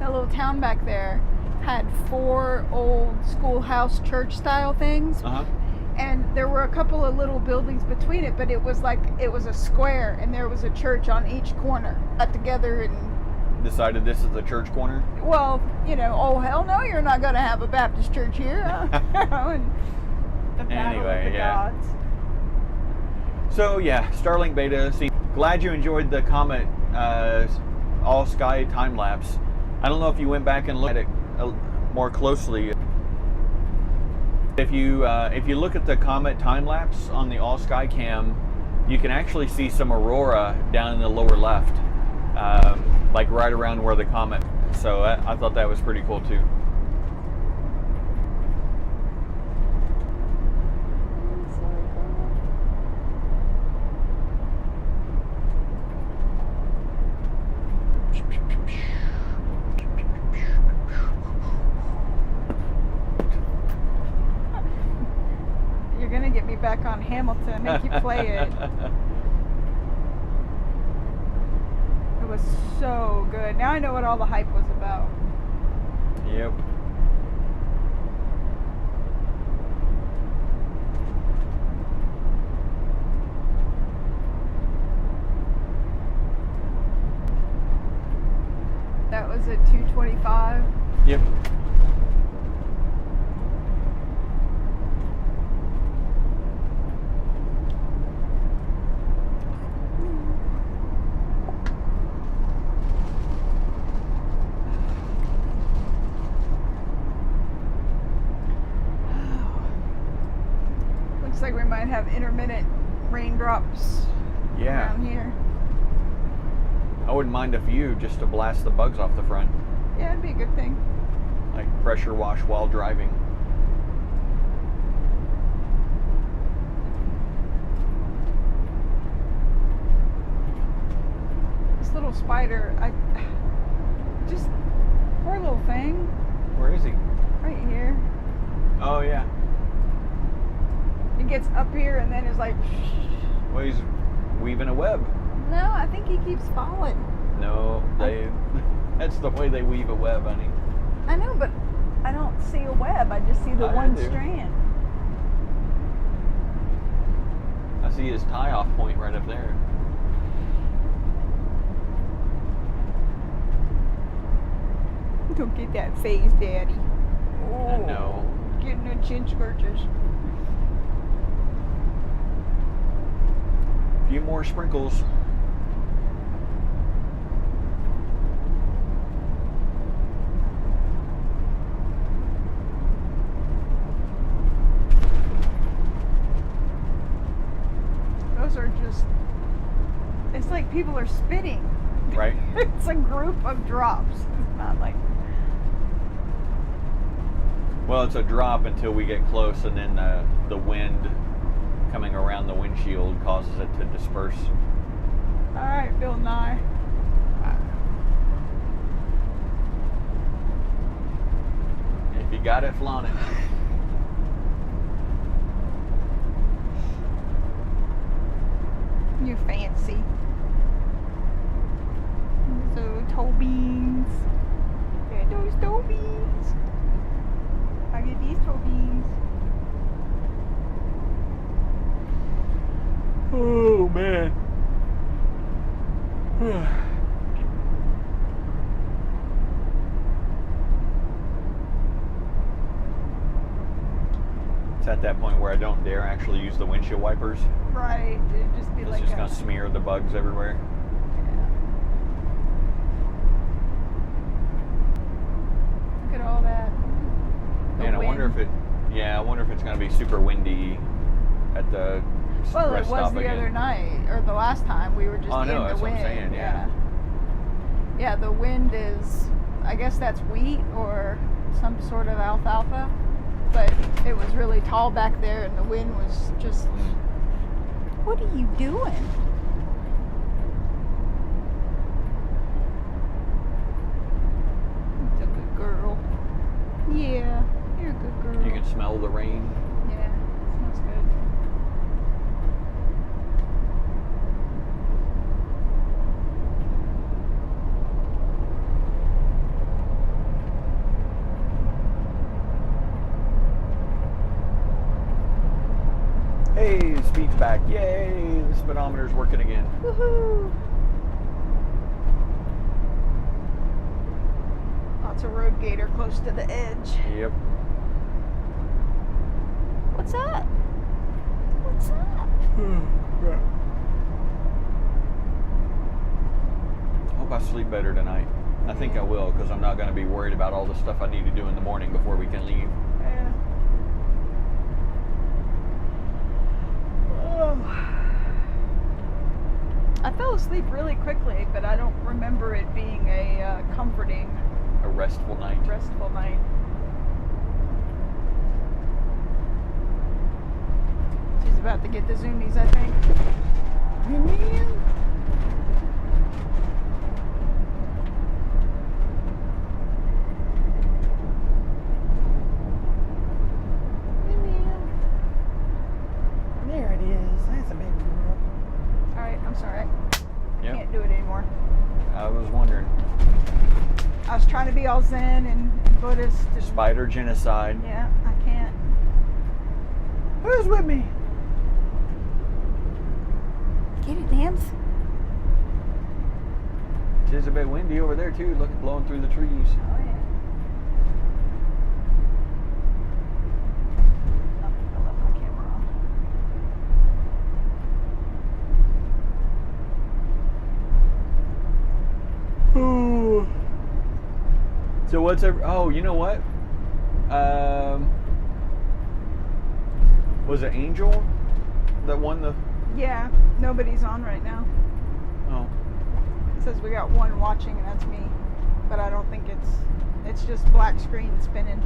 That little town back there had 4 old schoolhouse church style things. Uh-huh. And there were a couple of little buildings between it, but it was like, it was a square, and there was a church on each corner. Got together and Decided this is the church corner. well, you know, oh hell no, you're not going to have a Baptist church here. And the battle Anyway, of the yeah. gods. So yeah, Starlink beta. See, glad you enjoyed the Comet all sky time lapse. I don't know if you went back and looked at it more closely. If you look at the Comet time lapse on the all sky cam, you can actually see some aurora down in the lower left. like right around where the comet. So I thought that was pretty cool too. You're gonna get me back on Hamilton, make you play it. It was so good. Now I know what all the hype was about. Yep. That was at 2:25. Yep. Looks like we might have intermittent raindrops Yeah. around here. I wouldn't mind a few just to blast the bugs off the front. Yeah, it'd be a good thing. Like pressure wash while driving. This little spider, just poor little thing, Where is he? right here. Oh yeah. He gets up here and then is like, Well, he's weaving a web. no, I think he keeps falling. No, that's the way they weave a web, honey. I know, but I don't see a web. I just see the I one do. strand. I see his tie-off point right up there. Don't get that face, Daddy. I know. Getting the chin scratches. A few more sprinkles. Those are just, it's like people are spitting. Right? It's a group of drops. It's not like, Well, it's a drop until we get close, and then the wind coming around the windshield causes it to disperse. all right, Bill Nye. If you got it, flaunt it. You fancy. So toe beans. Get those toe beans. I get these toe beans. Oh man. It's at that point where I don't dare actually use the windshield wipers. Right. It'd just be It's like just a, gonna smear the bugs everywhere. Look at all that. The And I wonder wind. if it, I wonder if it's gonna be super windy at the Well, it rest was stop the again. other night, or the last time we were just Oh, in no, the that's what wind. I'm saying, yeah. Yeah, the wind is, I guess that's wheat or some sort of alfalfa, but it was really tall back there and the wind was just, what are you doing? You're a good girl. Yeah, you're a good girl. You can smell the rain. Yeah, it smells good. Hey, the speed's back. Yay, the speedometer's working again. Woohoo! Lots of road gator close to the edge. Yep. What's up? What's up? Hope I sleep better tonight. I think I will, because I'm not going to be worried about all the stuff I need to do in the morning before we can leave. Yeah. Oh. I fell asleep really quickly, but I don't remember it being a comforting, A restful night. restful night. She's about to get the zoomies, I think. There it is. That's a big girl. All right, I'm sorry. Yep. Can't do it anymore. I was wondering. I was trying to be all Zen and Buddhist. And, Spider genocide. yeah, I can't. Who's with me? Get it, Nance. Tis a bit windy over there too. Look, blowing through the trees. Oh, yeah. Oh, I left my camera on. Ooh. So what's ever? Oh, you know what? Was it Angel that won the? Yeah, nobody's on right now. Oh, It says we got one watching, and that's me. But I don't think it's just black screen spinning.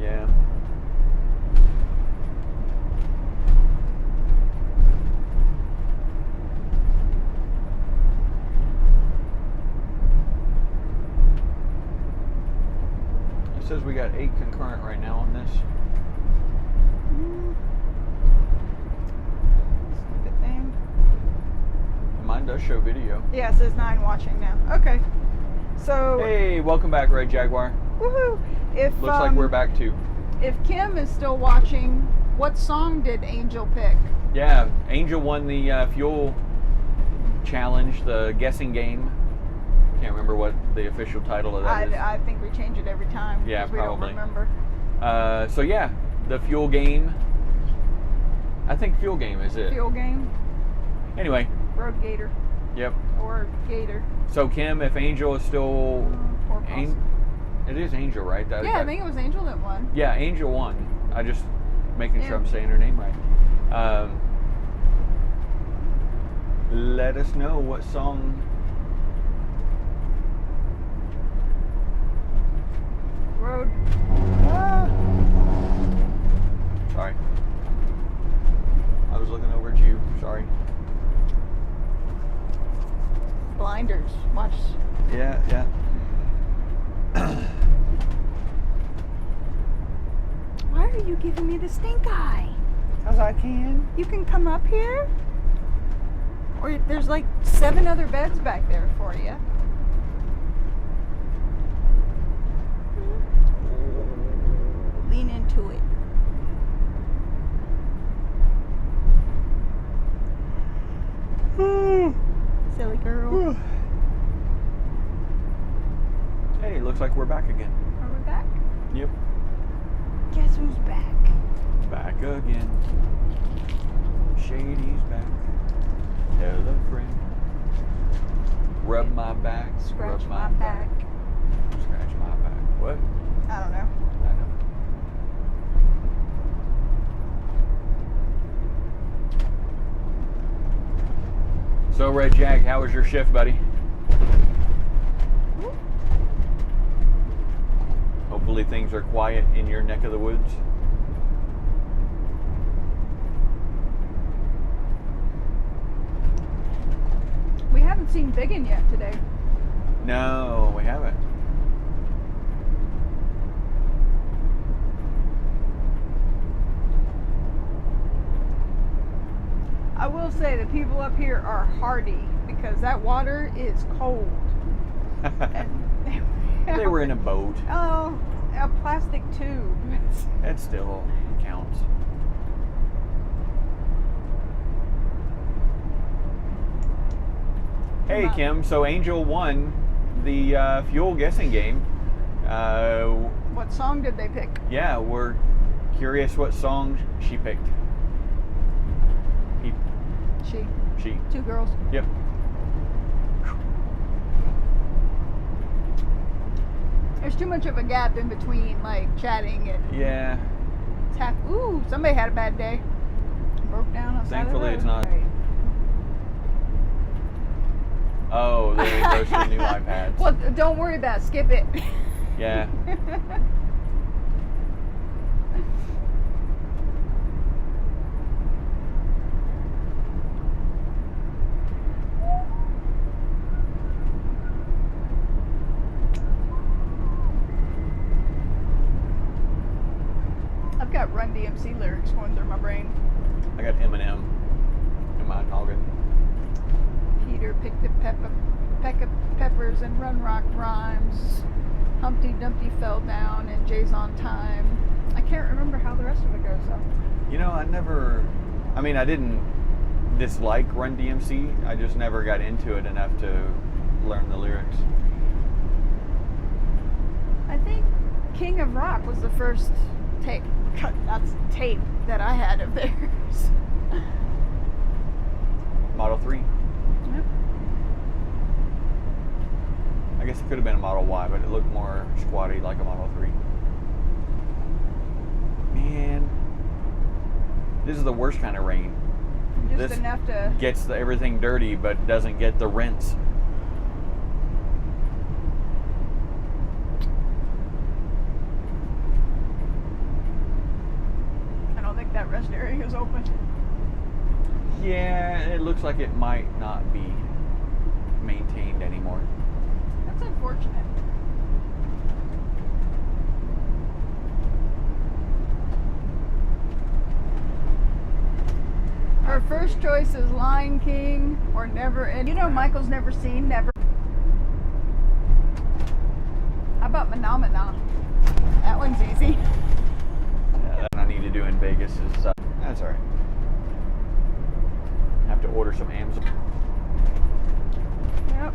yeah. It says we got 8 concurrent right now on this. Stupid thing. Mine does show video. Yeah, it says 9 watching now. Okay. So, Hey, welcome back, Red Jaguar. woohoo! If Looks like we're back too. If Kim is still watching, what song did Angel pick? Yeah, Angel won the fuel challenge, the guessing game. Can't remember what the official title of that is. I think we change it every time. Yeah, because we probably. don't remember. So yeah, the fuel game. I think fuel game is it. Fuel game, Anyway, Road Gator, yep. or Gator. So Kim, if Angel is still, Poor Possum. it is Angel, right? Yeah, I think it was Angel that won. Yeah, Angel won. I just making sure Yeah. I'm saying her name right. Let us know what song. Road. Sorry. I was looking over at you. Sorry. Blinders. Watch. Yeah, yeah. Why are you giving me the stink eye? Because I can. You can come up here? Or there's like 7 other beds back there for you. Lean into it. Silly girl. Hey, looks like we're back again. Are we back? Yep. Guess who's back? Back again. Shady's back. Tell a friend. Rub my back. Scratch rub my back. Scratch my back. What? I don't know. I know. So, Red Jag, how was your shift, buddy? Hopefully things are quiet in your neck of the woods. We haven't seen Biggin yet today. No, we haven't. I will say the people up here are hardy because that water is cold. And They were in a boat. Oh, a plastic tube. That still counts. Hey, Come on. Kim. So Angel won the fuel guessing game. What song did they pick? Yeah, we're curious what song she picked. She. 2 girls. Yep. There's too much of a gap in between, like chatting and Yeah. tap. Ooh, somebody had a bad day. Broke down on the side of the Thankfully, it's road. not. Right. Oh, those are the new iPads. Well, don't worry about it. Skip it. Yeah. I've got Run DMC lyrics going through my brain. I got Eminem in my noggin. Peter picked a peck of peppers and Run Rock rhymes. Humpty Dumpty fell down and Jay's on time. I can't remember how the rest of it goes though. You know, I didn't dislike Run DMC. I just never got into it enough to learn the lyrics. I think King of Rock was the first tape that I had of theirs. Model 3. Yep. I guess it could have been a Model Y, but it looked more squatty like a Model 3. Man, this is the worst kind of rain. Just This enough to. gets everything dirty, but doesn't get the rinse. I don't think that rest area is open. Yeah, it looks like it might not be maintained anymore. That's unfortunate. Her first choice is Lion King or Never. And you know, Michael's never seen Never. How about Phenomena? That one's easy. Yeah, that I need to do in Vegas is that's all right. Have to order some Amazon. Yep.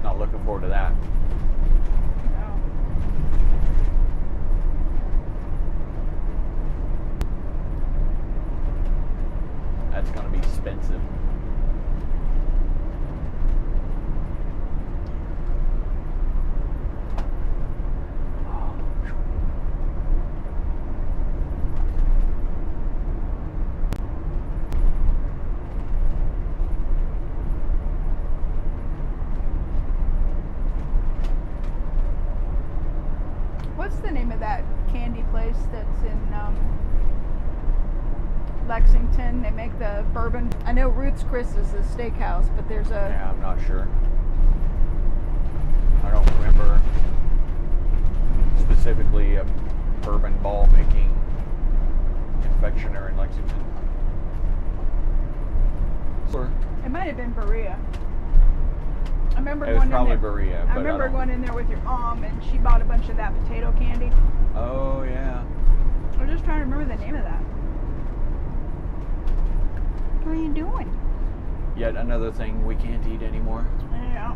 Not looking forward to that. No. That's gonna be expensive. What's the name of that candy place that's in Lexington? They make the bourbon. I know Ruth's Chris is a steakhouse, but there's a. Yeah, I'm not sure. I don't remember specifically a bourbon ball making confectioner in Lexington. Or It might have been Berea. I remember it was going probably in there. Berea. I But remember don't- going in there with your mom, and she bought a bunch of that potato candy. Oh yeah. I'm just trying to remember the name of that. What are you doing? Yet another thing we can't eat anymore. Yeah.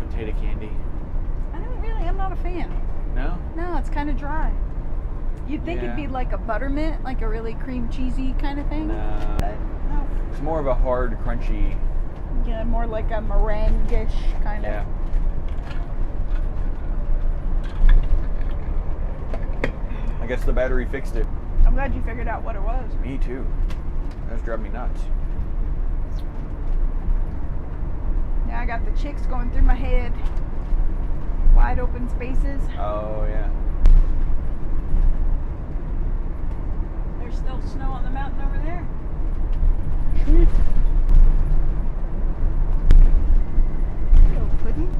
Potato candy. I'm not a fan. No? No, it's kind of dry. You'd think it'd Yeah. be like a buttermint, like a really cream cheesy kind of thing. No. But no. It's more of a hard, crunchy. Yeah, more like a meringue-ish kind of. Yeah. I guess the battery fixed it. I'm glad you figured out what it was. Me too. That's driving me nuts. Yeah, I got the chicks going through my head. Wide open spaces. Oh yeah. There's still snow on the mountain over there. Sweet. Hello, pudding.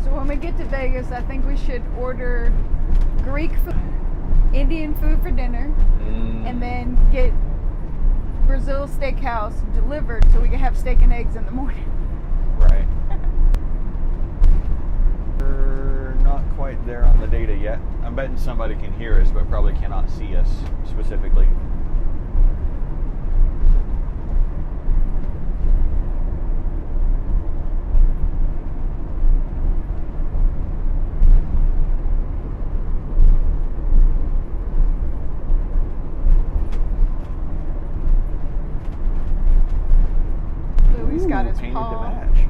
So when we get to Vegas, I think we should order Greek food, Indian food for dinner, and then get Brazil Steakhouse delivered so we can have steak and eggs in the morning. Right. We're not quite there on the data yet. I'm betting somebody can hear us, but probably cannot see us specifically. Louis got his Painted to paw. match.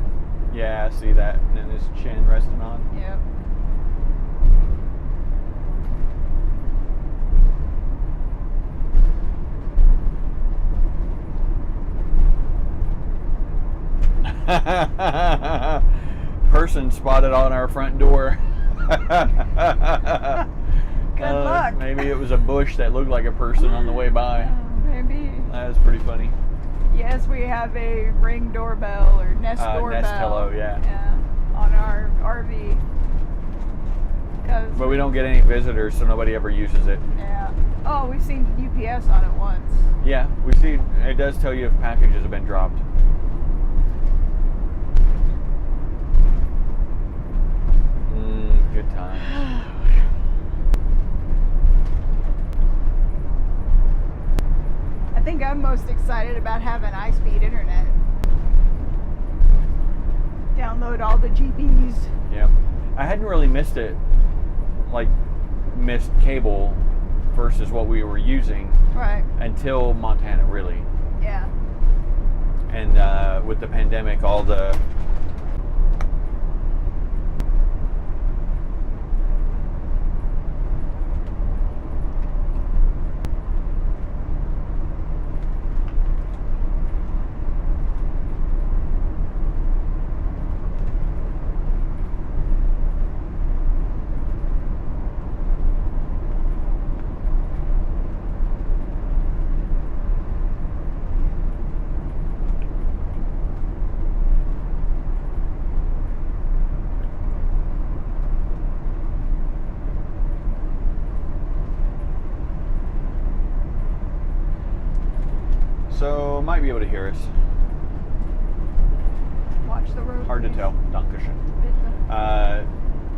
Yeah, I see that. And then his chin resting on. Yep. Person spotted on our front door. Good luck. Maybe it was a bush that looked like a person on the way by. Maybe. That was pretty funny. Yes, we have a Ring doorbell or Nest doorbell. Nest Hello, yeah. On our RV. But we don't get any visitors, so nobody ever uses it. Yeah. Oh, we've seen UPS on it once. Yeah, we see. It does tell you if packages have been dropped. Good times. I think I'm most excited about having high-speed internet. Download all the GBs. Yeah. I hadn't really missed it, like missed cable versus what we were using Right. until Montana, really. Yeah. And with the pandemic, all the so might be able to hear us. Watch the road. Hard to tell. Dankeschön.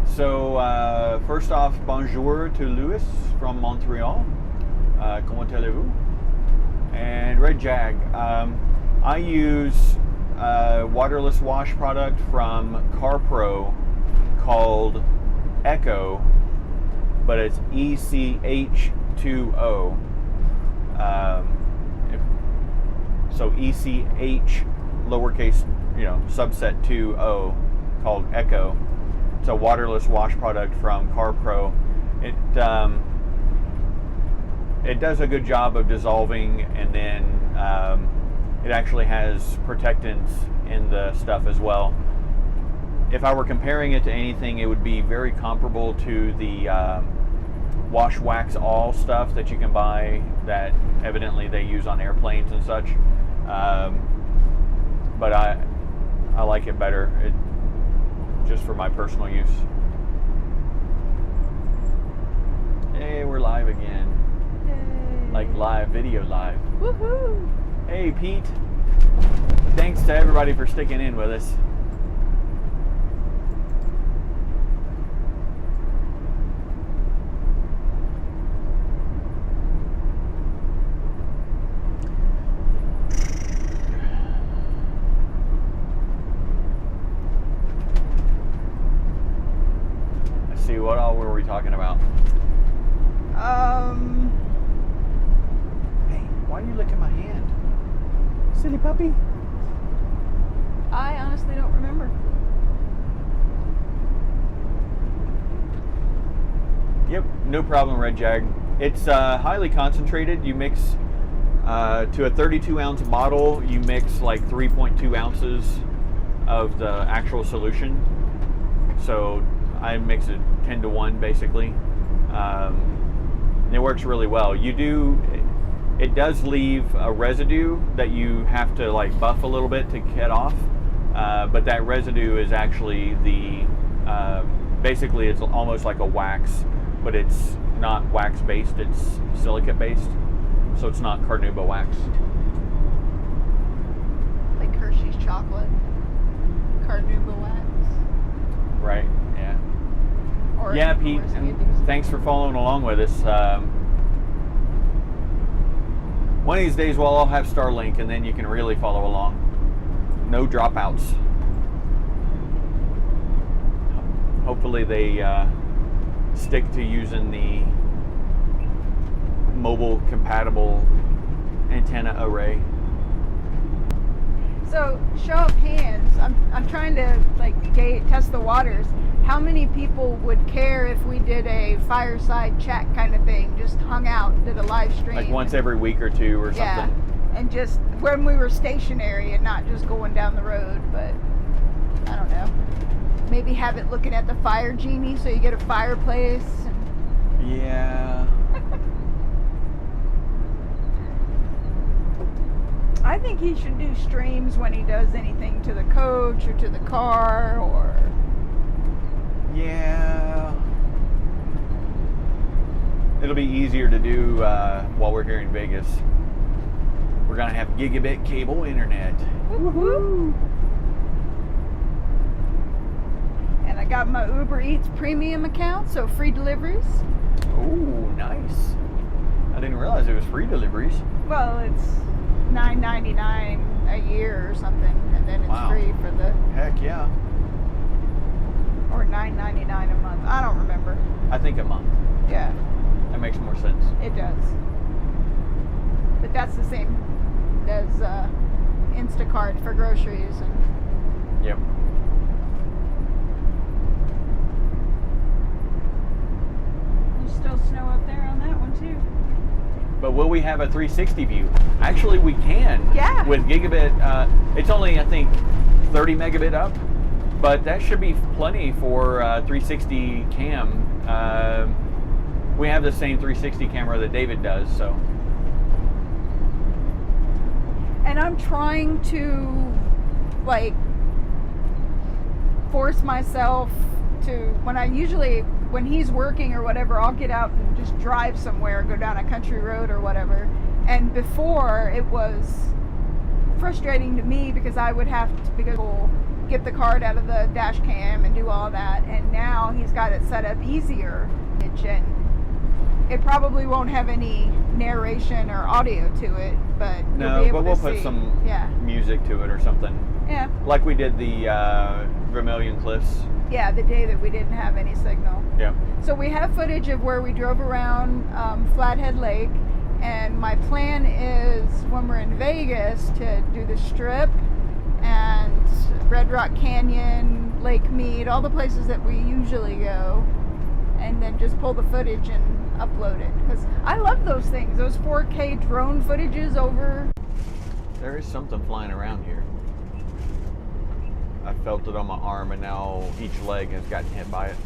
So first off, bonjour to Louis from Montreal. Comment allez-vous? And Red Jag. I use a waterless wash product from CarPro called Echo, but it's ECH2O. So ECH lowercase, subset 2O, called Echo. It's a waterless wash product from CarPro. It does a good job of dissolving, and then it actually has protectants in the stuff as well. If I were comparing it to anything, it would be very comparable to the Wash Wax All stuff that you can buy that evidently they use on airplanes and such. But I like it better, just for my personal use. Hey, we're live again. Yay. Like live, video live. Woohoo! Hey, Pete. Thanks to everybody for sticking in with us. What all were we talking about? Hey, why are you licking my hand? Silly puppy. I honestly don't remember. Yep, no problem, Red Jag. It's highly concentrated. You mix to a 32-ounce bottle, you mix like 3.2 ounces of the actual solution. So I mix it 10 to 1 basically. And it works really well. It does leave a residue that you have to like buff a little bit to get off, but that residue is actually basically it's almost like a wax, but it's not wax based, it's silicate based, so it's not carnauba wax. Like Hershey's chocolate. Carnauba wax. Right, yeah. Or Yeah, Pete, and thanks for following along with us. One of these days, well, I'll have Starlink, and then you can really follow along. No dropouts. Hopefully they stick to using the mobile compatible antenna array. So, show of hands. I'm trying to test the waters. How many people would care if we did a fireside chat kind of thing? Just hung out, did a live stream. Like once every week or two or something. Yeah. And just when we were stationary and not just going down the road, but I don't know. Maybe have it looking at the fire genie so you get a fireplace. And Yeah. I think he should do streams when he does anything to the coach or to the car or... Yeah. It'll be easier to do while we're here in Vegas. We're gonna have gigabit cable internet. Woo-hoo. And I got my Uber Eats premium account, so free deliveries. Oh, nice. I didn't realize it was free deliveries. Well, it's $9.99 a year or something, and then it's Wow. free for the, Heck yeah. or $9.99 a month. I don't remember. I think a month. Yeah, That makes more sense. it does. But that's the same as Instacart for groceries and Yep. there's still snow up there on that one too. But will we have a 360 view? Actually, we can. Yeah. With gigabit, it's only, I think, 30 megabit up, but that should be plenty for 360 cam. We have the same 360 camera that David does, so. And I'm trying to like force myself to when he's working or whatever, I'll get out and just drive somewhere, go down a country road or whatever. And before it was frustrating to me because I would have to get the card out of the dash cam and do all that. And now he's got it set up easier. And it probably won't have any narration or audio to it, but you'll No, be able but we'll to put see. some Yeah, music to it or something. yeah, Like we did the Vermilion Cliffs. yeah. The day that we didn't have any signal. Yeah. So we have footage of where we drove around Flathead Lake, and my plan is when we're in Vegas to do the Strip and Red Rock Canyon, Lake Mead, all the places that we usually go, and then just pull the footage and upload it. Because I love those things, those 4K drone footages over. There is something flying around here. I felt it on my arm, and now each leg has gotten hit by it.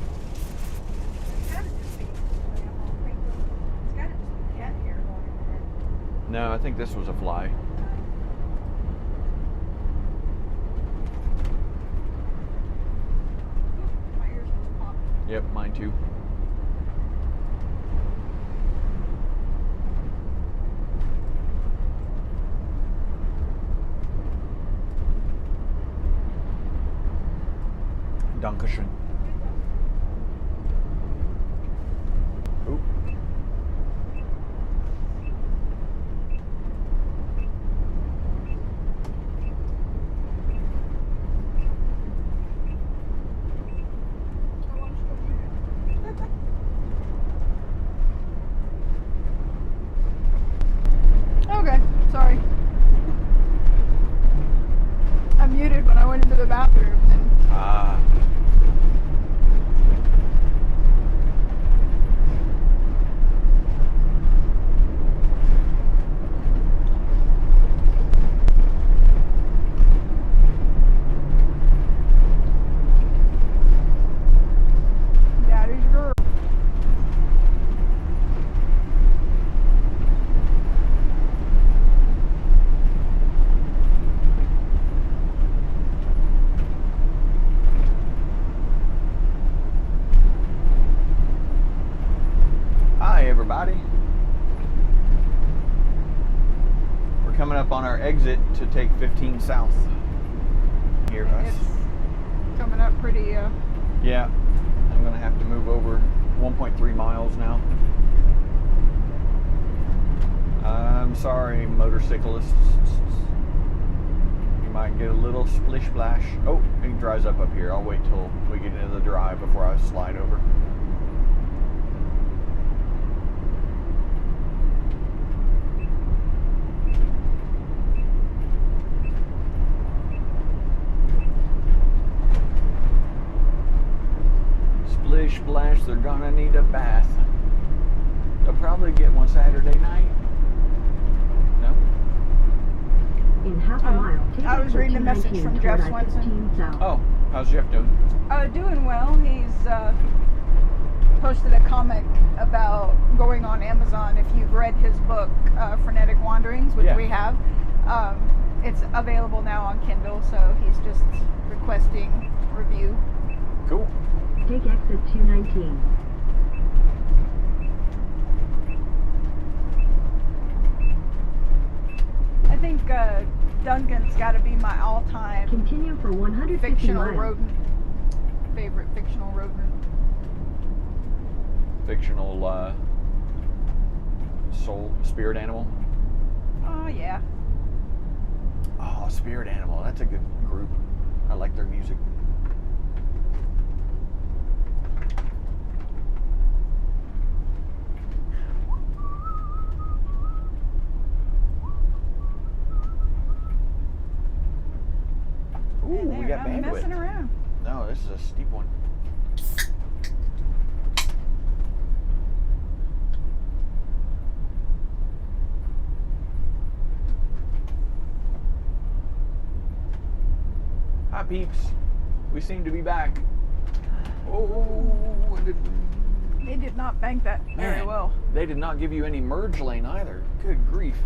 No, I think this was a fly. My ears just popped. Yep, mine too. Dankeschön. Oop. Okay, sorry. I muted when I went into the bathroom and Ah. Daddy's girl. Hi, everybody. We're coming up on our exit to take 15 south. Hear us? It's coming up pretty, Yeah. I'm going to have to move over 1.3 miles now. I'm sorry, motorcyclists. You might get a little splish splash. Oh, it dries up here. I'll wait till we get into the drive before I slide over. Splish splash, they're gonna need a bath. They'll probably get one Saturday night. No? was reading a message from Jeff Swenson. 15 south. Oh, how's Jeff doing? Doing well. He's posted a comic about going on Amazon. If you've read his book, Frenetic Wanderings, which Yeah. we have, it's available now on Kindle, so he's just requesting review. Cool. Take exit 219. I think Duncan's got to be my all-time Continue for 150 fictional miles. rodent. Favorite fictional rodent. Fictional soul, spirit animal. Oh yeah. Oh, spirit animal. That's a good group. I like their music. Ooh, Man, we they're got not messing bandwidth. around. No, this is a steep one. Hi, peeps. We seem to be back. Oh, They did not bank that very man, well. They did not give you any merge lane either. Good grief.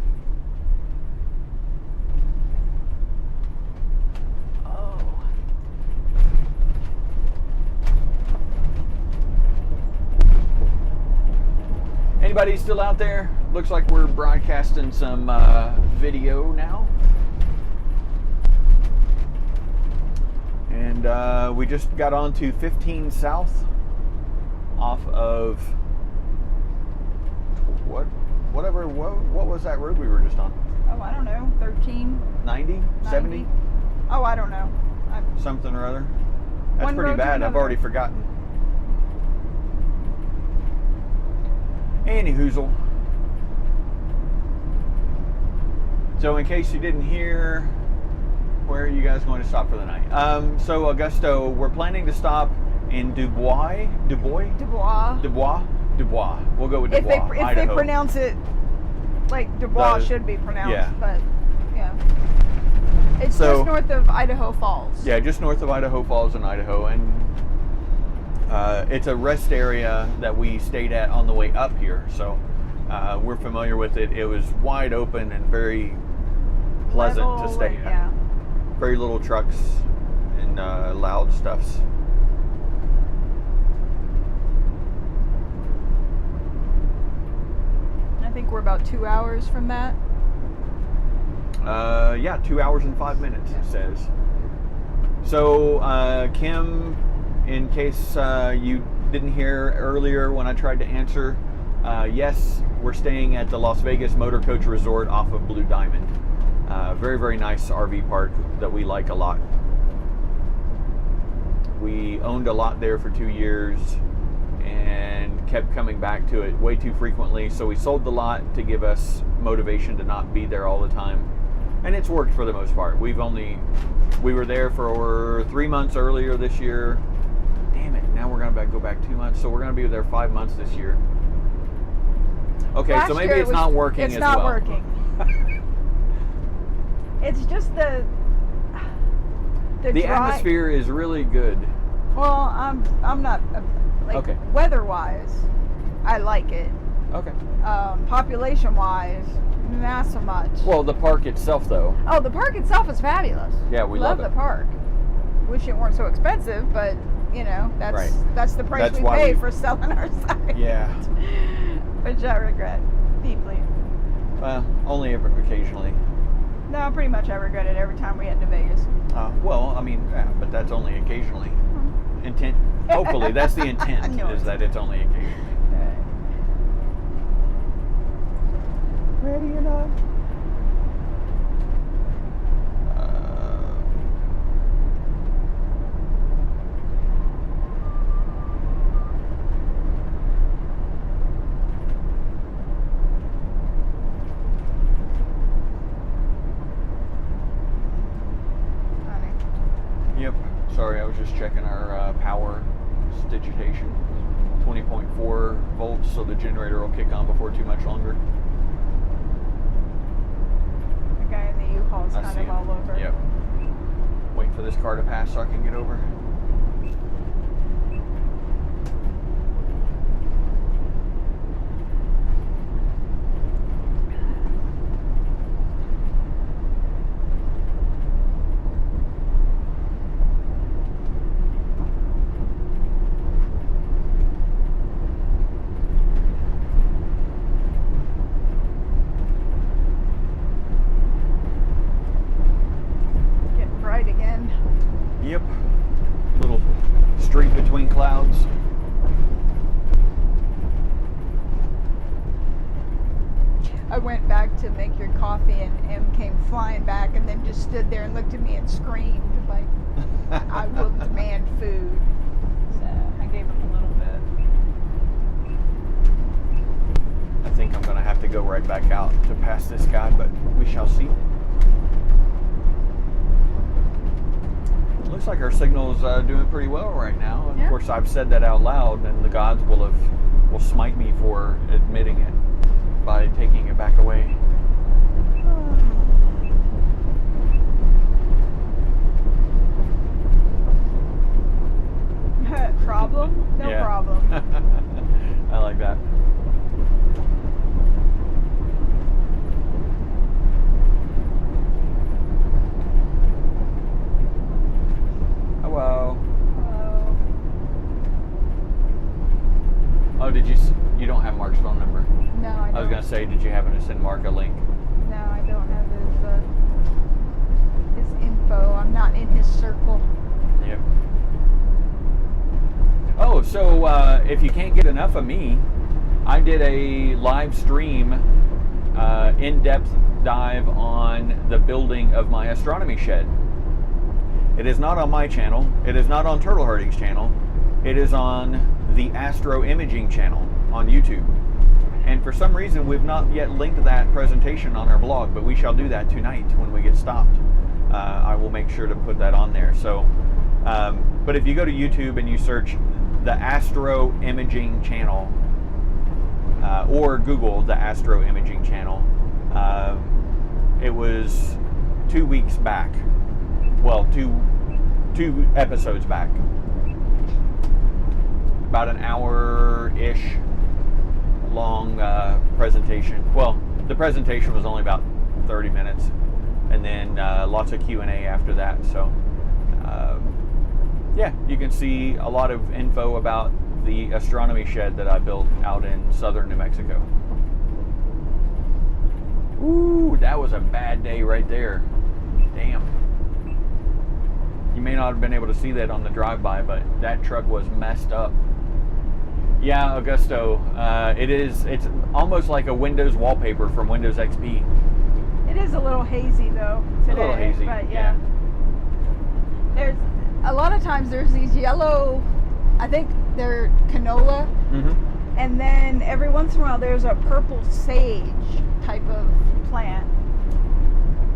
Oh. Anybody still out there? Looks like we're broadcasting some video now. And we just got on to 15 South off of what was that road we were just on? Oh, I don't know. 13, 90? 70? Oh, I don't know. Something or other. That's One pretty road to bad. I've another. already forgotten. Any hoozle. So in case you didn't hear, where are you guys going to stop for the night? So Augusto, we're planning to stop in Dubois. Dubois. We'll go with If Dubois, they Idaho. pronounce it like Dubois The- should be pronounced, yeah. but yeah. It's So- just north of Idaho Falls. Yeah, just north of Idaho Falls in Idaho, and it's a rest area that we stayed at on the way up here, so we're familiar with it. It was wide open and very pleasant to Level, stay at. Yeah. Very little trucks and loud stuffs. I think we're about 2 hours from that. Yeah, 2 hours and 5 minutes, it says. So, Kim, in case you didn't hear earlier when I tried to answer, yes, we're staying at the Las Vegas Motorcoach Resort off of Blue Diamond. Very, very nice RV park that we like a lot. We owned a lot there for 2 years and kept coming back to it way too frequently, so we sold the lot to give us motivation to not be there all the time. And it's worked for the most part. We were there for 3 months earlier this year. Damn it, now we're gonna go back 2 months, so we're gonna be there 5 months this year. Okay, Last so maybe year it's not working It's as not well. working. It's just the The dry, atmosphere is really good. Well, I'm not like Okay. weather-wise, I like it. Okay. Population-wise, not so much. Well, the park itself, though. Oh, the park itself is fabulous. Yeah, we love the it. park. Wish it weren't so expensive, but you know that's Right. that's the price That's we why pay we- for selling our site. Yeah. Which I regret deeply. Well, only occasionally. No, pretty much I regret it every time we head to Vegas. Well, I mean, yeah, but that's only occasionally. Intent. Hopefully, that's the intent. No, is it's that it's only occasionally. Ready or not? Honey. Yep. Sorry, I was just checking our power digitation. 20.4 volts, so the generator will kick on before too much longer. The guy in the U-Haul is I kind see of him. all over. Yep. this car to pass so I can get over. Yep. Little streak between clouds. I went back to make your coffee and Em came flying back and then just stood there and looked at me and screamed like, I will demand food. So I gave him a little bit. I think I'm going to have to go right back out to pass this guy, but we shall see. Looks like our signal's doing pretty well right now. And yeah. Of course, I've said that out loud, and the gods will smite me for admitting it by taking it back away. Problem? No Yeah. problem. I like that. Hello. Hello. Oh, you don't have Mark's phone number? No, I don't. I was going to say, did you happen to send Mark a link? No, I don't have his info. I'm not in his circle. Yep. Oh, so if you can't get enough of me, I did a live stream, in-depth dive on the building of my astronomy shed. It is not on my channel. It is not on Turtle Herding's channel. It is on the Astro Imaging channel on YouTube. And for some reason, we've not yet linked that presentation on our blog, but we shall do that tonight when we get stopped. I will make sure to put that on there. So, but if you go to YouTube and you search the Astro Imaging channel, or Google the Astro Imaging channel, it was 2 weeks back. Well, two episodes back. About an hour-ish long presentation. Well, the presentation was only about 30 minutes, and then lots of Q&A after that. So, yeah, you can see a lot of info about the astronomy shed that I built out in southern New Mexico. Ooh, that was a bad day right there. Damn. You may not have been able to see that on the drive-by, but that truck was messed up. Yeah, Augusto, it's almost like a Windows wallpaper from Windows XP. It is a little hazy though today. A little hazy, but yeah. There's a lot of times there's these yellow, I think they're canola, and then every once in a while there's a purple sage type of plant.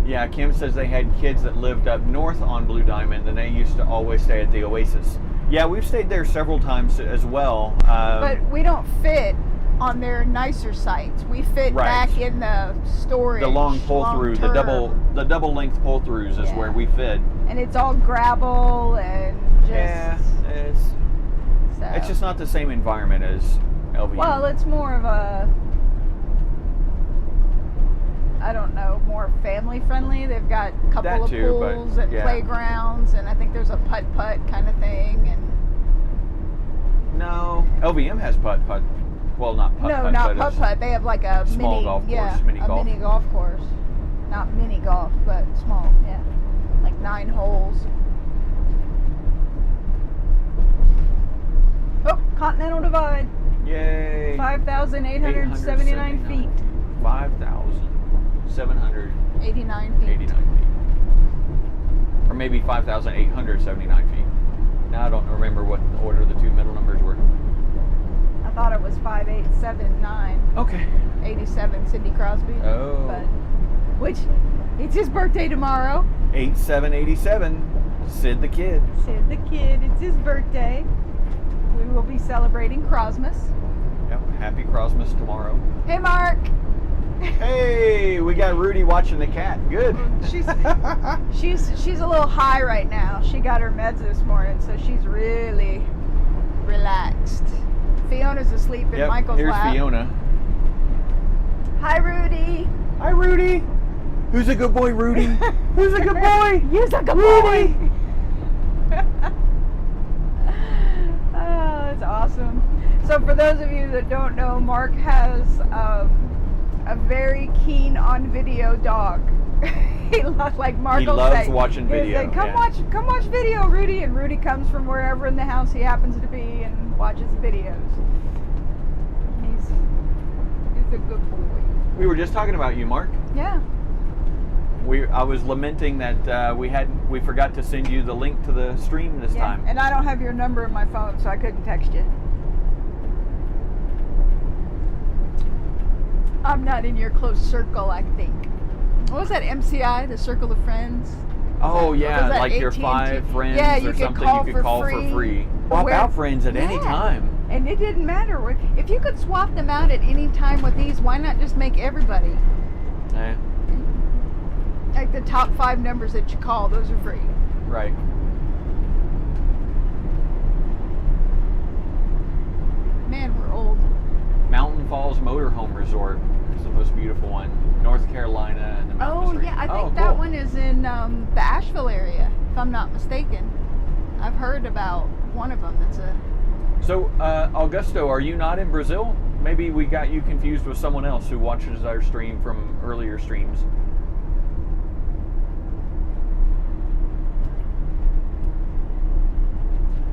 Yeah, Kim says they had kids that lived up north on Blue Diamond, and they used to always stay at the Oasis. Yeah, we've stayed there several times as well. But we don't fit on their nicer sites. We fit back in the storage. The long pull-through, the double length pull-throughs is where we fit. And it's all gravel and just... Yeah, it's just not the same environment as LVU. Well, it's more of a... I don't know, more family friendly. They've got a couple of pools and playgrounds, and I think there's a putt-putt kind of thing. And no, LVM has putt-putt. Well, not putt-putt. No, not putt-putt. They have like a small golf course, mini golf. Mini golf course. Not mini golf, but small, yeah. Like 9 holes. Oh, Continental Divide. Yay. 5,879 feet. 5,789 feet. Or maybe 5,879 feet. Now I don't remember what order the two middle numbers were. I thought it was 5,879. Okay. 87, Sidney Crosby. Oh. But, which, it's his birthday tomorrow. 8787, Sid the Kid. Sid the Kid, it's his birthday. We will be celebrating Christmas. Yep, happy Christmas tomorrow. Hey, Mark. Hey, we got Rudy watching the cat. Good. She's a little high right now. She got her meds this morning, so she's really relaxed. Fiona's asleep in Yep, Michael's here's lap. Fiona. Hi, Rudy. Hi, Rudy. Who's a good boy, Rudy? Who's a good boy? You're a good Rudy. boy. Oh, that's awesome. So for those of you that don't know, Mark has a very keen on video dog. He loves, like Mark He will loves say, watching he'll video, say, come yeah. watch video, Rudy. And Rudy comes from wherever in the house he happens to be and watches videos. He's a good boy. We were just talking about you, Mark. Yeah. I was lamenting that we forgot to send you the link to the stream this Yeah. time. And I don't have your number in my phone, so I couldn't text you. I'm not in your close circle, I think. What was that, MCI, the Circle of Friends? Oh, Was yeah, that like your AT&T? 5 friends Yeah, you or could something call you could for call free. for free. Swap Where- out friends at any Yeah. time. And it didn't matter. If you could swap them out at any time with these, why not just make everybody? Eh, Like the top 5 numbers that you call, those are free. right. Man, we're old. Mountain Falls Motorhome Resort is the most beautiful one. North Carolina and the mountains. Oh, right- yeah, I think Oh, that cool. one is in the Asheville area, if I'm not mistaken. I've heard about one of them. It's a... So, Augusto, are you not in Brazil? Maybe we got you confused with someone else who watches our stream from earlier streams.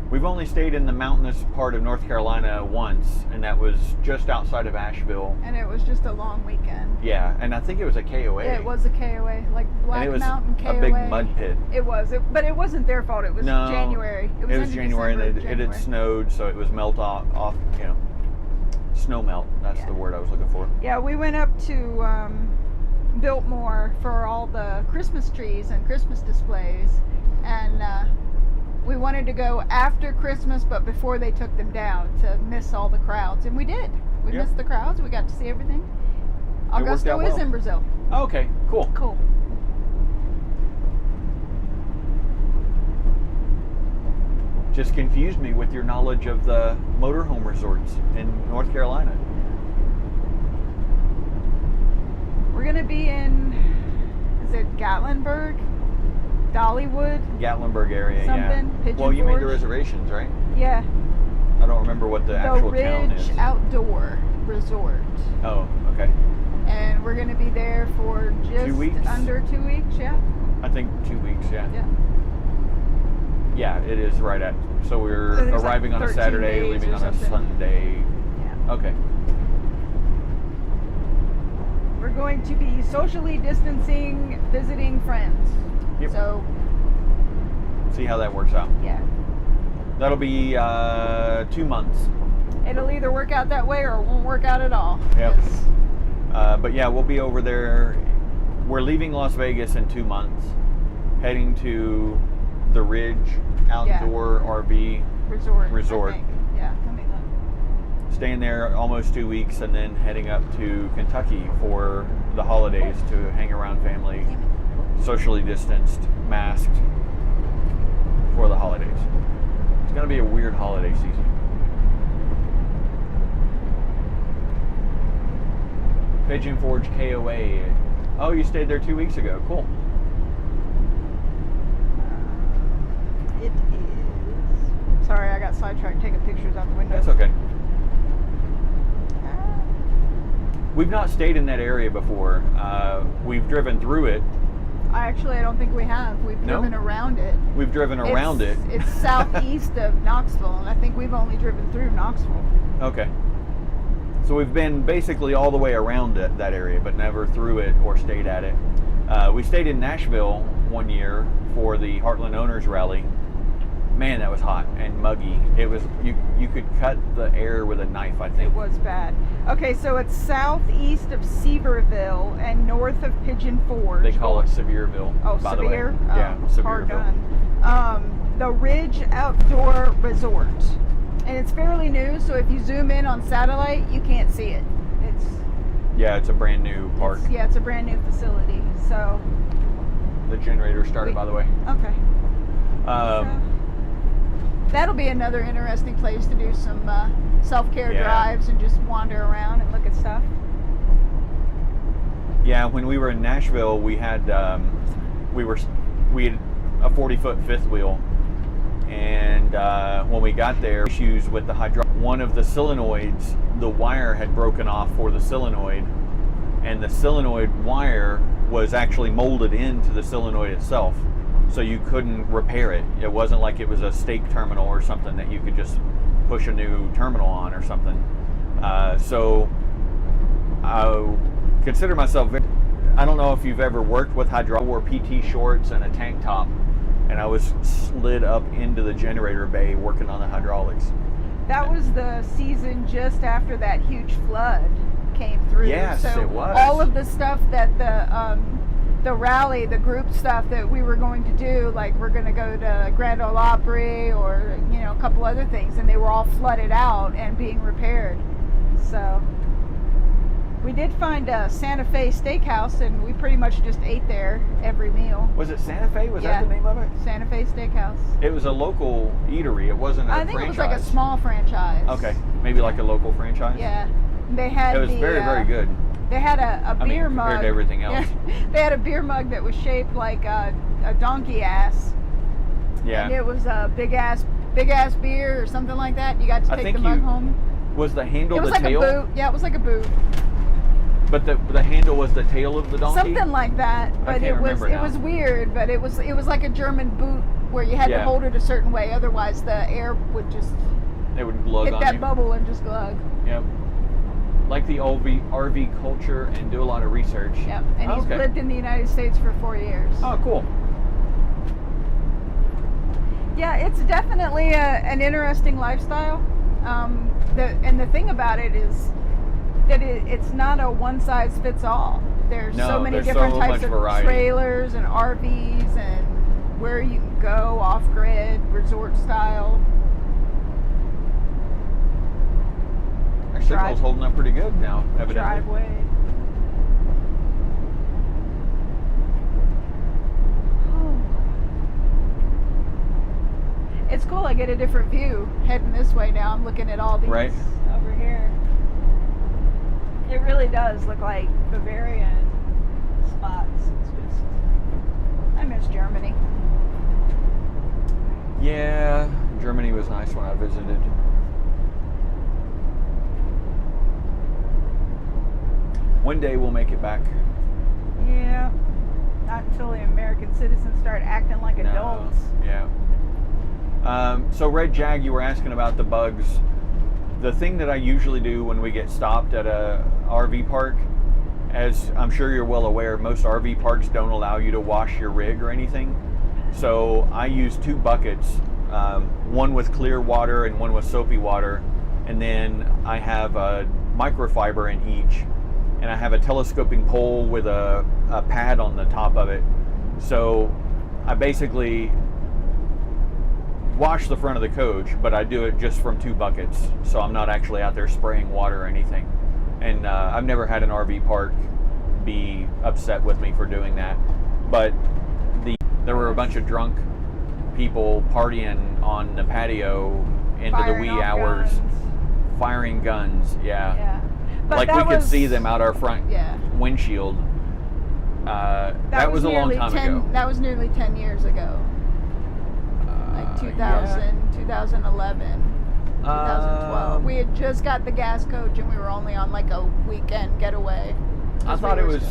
We've only stayed in the mountainous part of North Carolina once, and that was just outside of Asheville. And it was just a long weekend. Yeah, and I think it was a KOA. Yeah, it was a KOA, like Black and it was Mountain KOA. a big mud pit. It was, but it wasn't their fault. It was No, January. It was end of January, and December, it had January. snowed, so it was melt off, snow melt. That's Yeah. the word I was looking for. Yeah, we went up to Biltmore for all the Christmas trees and Christmas displays, and we wanted to go after Christmas, but before they took them down to miss all the crowds, and we did. We Yep. missed the crowds. We got to see everything. worked Augusto out is well. in Brazil. Okay, cool. Cool. Just confused me with your knowledge of the motorhome resorts in North Carolina. We're gonna be in, is it Gatlinburg, Dollywood, Gatlinburg area, something? yeah. Pigeon Well, you made the Forge? reservations, right? Yeah, I don't remember what the the actual town Ridge is. Outdoor Resort. Oh, okay. And we're gonna be there for just 2 weeks? under 2 weeks, yeah. I think 2 weeks, yeah. Yeah. Yeah, it is right at. So I we're think it's like arriving on a 13 Saturday, days leaving or on a something. Sunday. Yeah. Okay. We're going to be socially distancing, visiting friends. Yep. So, See how that works out. yeah. That'll be 2 months. It'll either work out that way or it won't work out at all. Yep. Yes. But yeah, we'll be over there. We're leaving Las Vegas in 2 months, heading to the Ridge Outdoor RV, Resort. I think. Yeah. Let me look. staying there almost 2 weeks, and then heading up to Kentucky for the holidays to hang around family, socially distanced, masked for the holidays. It's going to be a weird holiday season. Pigeon Forge KOA. Oh, you stayed there 2 weeks ago. Cool. It is. Sorry, I got sidetracked taking pictures out the window. That's okay. We've not stayed in that area before. We've driven through it. I don't think we have. We've No? driven around it. We've driven around it. It's southeast of Knoxville, and I think we've only driven through Knoxville. Okay. So we've been basically all the way around that area, but never through it or stayed at it. We stayed in Nashville one year for the Heartland Owners Rally. Man, that was hot and muggy. It was you could cut the air with a knife, I think. It was bad. Okay, so it's southeast of Sevierville and north of Pigeon Forge. They call it Sevierville. Oh, by Sevier? the way. Yeah, Hard Sevierville. done. The Ridge Outdoor Resort. And it's fairly new, so if you zoom in on satellite, you can't see it. Yeah, it's a brand new park. It's a brand new facility. So The generator started, by the way. okay. Um, That'll be another interesting place to do some self-care Yeah. drives and just wander around and look at stuff. Yeah, when we were in Nashville, we had we had a 40-foot fifth wheel, and when we got there, issues with the one of the solenoids, the wire had broken off for the solenoid, and the solenoid wire was actually molded into the solenoid itself, so you couldn't repair it. It wasn't like it was a stake terminal or something that you could just push a new terminal on or something. So I consider myself I don't know if you've ever worked with hydraulics. I wore PT shorts and a tank top, and I was slid up into the generator bay working on the hydraulics. That was the season just after that huge flood came through. Yes, so it was. all of the stuff that the rally, the group stuff that we were going to do, like we're going to go to Grand Ole Opry or a couple other things, and they were all flooded out and being repaired. So we did find a Santa Fe Steakhouse, and we pretty much just ate there every meal. Was it Santa Fe? Was Yeah. that the name of it? Santa Fe Steakhouse. It was a local eatery. It wasn't a I think franchise. it was like a small franchise. Okay, maybe like a local franchise. Yeah. They had It was very, very good. They had a beer mug. compared to everything else. Yeah. They had a beer mug that was shaped like a donkey ass. Yeah. And it was a big ass beer or something like that. You got to I take think the mug home. Was the handle It was the like tail? a boot. Yeah, it was like a boot. But the handle was the tail of the donkey? Something like that. But can't remember it now. was weird, but it was like a German boot where you had to Yeah. hold it a certain way, otherwise the air would just It would glug hit on that you. bubble and just glug. Yep. Like the RV culture and do a lot of research. Yep. And he's Okay. lived in the United States for 4 years. Oh, cool. Yeah, it's definitely an interesting lifestyle. The thing about it is that it's not a one size fits all. There's No, so many there's different so types much of variety. trailers and RVs and where you can go off grid, resort style. Our signal's holding up pretty good now, evidently. Driveway. It's cool. I get a different view heading this way now. I'm looking at all these Right. over here. It really does look like Bavarian spots. It's just, I miss Germany. Yeah, Germany was nice when I visited. One day we'll make it back. Yeah. Not until the American citizens start acting like No, adults. Yeah. So Red Jag, you were asking about the bugs. The thing that I usually do when we get stopped at a RV park, as I'm sure you're well aware, most RV parks don't allow you to wash your rig or anything. So I use 2 buckets, one with clear water and one with soapy water, and then I have a microfiber in each, and I have a telescoping pole with a pad on the top of it. So I basically wash the front of the coach, but I do it just from 2 buckets, so I'm not actually out there spraying water or anything. And I've never had an RV park be upset with me for doing that. But there were a bunch of drunk people partying on the patio into the Firing wee off hours, guns. firing guns. Yeah, Yeah. But like that we could was- see them out our front Yeah. windshield. That was a long nearly time 10 ago. That was nearly 10 years ago. Like 2000, 2011, 2012. We had just got the gas coach and we were only on like a weekend getaway. I thought it was.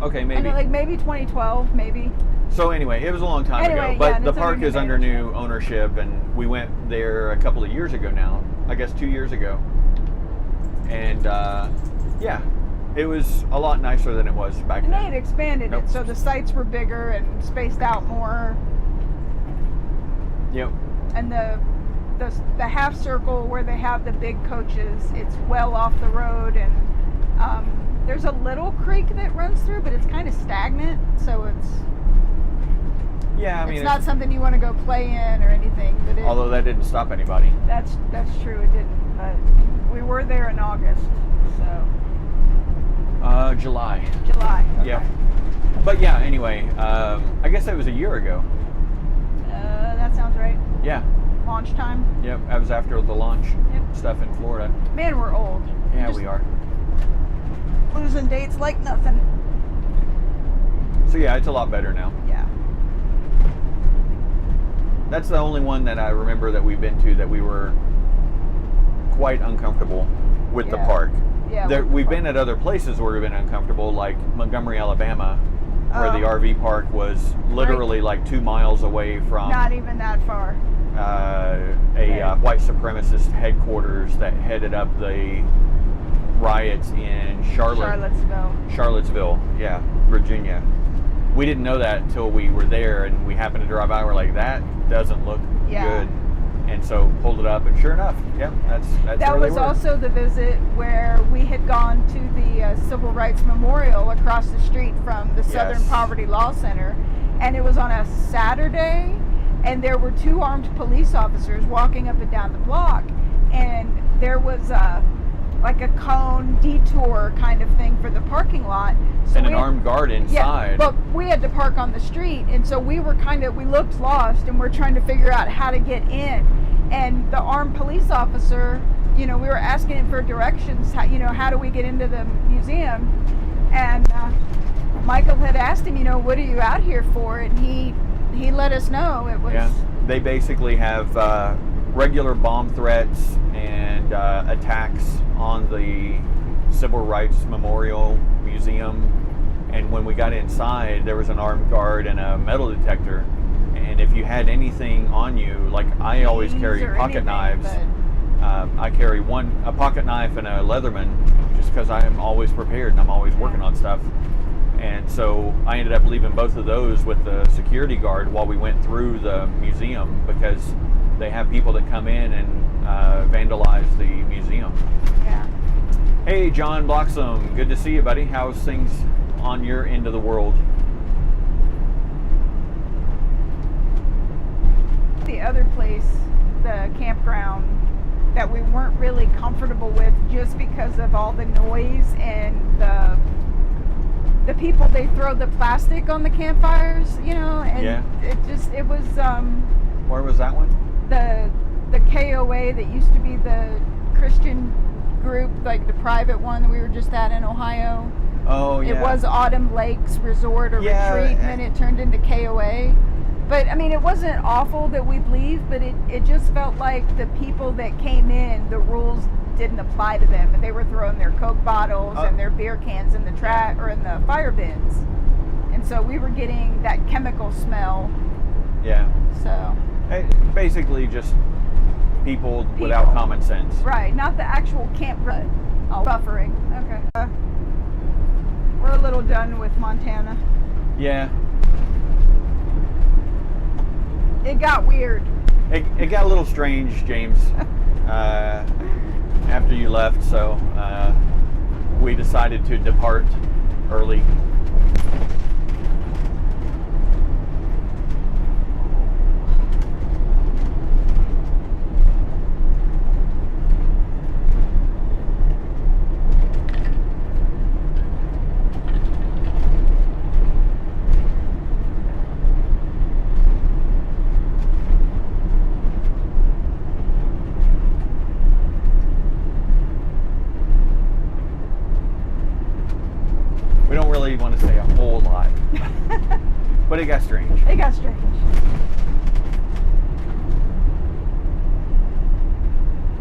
Okay, I maybe. know, like maybe 2012, maybe. So anyway, it was a long time Anyway, ago, but yeah, and the it's park under is new under new ownership, and we went there a couple of years ago now. I guess 2 years ago, and yeah, it was a lot nicer than it was back And they had then. expanded Nope. it, so the sites were bigger and spaced out more. Yep. And the half circle where they have the big coaches, it's well off the road, and there's a little creek that runs through, but it's kind of stagnant, so Yeah, I mean, it's not something you want to go play in or anything. But although that didn't stop anybody. that's true, it didn't. But we were there in August, so July. July. Okay. Yep. But yeah, anyway, I guess that was a year ago. That sounds right. Yeah. Launch time. Yep. That was after the launch Yep. stuff in Florida. Man, we're old. Yeah, Just we are. losing dates like nothing. So yeah, it's a lot better now. Yeah. That's the only one that I remember that we've been to that we were quite uncomfortable with the Yeah. park. Yeah. We've been at other places where we've been uncomfortable, like Montgomery, Alabama, where the RV park was literally like 2 miles away from Not even that far. white supremacist headquarters that headed up the riots in Charlottesville, yeah, Virginia. We didn't know that until we were there, and we happened to drive by. We're like, that doesn't look good, and so pulled it up, and sure enough, yep, that's That where they was were. also the visit where we had gone to the Civil Rights Memorial across the street from the Southern Yes. Poverty Law Center, and it was on a Saturday, and there were 2 armed police officers walking up and down the block, and there was like a cone detour kind of thing for the parking lot. So And an we had- armed guard inside. Yeah, but we had to park on the street, and so we looked lost, and we're trying to figure out how to get in. And the armed police officer, we were asking him for directions, how do we get into the museum? And Michael had asked him, what are you out here for? And he let us know it was. Yeah, they basically have regular bomb threats and attacks on the Civil Rights Memorial Museum. And when we got inside, there was an armed guard and a metal detector. And if you had anything on you, like I always carry Or pocket anything, knives. but- I carry a pocket knife and a Leatherman just because I am always prepared and I'm always working on stuff. And so I ended up leaving both of those with the security guard while we went through the museum, because they have people that come in and vandalize the museum. Yeah. Hey, John Bloxham, good to see you, buddy. How's things on your end of the world? The other place, the campground, that we weren't really comfortable with just because of all the noise and the people, they throw the plastic on the campfires, and Yeah. it was Where was that one? the KOA that used to be the Christian group, like the private one that we were just at in Ohio. Oh, yeah. It was Autumn Lakes Resort or Yeah, Retreat, and then it turned into KOA. But, I mean, it wasn't awful that we'd leave, but it just felt like the people that came in, the rules didn't apply to them. And they were throwing their Coke bottles and their beer cans in the trash or in the fire bins. And so we were getting that chemical smell. Yeah. So, Basically just people without common sense. right, not the actual campground. Oh, buffering. Okay. We're a little done with Montana. Yeah. It got weird. It got a little strange, James, after you left, so we decided to depart early. We don't really want to say a whole lot, but it got strange. It got strange.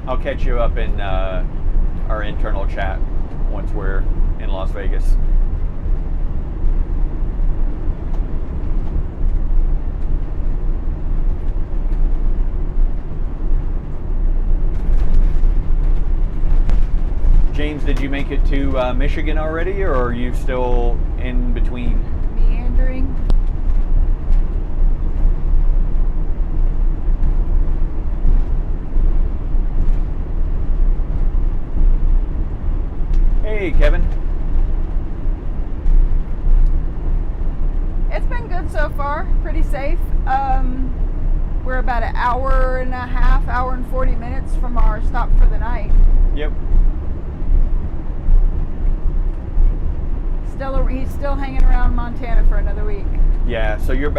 I'll catch you up in our internal chat once we're in Las Vegas. James, did you make it to Michigan already, or are you still in between? Meandering. Hey, Kevin. It's been good so far. Pretty safe. We're about an hour and a half, hour and 40 minutes from our stop for the night. Yep. He's still hanging around Montana for another week. Yeah, so you're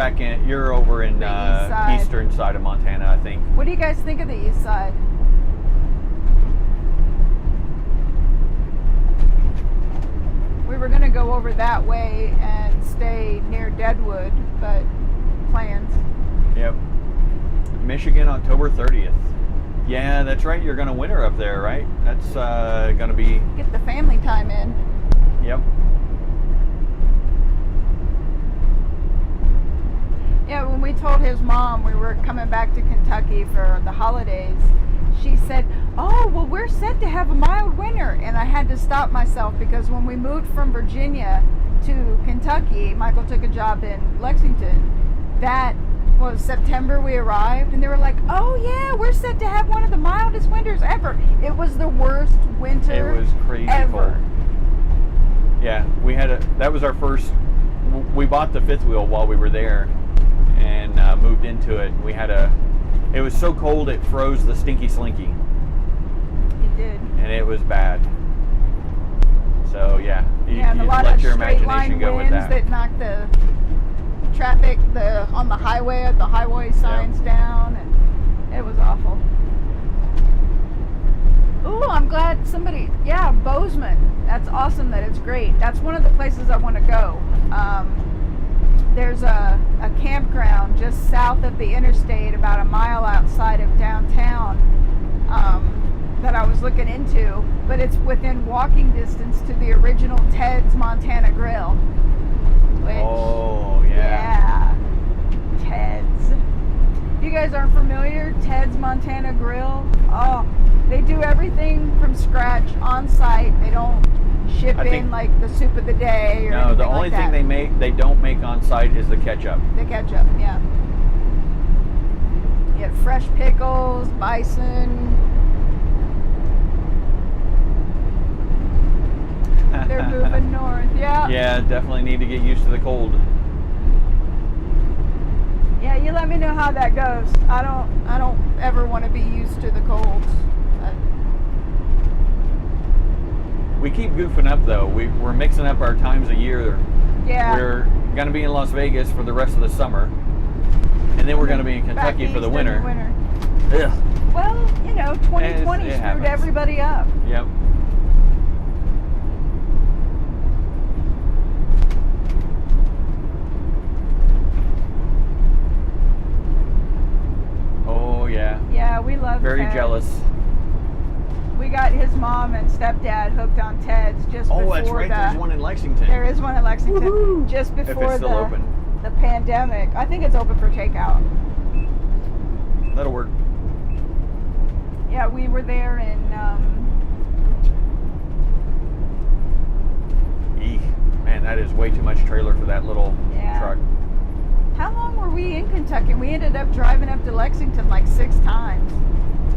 over in The east side. eastern side of Montana, I think. What do you guys think of the east side? We were gonna go over that way and stay near Deadwood, but plans. Yep. Michigan, October 30th. Yeah, that's right. You're going to winter up there, right? That's going to be... Get the family time in. Yep. Yeah, when we told his mom we were coming back to Kentucky for the holidays, she said, "Oh, well, we're set to have a mild winter." And I had to stop myself because when we moved from Virginia to Kentucky, Michael took a job in Lexington. That was September we arrived, and they were like, "Oh yeah, we're set to have one of the mildest winters ever." It was the worst winter It was crazy ever. cold. Yeah, that was our first, we bought the fifth wheel while we were there and moved into it. It was so cold it froze the stinky slinky, It did. and it was bad. So yeah, And a you lot let of your straight imagination line go with winds that. that knocked the traffic on the highway signs down, and it was awful. Ooh, I'm glad Bozeman. That's awesome that it's great. That's one of the places I want to go. There's a campground just south of the interstate, about a mile outside of downtown, that I was looking into, but it's within walking distance to the original Ted's Montana Grill. Which, Oh, yeah. yeah, Ted's. If you guys aren't familiar, Ted's Montana Grill, oh, they do everything from scratch on site. They don't ship in like the soup of the day or No, anything the like only that. thing they don't make on site is the ketchup. The ketchup, yeah. You have fresh pickles, bison. They're moving north, yeah. Yeah, definitely need to get used to the cold. Yeah, you let me know how that goes. I don't ever want to be used to the colds. We keep goofing up though. We're mixing up our times of year. Yeah. We're going to be in Las Vegas for the rest of the summer, and then we're going to be in Kentucky Back for the east in winter. Ugh. Well, 2020 It screwed happens. everybody up. Yep. Oh yeah. Yeah, we love Very Ted. jealous. We got his mom and stepdad hooked on Ted's just Oh, before that's right. There's one in Lexington. There is one in Lexington. Woohoo! Just If before it's still open. the pandemic. I think it's open for takeout. That'll work. Yeah, we were there in Eek. Man, that is way too much trailer for that little Yeah. truck. how long were we in Kentucky? We ended up driving up to Lexington like 6 times.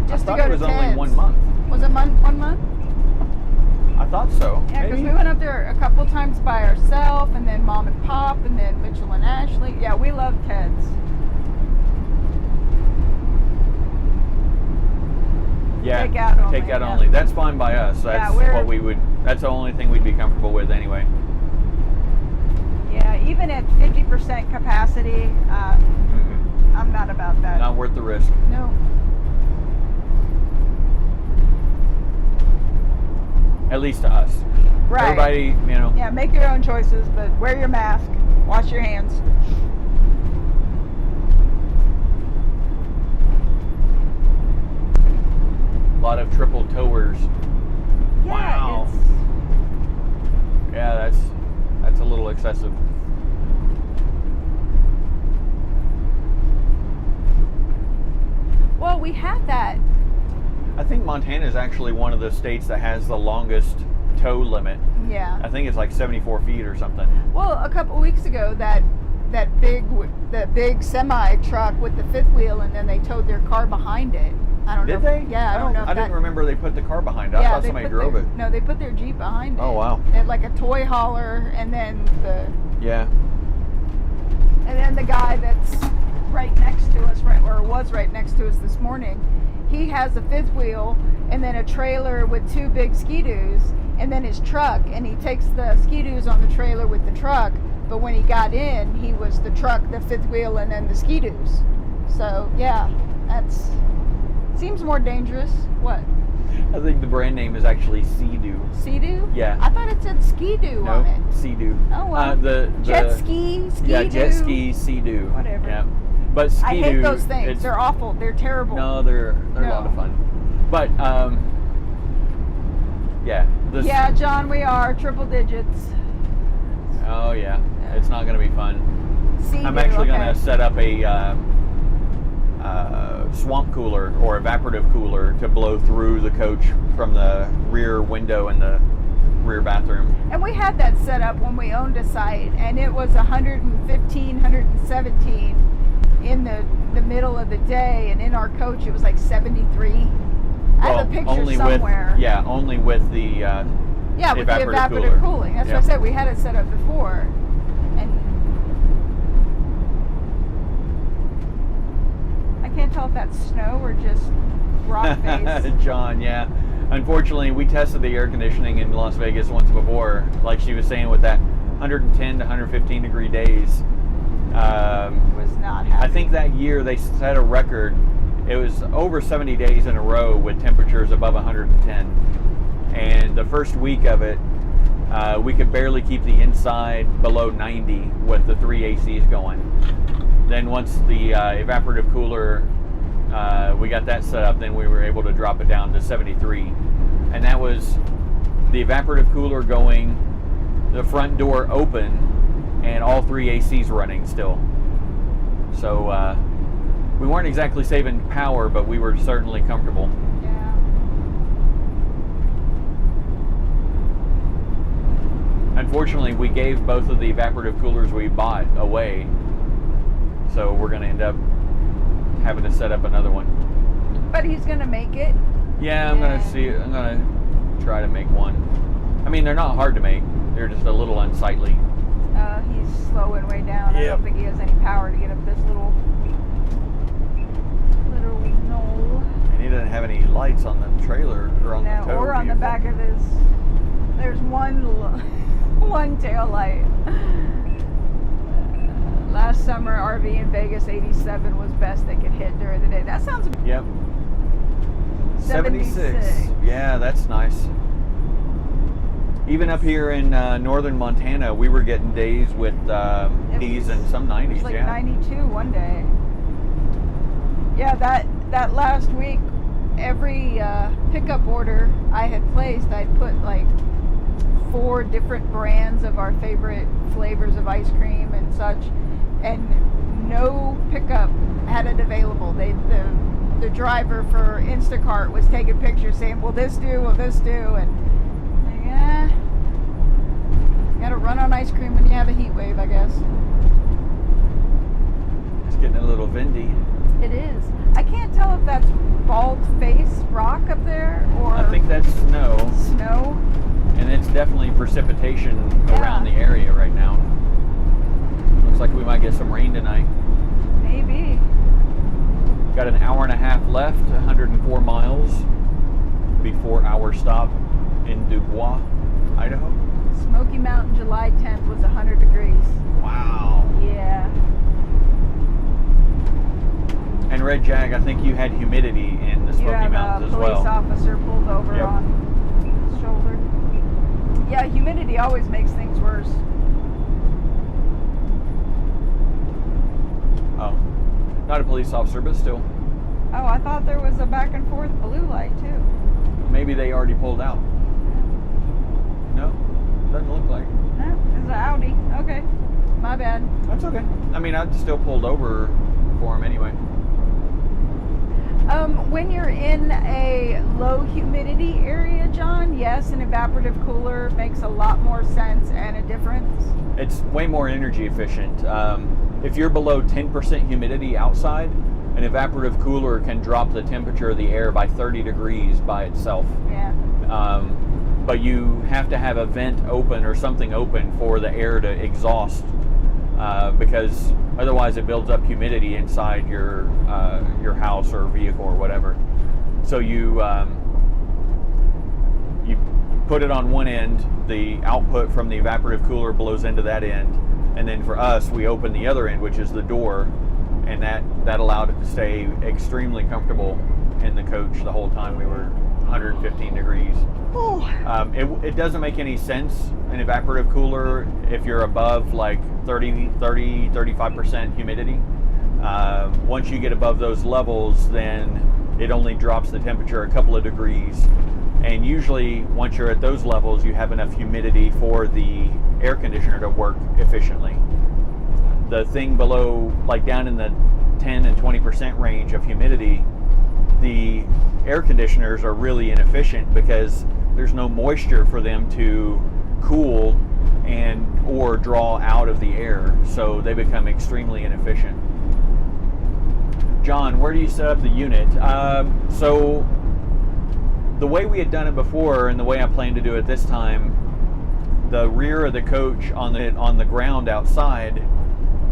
Just I thought to go it was to only Ted's. 1 month. Was it 1 month? I thought so. Yeah, because Maybe. we went up there a couple times by ourselves, and then Mom and Pop, and then Mitchell and Ashley. Yeah, we love Ted's. Yeah, Takeout only, Takeout yeah. only. That's fine by us. That's we're- what we would. That's the only thing we'd be comfortable with anyway. Yeah, even at 50% capacity, Mm-mm. I'm not about that. Not worth the risk. No. At least to us. Right. Everybody, Yeah, make your own choices, but wear your mask, wash your hands. a lot of triple towers. Yeah, Wow. Yeah, that's a little excessive. Well, we had that. I think Montana is actually one of the states that has the longest tow limit. Yeah. I think it's like 74 feet or something. Well, a couple weeks ago, the big semi truck with the fifth wheel, and then they towed their car behind it. I don't know. Did they? Yeah, I don't know. If I didn't that- remember they put the car behind it. I thought they somebody put drove their- it. No, they put their Jeep behind it. Oh, wow. They had like a toy hauler, and then Yeah. the guy that's right next to us, or was right next to us this morning, he has a fifth wheel, and then a trailer with 2 big ski-doos, and then his truck, and he takes the ski-doos on the trailer with the truck, but when he got in, he was the truck, the 5th wheel, and then the ski-doos. So yeah, that's seems more dangerous. What? I think the brand name is actually Sea-Doo. Sea-Doo? Yeah. I thought it said Ski-Doo on it. Sea-Doo. Oh well. The jet ski, Ski-Doo. Yeah, jet ski, Sea-Doo. Whatever. Yeah. But Ski-Doo, I hate those things. it's- They're awful. They're terrible. No, they're a lot of fun. But yeah. Yeah, John, we are triple digits. Oh yeah, it's not going to be fun. Sea-Doo, I'm actually going okay. to set up a swamp cooler or evaporative cooler to blow through the coach from the rear window in the rear bathroom. And we had that set up when we owned a site, and it was 115, 117 in the middle of the day, and in our coach it was like 73. I have a picture only somewhere. only with the Yeah, with the evaporative evaporative cooler. cooling. That's Yeah. what I said. We had it set up before. And I can't tell if that's snow or just rock face. John, yeah. Unfortunately, we tested the air conditioning in Las Vegas once before, like she was saying, with that 110 to 115 degree days. Was not happy. I think that year they set a record. It was over 70 days in a row with temperatures above 110. And the first week of it, we could barely keep the inside below 90 with the 3 ACs going. Then once the evaporative cooler, we got that set up, then we were able to drop it down to 73. And that was the evaporative cooler going, the front door open, and all 3 ACs running still. So we weren't exactly saving power, but we were certainly comfortable. Yeah. Unfortunately, we gave both of the evaporative coolers we bought away, so we're going to end up having to set up another one. But he's gonna make it. Yeah, I'm going to try to make one. I mean, they're not hard to make. They're just a little unsightly. He's slowing way down. I Yep. don't think he has any power to get up this little knoll. And he doesn't have any lights on the trailer or on the No, tow or on the vehicle. back of his. There's one tail light. Last summer, RV in Vegas 87 was best they could hit during the day. That sounds Yep. 76. Yeah, that's nice. Even up here in northern Montana, we were getting days with 80s and some 90s. It was like yeah. 92 one day. Yeah, that last week, every pickup order I had placed, I'd put like 4 different brands of our favorite flavors of ice cream and such, and no pickup had it available. The driver for Instacart was taking pictures saying, will this do, will this do? And like, you gotta run on ice cream when you have a heat wave, I guess. It's getting a little windy. It is. I can't tell if that's bald face rock up there or I think that's snow, snow. and it's definitely precipitation Yeah. around the area right now. Looks like we might get some rain tonight. Maybe. Got an hour and a half left, 104 miles before our stop in Dubois, Idaho. Smoky Mountain, July 10th was 100 degrees. Wow. Yeah. And Red Jag, I think you had humidity in the You Smoky have Mountains a as police well. officer pulled over Yep. on his shoulder. Yeah, humidity always makes things worse. Oh, not a police officer, but still. Oh, I thought there was a back and forth blue light too. Maybe they already pulled out. No, doesn't look like. No, it's an Audi. Okay, my bad. That's okay. I mean, I'd still pulled over for him anyway. When you're in a low humidity area, John, yes, an evaporative cooler makes a lot more sense and a difference. It's way more energy efficient. If you're below 10% humidity outside, an evaporative cooler can drop the temperature of the air by 30 degrees by itself. Yeah. But you have to have a vent open or something open for the air to exhaust, because otherwise it builds up humidity inside your house or vehicle or whatever. So you put it on one end, the output from the evaporative cooler blows into that end, and then for us, we open the other end, which is the door, and that allowed it to stay extremely comfortable in the coach the whole time we were 115 degrees. It doesn't make any sense, an evaporative cooler, if you're above like 35% humidity. Once you get above those levels, then it only drops the temperature a couple of degrees. And usually, once you're at those levels, you have enough humidity for the air conditioner to work efficiently. The thing below, like down in the 10 and 20% range of humidity, the air conditioners are really inefficient because there's no moisture for them to cool and or draw out of the air, so they become extremely inefficient. John, where do you set up the unit? So the way we had done it before and the way I plan to do it this time, the rear of the coach on the ground outside,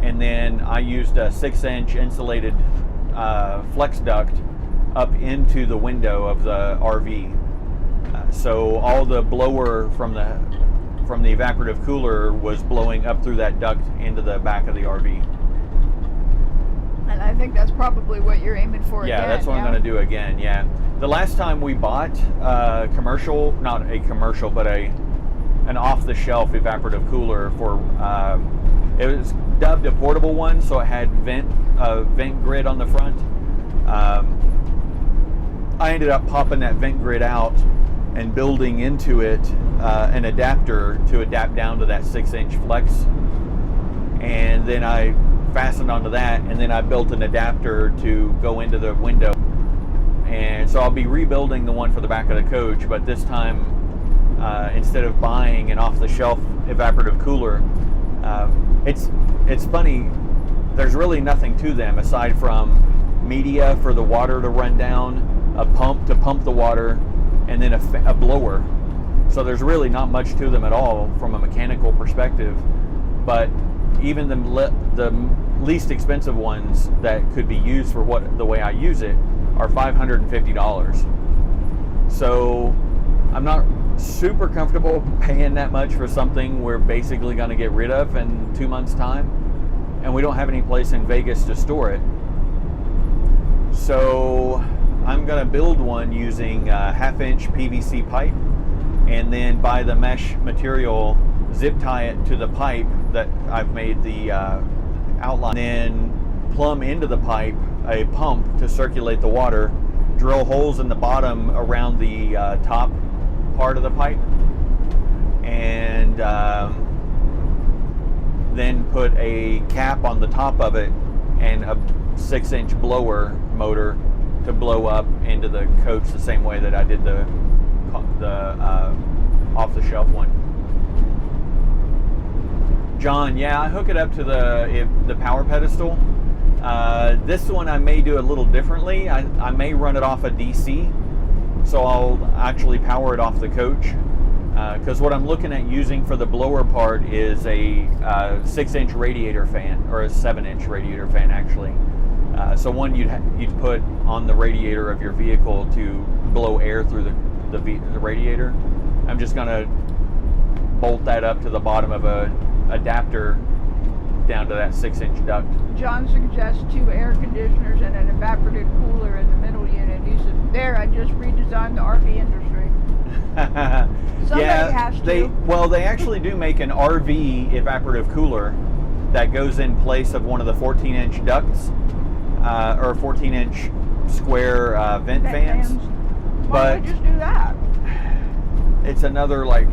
and then I used a 6-inch insulated flex duct up into the window of the RV. So all the blower from the evaporative cooler was blowing up through that duct into the back of the RV. And I think that's probably what you're aiming for again. Yeah, that's what I'm going to do again, yeah. The last time we bought a commercial, not a commercial, but an off-the-shelf evaporative cooler for, it was dubbed a portable one, so it had vent grid on the front. I ended up popping that vent grid out and building into it an adapter to adapt down to that 6-inch flex. And then I fastened onto that, and then I built an adapter to go into the window. And so I'll be rebuilding the one for the back of the coach, but this time instead of buying an off-the-shelf evaporative cooler, it's funny, there's really nothing to them aside from media for the water to run down, a pump to pump the water, and then a blower. So there's really not much to them at all from a mechanical perspective. But even the least expensive ones that could be used for the way I use it are $550. So I'm not super comfortable paying that much for something we're basically going to get rid of in 2 months' time, and we don't have any place in Vegas to store it. So I'm going to build one using a 1/2-inch PVC pipe, and then buy the mesh material, zip tie it to the pipe that I've made the outline, then plumb into the pipe a pump to circulate the water, drill holes in the bottom around the top part of the pipe, and then put a cap on the top of it and a 6-inch blower motor to blow up into the coach the same way that I did the off-the-shelf one. John, yeah, I hook it up to the power pedestal. This one I may do a little differently. I may run it off a DC, so I'll actually power it off the coach. Because what I'm looking at using for the blower part is a 6-inch radiator fan, or a 7-inch radiator fan actually. So one you'd put on the radiator of your vehicle to blow air through the radiator. I'm just going to bolt that up to the bottom of a adapter down to that 6-inch duct. John suggests 2 air conditioners and an evaporative cooler in the middle unit. He said, there, I just redesigned the RV industry. Somebody has to. They actually do make an RV evaporative cooler that goes in place of one of the 14-inch ducts, or 14-inch square vent fans. Why don't we just do that? It's another like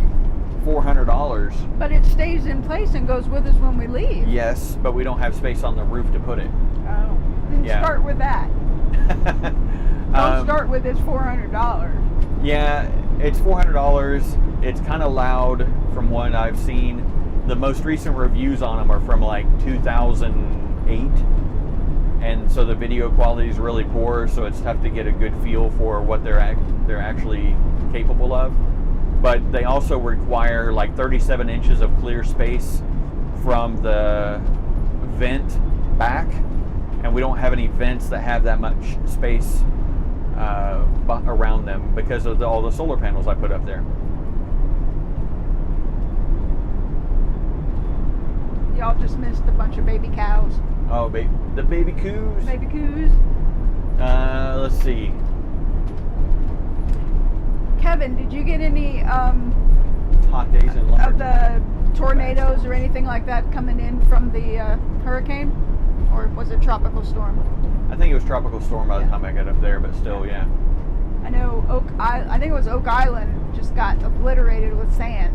$400. But it stays in place and goes with us when we leave. Yes, but we don't have space on the roof to put it. Oh, then start with that. Don't start with this $400. Yeah, it's $400. It's kind of loud from what I've seen. The most recent reviews on them are from like 2008, and so the video quality is really poor, so it's tough to get a good feel for what they're actually capable of. But they also require like 37 inches of clear space from the vent back, and we don't have any vents that have that much space around them because of all the solar panels I put up there. y'all just missed a bunch of baby cows. Oh, the baby coos. Baby coos. Let's see. Kevin, did you get any Hot days in of Lumberton. the tornadoes or anything like that coming in from the hurricane? Or was it tropical storm? I think it was tropical storm by the time I got up there, but still, yeah. I know I think it was Oak Island just got obliterated with sand.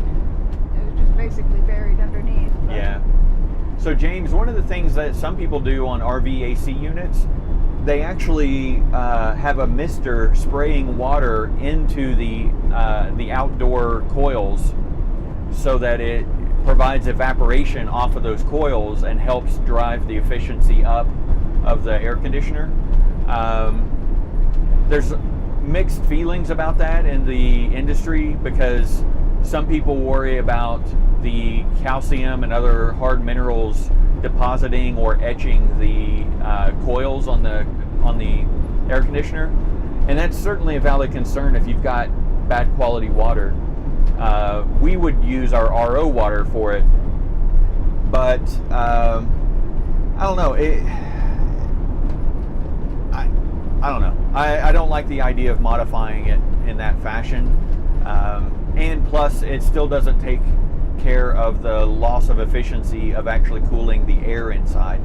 It was just basically buried underneath. But Yeah. So James, one of the things that some people do on RV AC units, they actually have a mister spraying water into the outdoor coils so that it provides evaporation off of those coils and helps drive the efficiency up of the air conditioner. There's mixed feelings about that in the industry because some people worry about the calcium and other hard minerals depositing or etching the coils on the air conditioner, and that's certainly a valid concern if you've got bad quality water. We would use our RO water for it, but I don't know. I don't know. I don't like the idea of modifying it in that fashion. And plus, it still doesn't take care of the loss of efficiency of actually cooling the air inside.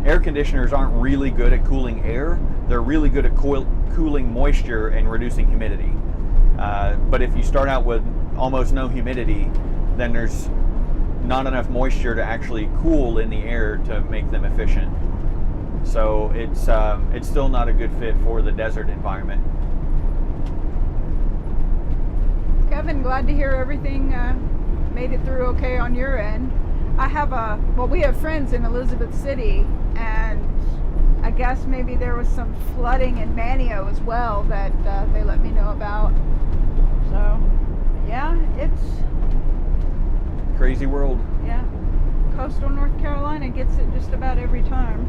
Air conditioners aren't really good at cooling air. They're really good at cooling moisture and reducing humidity. But if you start out with almost no humidity, then there's not enough moisture to actually cool in the air to make them efficient. So it's still not a good fit for the desert environment. Kevin, glad to hear everything made it through okay on your end. We have friends in Elizabeth City, and I guess maybe there was some flooding in Manio as well that they let me know about. So, yeah, it's Crazy world. yeah. Coastal North Carolina gets it just about every time.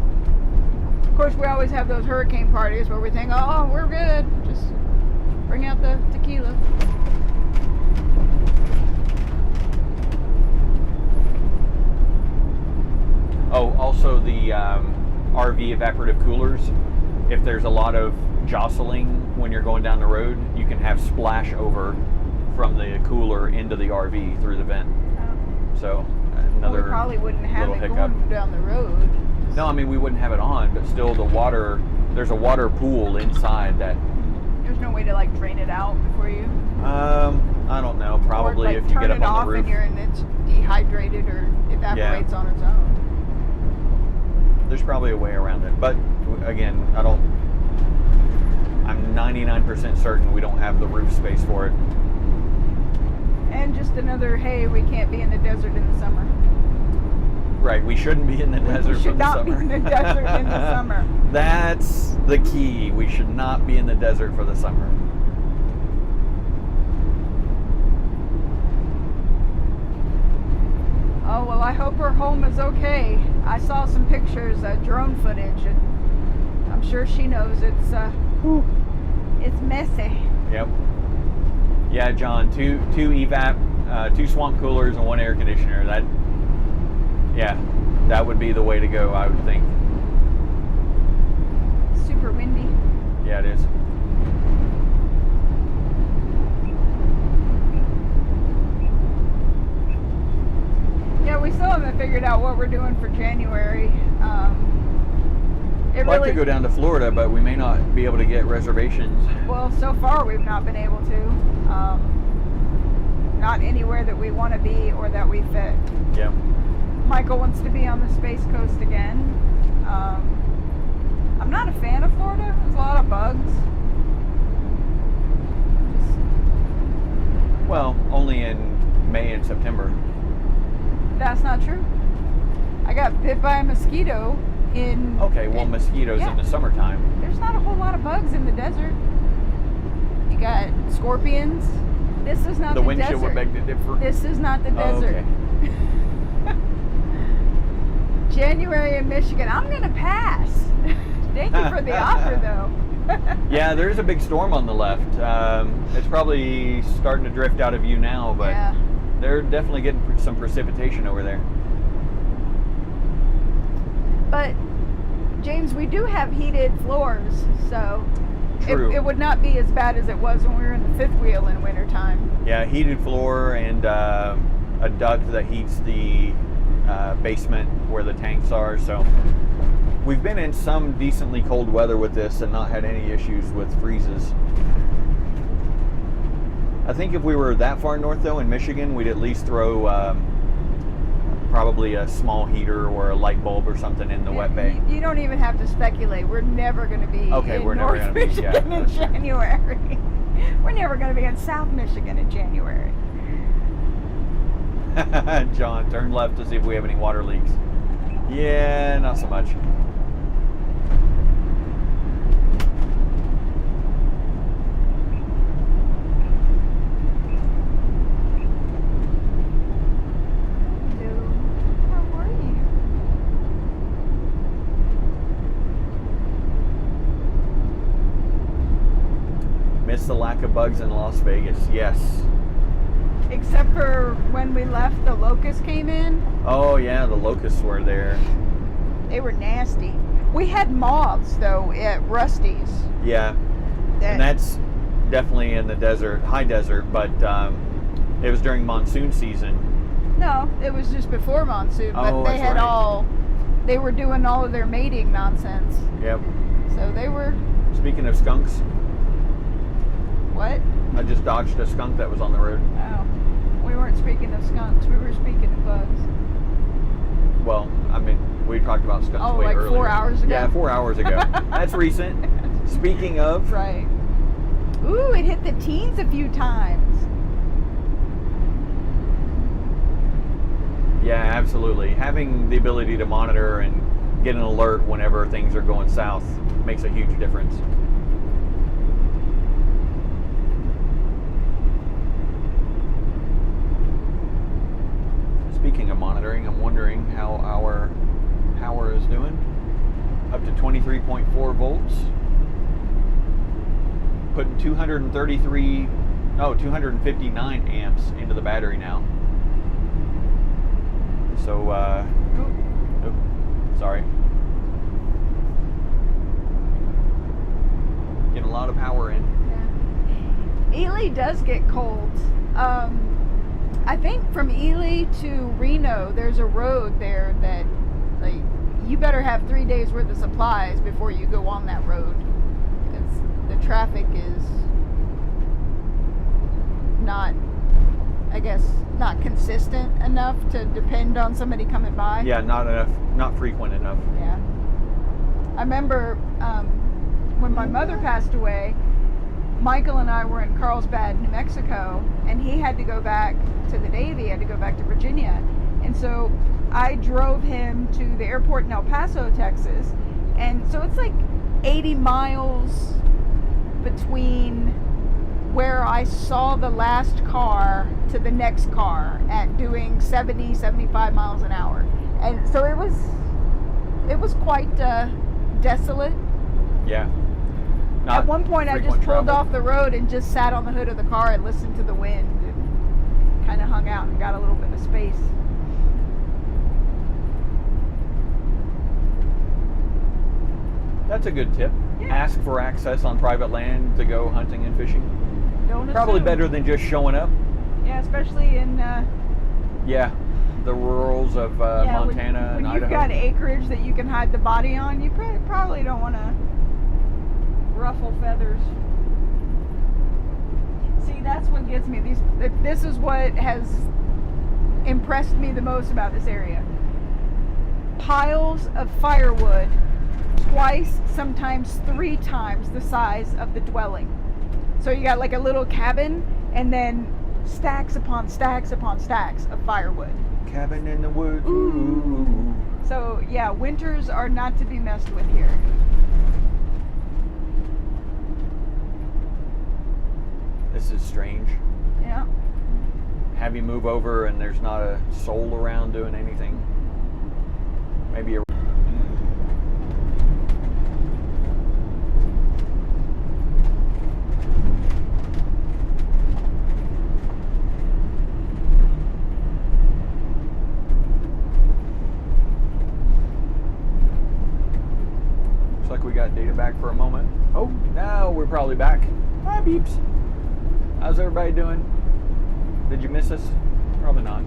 Of course, we always have those hurricane parties where we think, oh, we're good. Just bring out the tequila. Oh, also the RV evaporative coolers. If there's a lot of jostling when you're going down the road, you can have splash over from the cooler into the RV through the vent. So another We probably wouldn't have little it hiccup. going down the road. No, I mean we wouldn't have it on, but still the water. There's a water pool inside that. There's no way to like drain it out before you. I don't know. Probably or, like, if you get up turn it on off the roof. And it's dehydrated or evaporates on its own. There's probably a way around it, but again, I'm 99% certain we don't have the roof space for it. And just another, hey, we can't be in the desert in the summer. Right, we shouldn't be in the desert We for should the not summer. be in the desert in the summer. That's the key. We should not be in the desert for the summer. Oh, well, I hope her home is okay. I saw some pictures, drone footage, and I'm sure she knows it's messy. Yep. Yeah, John, two swamp coolers and one air conditioner. That would be the way to go, I would think. Super windy. Yeah, it is. Yeah, we still haven't figured out what we're doing for January. I'd like to go down to Florida, but we may not be able to get reservations. Well, so far we've not been able to. Not anywhere that we want to be or that we fit. Yeah. Michael wants to be on the Space Coast again. I'm not a fan of Florida. There's a lot of bugs. Well, only in May and September. That's not true. I got bit by a mosquito in... Okay, well, mosquitoes in the summertime. There's not a whole lot of bugs in the desert. You got scorpions. This is not the wind desert. chill would beg to differ. This is not the desert. Okay. January in Michigan. I'm going to pass. Thank you for the offer, though. Yeah, there's a big storm on the left. It's probably starting to drift out of view now, but Yeah. they're definitely getting some precipitation over there. means we do have heated floors, so True. it would not be as bad as it was when we were in the fifth wheel in wintertime. Yeah, heated floor and a duct that heats the basement where the tanks are. So we've been in some decently cold weather with this and not had any issues with freezes. I think if we were that far north though, in Michigan, we'd at least throw probably a small heater or a light bulb or something in the wet bay. You don't even have to speculate. We're never going to be in we're never North gonna be, Michigan in that's true. January. We're never going to be in South Michigan in January. John, turn left to see if we have any water leaks. Yeah, not so much. How are you? Miss the lack of bugs in Las Vegas. Yes. Except for when we left, the locusts came in. Oh yeah, the locusts were there. They were nasty. We had moths though at Rusty's. Yeah, and that's definitely in the desert, high desert, but it was during monsoon season. No, it was just before monsoon, but Oh, they that's had right. they were doing all of their mating nonsense. Yep. So they were, Speaking of skunks, what? I just dodged a skunk that was on the road. Oh, we weren't speaking of skunks, we were speaking of bugs. Well, I mean, we talked about skunks Oh, way like earlier. 4 hours ago? Yeah, 4 hours ago. That's recent. Speaking of, Right. Ooh, it hit the teens a few times. yeah, absolutely. Having the ability to monitor and get an alert whenever things are going south makes a huge difference. Speaking of monitoring, I'm wondering how our power is doing. Up to 23.4 volts. Putting 259 amps into the battery now. So, sorry. Getting a lot of power in. Yeah. Ely does get cold. I think from Ely to Reno, there's a road there that, like, you better have 3 days worth of supplies before you go on that road, because the traffic is not, I guess, not consistent enough to depend on somebody coming by. Yeah, not enough, not frequent enough. Yeah. I remember when my mother passed away, Michael and I were in Carlsbad, New Mexico, and he had to go back to the Navy, had to go back to Virginia. And so I drove him to the airport in El Paso, Texas. And so it's like 80 miles between where I saw the last car to the next car at doing 70, 75 miles an hour. And so it was quite desolate. Yeah. At one point, I just pulled travel. off the road and just sat on the hood of the car and listened to the wind and kind of hung out and got a little bit of space. That's a good tip. Yeah. Ask for access on private land to go hunting and fishing. Don't Probably assume. better than just showing up. Yeah, especially in Yeah, the rurals of Montana when and you've Idaho. got acreage that you can hide the body on. You probably don't want to ruffle feathers. See, that's what gets me. This is what has impressed me the most about this area. Piles of firewood, twice, sometimes 3 times the size of the dwelling. So you got like a little cabin and then stacks upon stacks upon stacks of firewood. Cabin in the woods. Ooh. So yeah, winters are not to be messed with here. This is strange. Yeah. Have you move over and there's not a soul around doing anything. Maybe a like we got data back for a moment. Oh, now we're probably back. Hi, beeps. How's everybody doing? Did you miss us? Probably not.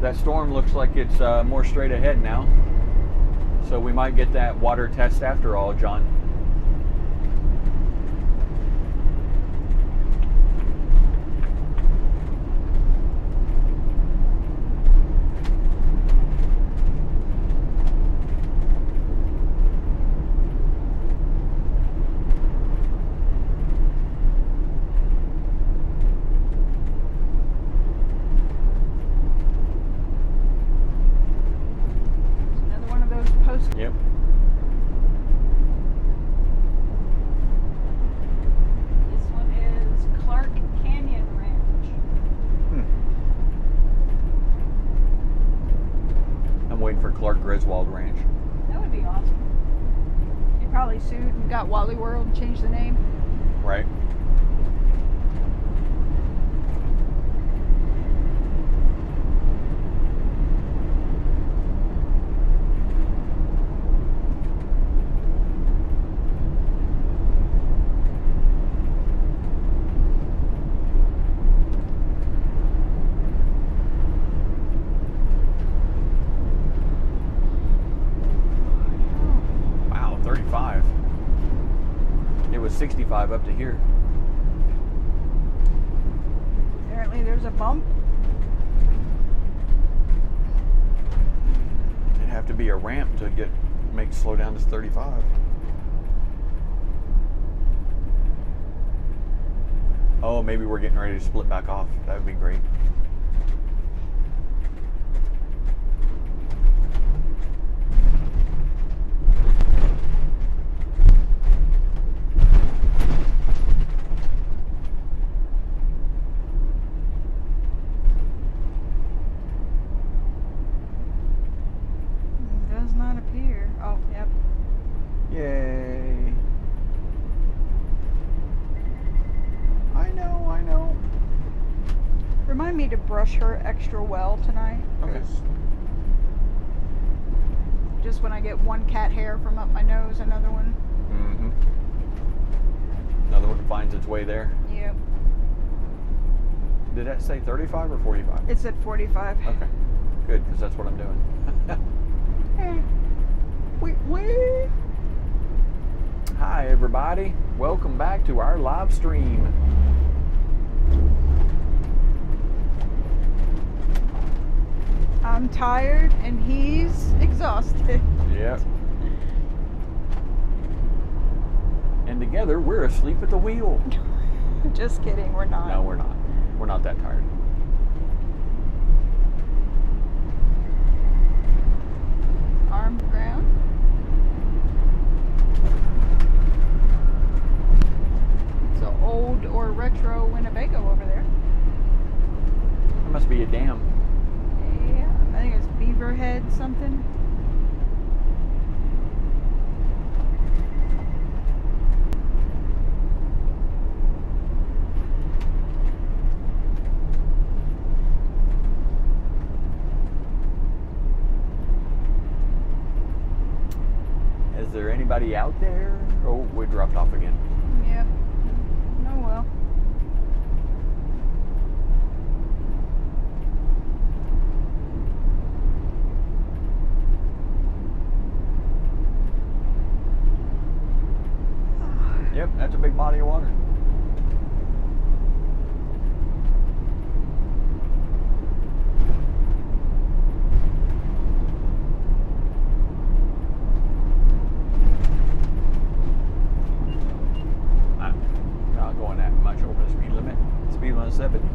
That storm looks like it's more straight ahead now. So we might get that water test after all, John. Yep. This one is Clark Canyon Ranch. I'm waiting for Clark Griswold Ranch. That would be awesome. He probably sued and got Wally World and changed the name. Right. Wow, 35. It was 65 up to here. Apparently there's a bump. It'd have to be a ramp to make slow down to 35. Oh, maybe we're getting ready to split back off. That would be great. Does not appear. Oh, yep. Yay. I know. Remind me to brush her extra well tonight. Okay. Just when I get one cat hair from up my nose, another one. Mm-hmm. Another one finds its way there. Yep. Did that say 35 or 45? It's at 45. Okay. Good, because that's what I'm doing. Wait. Hi, everybody. Welcome back to our live stream. I'm tired and he's exhausted. Yep. And together, we're asleep at the wheel. Just kidding, we're not. No, we're not. We're not that tired. Arm to ground. It's an old or retro Winnebago over there. That must be a dam. Yeah, I think it's Beaverhead something. Is there anybody out there? Oh, we dropped off again. Yep. Oh well. Yep, that's a big body of water. I'm not going that much over the speed limit. Speed limit 70.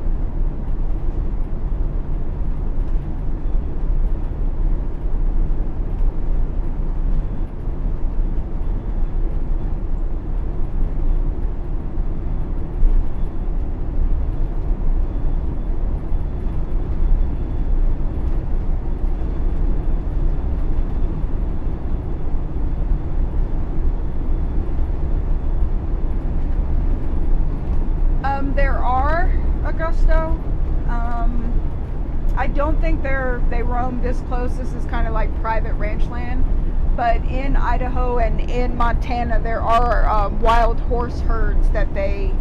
There are Augusto. I don't think they roam this close. This is kind of like private ranch land. but in Idaho and in Montana there are wild horse herds that they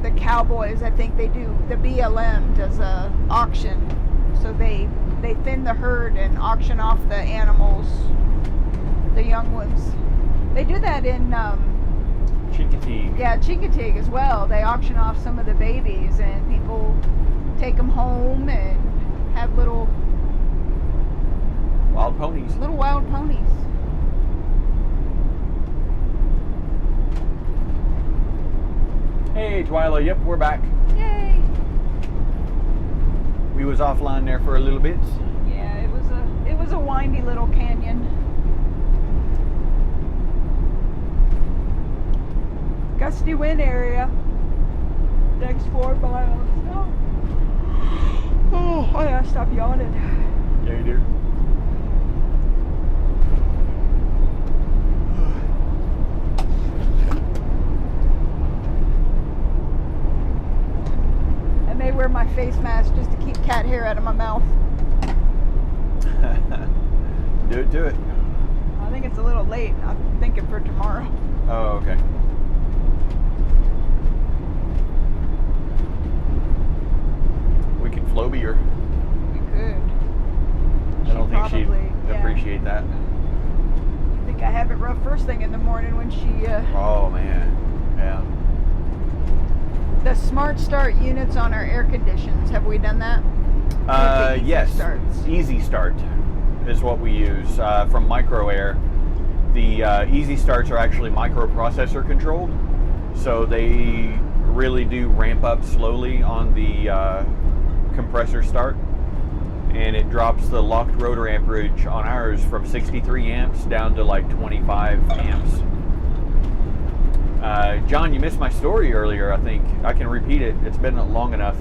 the cowboys, I think they do, the BLM does a auction, so they thin the herd and auction off the animals, the young ones. They do that in Chincoteague. yeah, Chincoteague as well. They auction off some of the babies and people take them home and have little Wild ponies. wild ponies. Hey, Twyla. Yep, we're back. Yay! We was offline there for a little bit. Yeah, it was a windy little canyon. Gusty wind area. Next 4 miles. Oh, I gotta stop yawning. Yeah, you do. I may wear my face mask just to keep cat hair out of my mouth. Do it. I think it's a little late. I'm thinking for tomorrow. Oh, okay. We can flow beer. We could. I don't think she'd probably, yeah. appreciate that. I think I have it rough first thing in the morning when she Oh man, yeah. the smart start units on our air conditions. Have we done that? Or the easy Yes. starts? Easy Start is what we use from Micro Air. The Easy Starts are actually microprocessor controlled, so they really do ramp up slowly on the compressor start, and it drops the locked rotor amperage on ours from 63 amps down to like 25 amps. John, you missed my story earlier. I think I can repeat it. It's been long enough.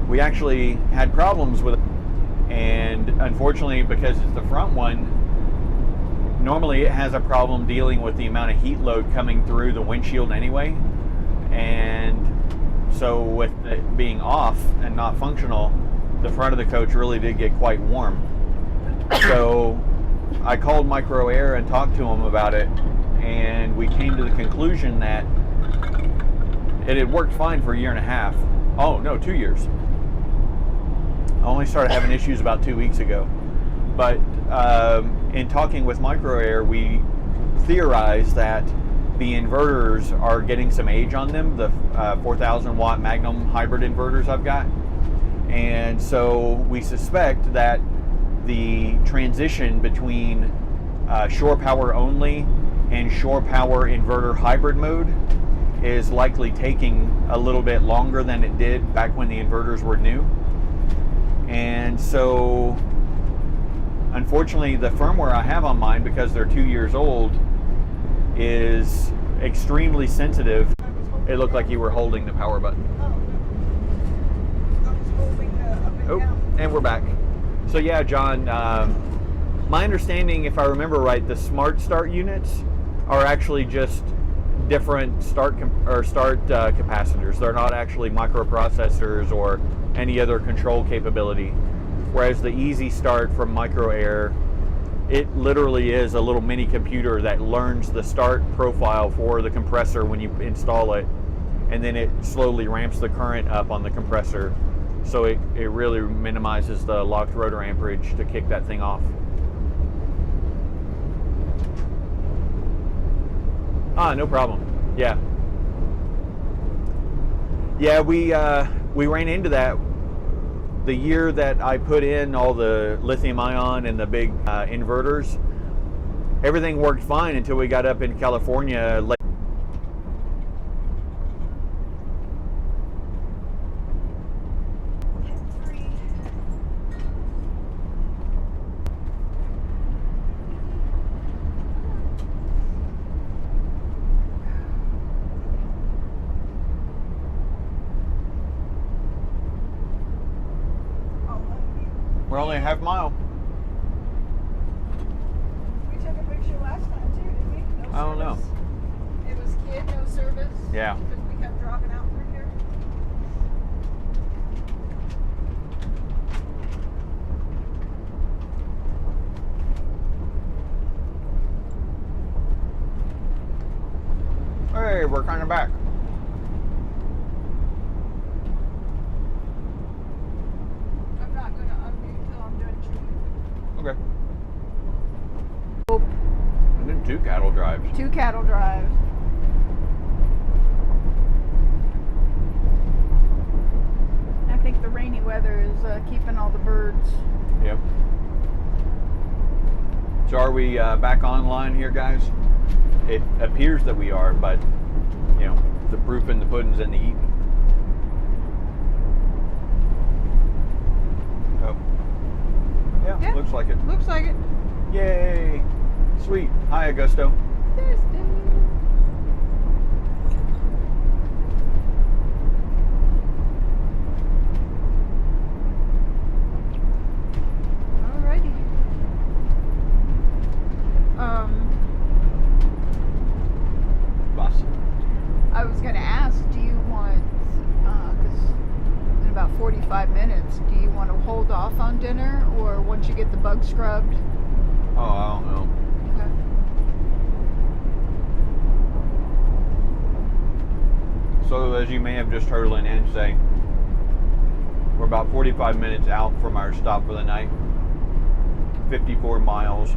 We actually had problems with it, and unfortunately, because it's the front one, normally it has a problem dealing with the amount of heat load coming through the windshield anyway, and so with it being off and not functional, the front of the coach really did get quite warm. So I called Micro Air and talked to them about it, and we came to the conclusion that it had worked fine for 1.5 years. Oh no, 2 years. I only started having issues about 2 weeks ago. But in talking with Micro Air, we theorized that the inverters are getting some age on them, the 4,000 watt Magnum hybrid inverters I've got. And so we suspect that the transition between shore power only and shore power inverter hybrid mode is likely taking a little bit longer than it did back when the inverters were new. And so unfortunately the firmware I have on mine, because they're 2 years old, is extremely sensitive. It looked like you were holding the power button. Oh, and we're back. So yeah, John, my understanding, if I remember right, the smart start units are actually just different start capacitors. They're not actually microprocessors or any other control capability. Whereas the Easy Start from Micro Air, it literally is a little mini computer that learns the start profile for the compressor when you install it, and then it slowly ramps the current up on the compressor, so it really minimizes the locked rotor amperage to kick that thing off. No problem. Yeah, we ran into that the year that I put in all the lithium ion and the big inverters. Everything worked fine until we got up in California. We're only a half mile. We took a picture last time too, didn't we? No I don't know. service. It was kid, no service. Yeah. Because we kept dropping out through here. we're kind of back. I'm not going to unmute till I'm done chewing. Okay. Oh, And then 2 cattle drives. 2 cattle drives. I think the rainy weather is keeping all the birds. Yep. So are we back online here, guys? It appears that we are, but you know, the proof in the pudding's in the eating. Oh. Yeah, Yeah. looks like it. Looks like it. Yay! Sweet. Hi, Augusto. Thursday. Alrighty. Boss. I was gonna ask, do you want, because in about 45 minutes, do you want to hold off on dinner, or once you get the bug scrubbed? Oh, I don't know. Okay. So as you may have just heard Lynn say, we're about 45 minutes out from our stop for the night. 54 miles.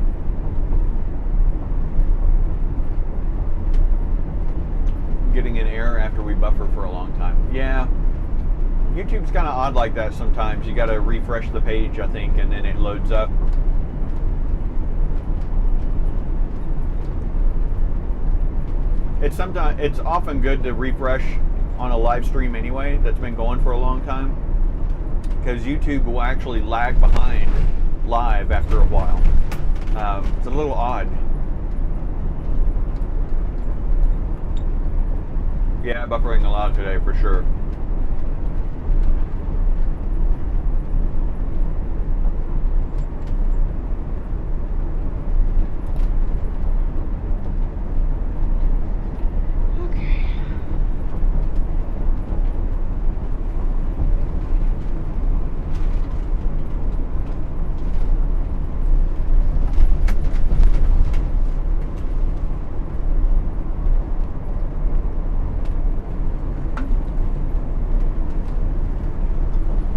Getting an error after we buffer for a long time. Yeah. YouTube's kind of odd like that sometimes. You got to refresh the page, I think, and then it loads up. It's often good to refresh on a live stream anyway that's been going for a long time, because YouTube will actually lag behind live after a while. It's a little odd. Yeah, buffering a lot today for sure. Okay.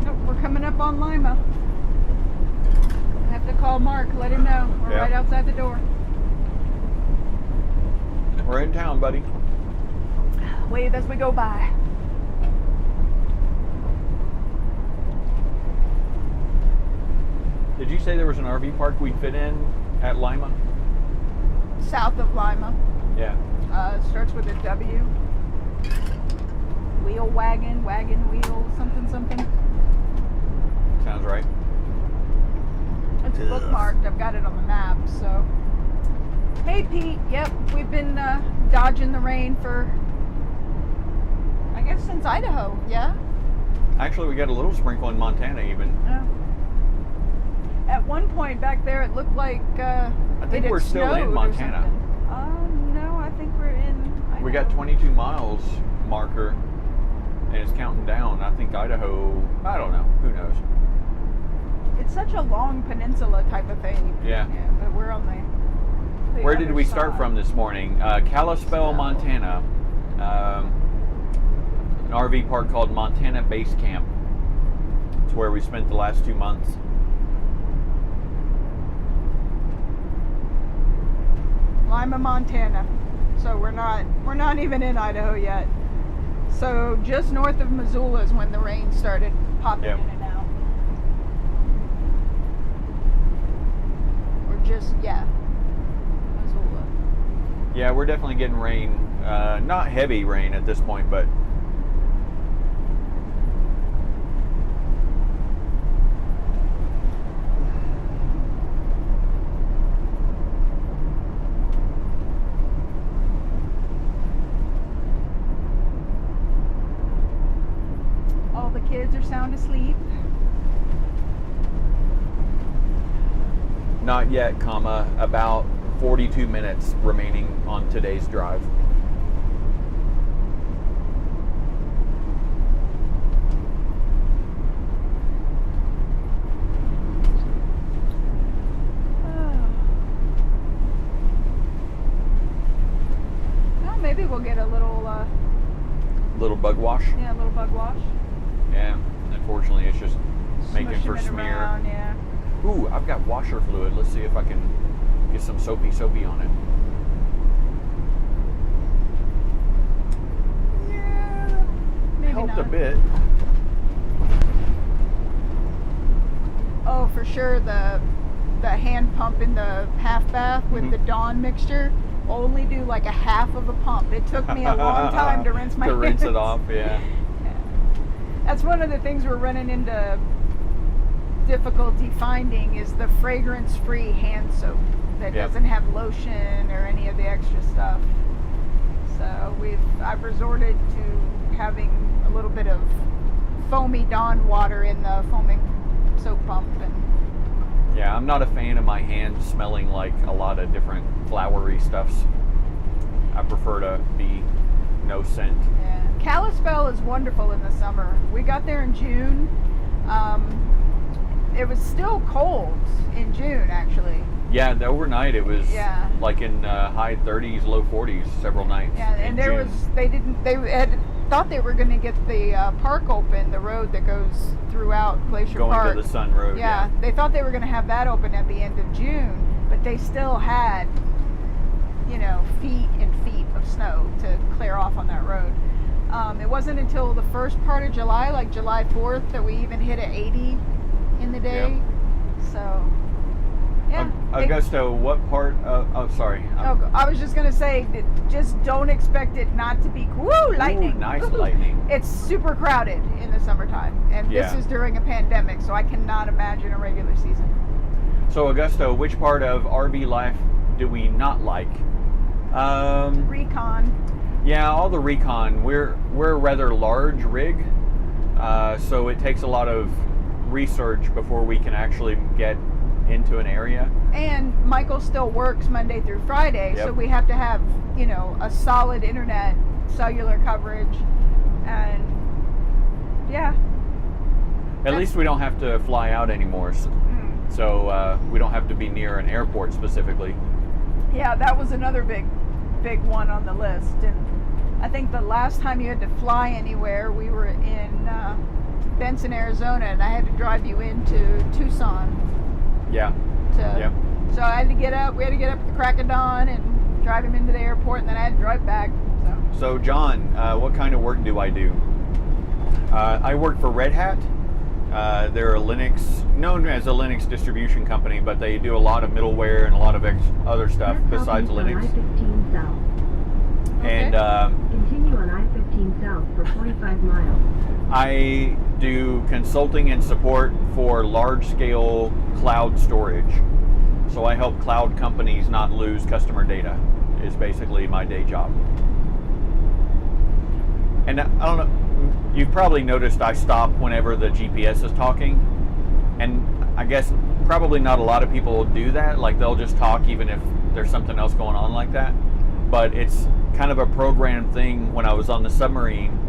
Nope, we're coming up on Lima. I have to call Mark, let him know. We're Yeah. right outside the door. We're in town, buddy. Wave as we go by. Did you say there was an RV park we'd fit in at Lima? South of Lima. Yeah. It starts with a W. Wheel wagon, wagon wheel, something, something. Sounds right. It's Ugh. bookmarked. I've got it on the map, so. Hey, Pete. Yep, we've been dodging the rain for, I guess, since Idaho. Yeah? Actually, we got a little sprinkle in Montana even. At one point back there, it looked like I think it had we're still snowed in or Montana. something. No, I think we're in Idaho. We got 22 miles marker, and it's counting down. I think Idaho, I don't know. Who knows? It's such a long peninsula type of thing. Yeah. But we're on the Where did other we start side. from this morning? Kalispell, Montana. An RV park called Montana Base Camp. It's where we spent the last 2 months. Lima, Montana. So we're not even in Idaho yet. So just north of Missoula is when the rain started popping Yep. in and out. Or just Missoula. Yeah, we're definitely getting rain. Not heavy rain at this point, but All the kids are sound asleep. not yet, comma, about 42 minutes remaining on today's drive. Well, maybe we'll get a little bug wash. Yeah, a little bug wash. Yeah, unfortunately, it's just making for Smushing it smear. around, yeah. Ooh, I've got washer fluid. Let's see if I can get some soapy on it. Yeah, Maybe helped not. a bit. Oh, for sure, the hand pump in the half bath with Mhm. the Dawn mixture only do like a half of a pump. It took me a long time to rinse my to rinse it hands. off, yeah. That's one of the things we're running into difficulty finding is the fragrance-free hand soap that Yep. doesn't have lotion or any of the extra stuff. So I've resorted to having a little bit of foamy Dawn water in the foaming soap pump, and Yeah, I'm not a fan of my hands smelling like a lot of different flowery stuffs. I prefer to be no scent. yeah. Kalispell is wonderful in the summer. We got there in June. It was still cold in June, actually. Yeah, the overnight it was Yeah. like in high 30s, low 40s several nights. Yeah, in and there June. was they had thought they were going to get the park open, the road that goes throughout Glacier going Park. to the Sun Road. Yeah, they thought they were going to have that open at the end of June, but they still had, feet and feet of snow to clear off on that road. It wasn't until the first part of July, like July 4th, that we even hit a 80 in the day. Yep. So, yeah. Augusto, what part of? Oh, sorry. I was just gonna say, that just don't expect it not to be lightning. Ooh, nice lightning. It's super crowded in the summertime, and this Yeah. is during a pandemic, so I cannot imagine a regular season. So, Augusto, which part of RV life do we not like? Recon. Yeah, all the recon. We're a rather large rig, so it takes a lot of research before we can actually get into an area. And Michael still works Monday through Friday, so Yep. we have to have, a solid internet, cellular coverage, and yeah. At least we don't have to fly out anymore, so we don't have to be near an airport specifically. Yeah, that was another big one on the list. And I think the last time you had to fly anywhere, we were in Benson, Arizona, and I had to drive you into Tucson. Yeah. Yep. So I had to get up. We had to get up at the crack of dawn and drive him into the airport, and then I had to drive back. So, John, what kind of work do I do? I work for Red Hat. They're known as a Linux distribution company, but they do a lot of middleware and a lot of other stuff besides Linux. I-15 south. And Continue on I-15 south for 45 miles. I do consulting and support for large-scale cloud storage. So I help cloud companies not lose customer data, is basically my day job. And I don't know, you've probably noticed I stop whenever the GPS is talking. And I guess probably not a lot of people do that. Like, they'll just talk even if there's something else going on like that. But it's kind of a programmed thing. When I was on the submarine,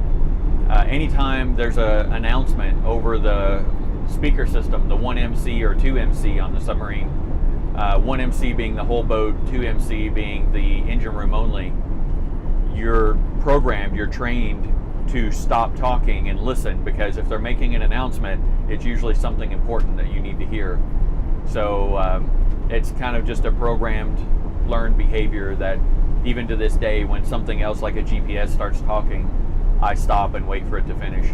anytime there's an announcement over the speaker system, the 1MC or 2MC on the submarine, 1MC being the whole boat, 2MC being the engine room only, you're programmed, you're trained to stop talking and listen, because if they're making an announcement, it's usually something important that you need to hear. So it's kind of just a programmed, learned behavior that even to this day, when something else like a GPS starts talking, I stop and wait for it to finish.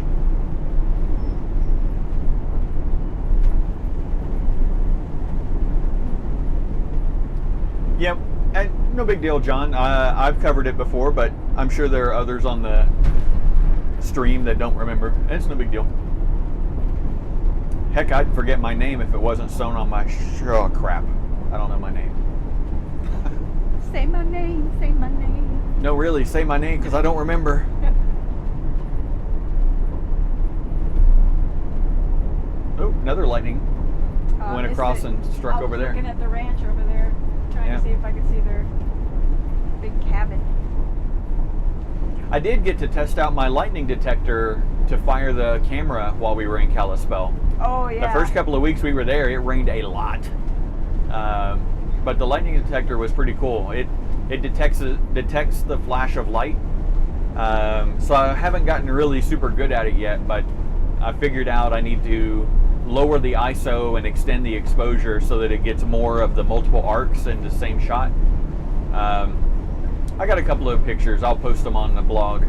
Yep, and no big deal, John. I've covered it before, but I'm sure there are others on the stream that don't remember. And it's no big deal. Heck, I'd forget my name if it wasn't sewn on my oh crap. I don't know my name. Say my name, say my name. No, really, say my name, because I don't remember. Oh, another lightning went across and struck over there. I was looking at the ranch over there, trying Yeah. to see if I could see their big cabin. I did get to test out my lightning detector to fire the camera while we were in Kalispell. Oh yeah. The first couple of weeks we were there, it rained a lot. But the lightning detector was pretty cool. It detects the flash of light, So I haven't gotten really super good at it yet, but I figured out I need to lower the ISO and extend the exposure so that it gets more of the multiple arcs in the same shot. I got a couple of pictures. I'll post them on the blog.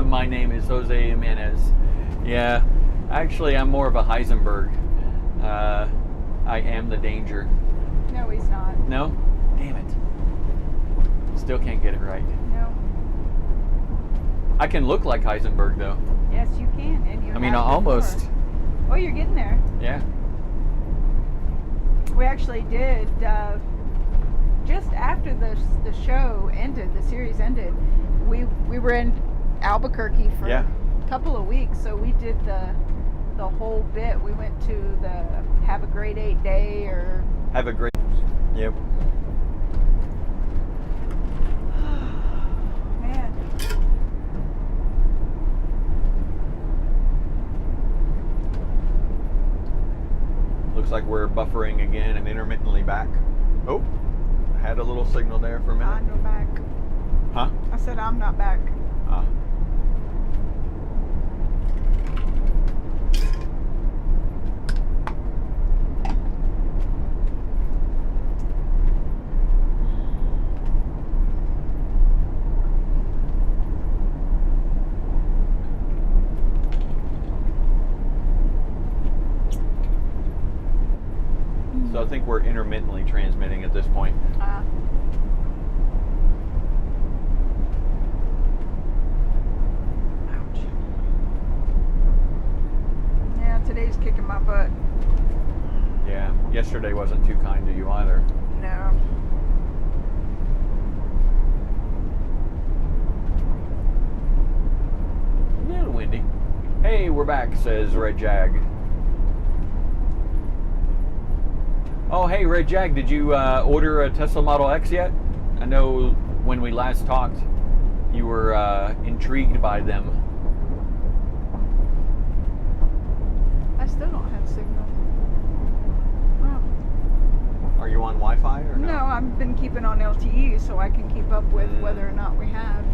My name is Jose Jimenez. Yeah, actually I'm more of a Heisenberg. I am the danger. No, he's not. No? Damn it. Still can't get it right. No. I can look like Heisenberg though. Yes, you can. And you I mean, have almost. before. Oh, you're getting there. Yeah. We actually did, just after the show ended, the series ended, we were in Albuquerque for Yeah. a couple of weeks, so we did the whole bit. We went to the Have a Great 8 Day, or... Have a great... Yep. Man. Looks like we're buffering again and intermittently back. Oh, I had a little signal there for a minute. I'm not back. Huh? I said I'm not back. Ah. So I think we're intermittently transmitting at this point. Ouch. Yeah, today's kicking my butt. Yeah, yesterday wasn't too kind to you either. No. A little windy. Hey, we're back, says Red Jag. Oh, hey, Red Jag, did you order a Tesla Model X yet? I know when we last talked, you were intrigued by them. I still don't have signal. Wow. Are you on Wi-Fi or no? No, I've been keeping on LTE so I can keep up with whether or not we have.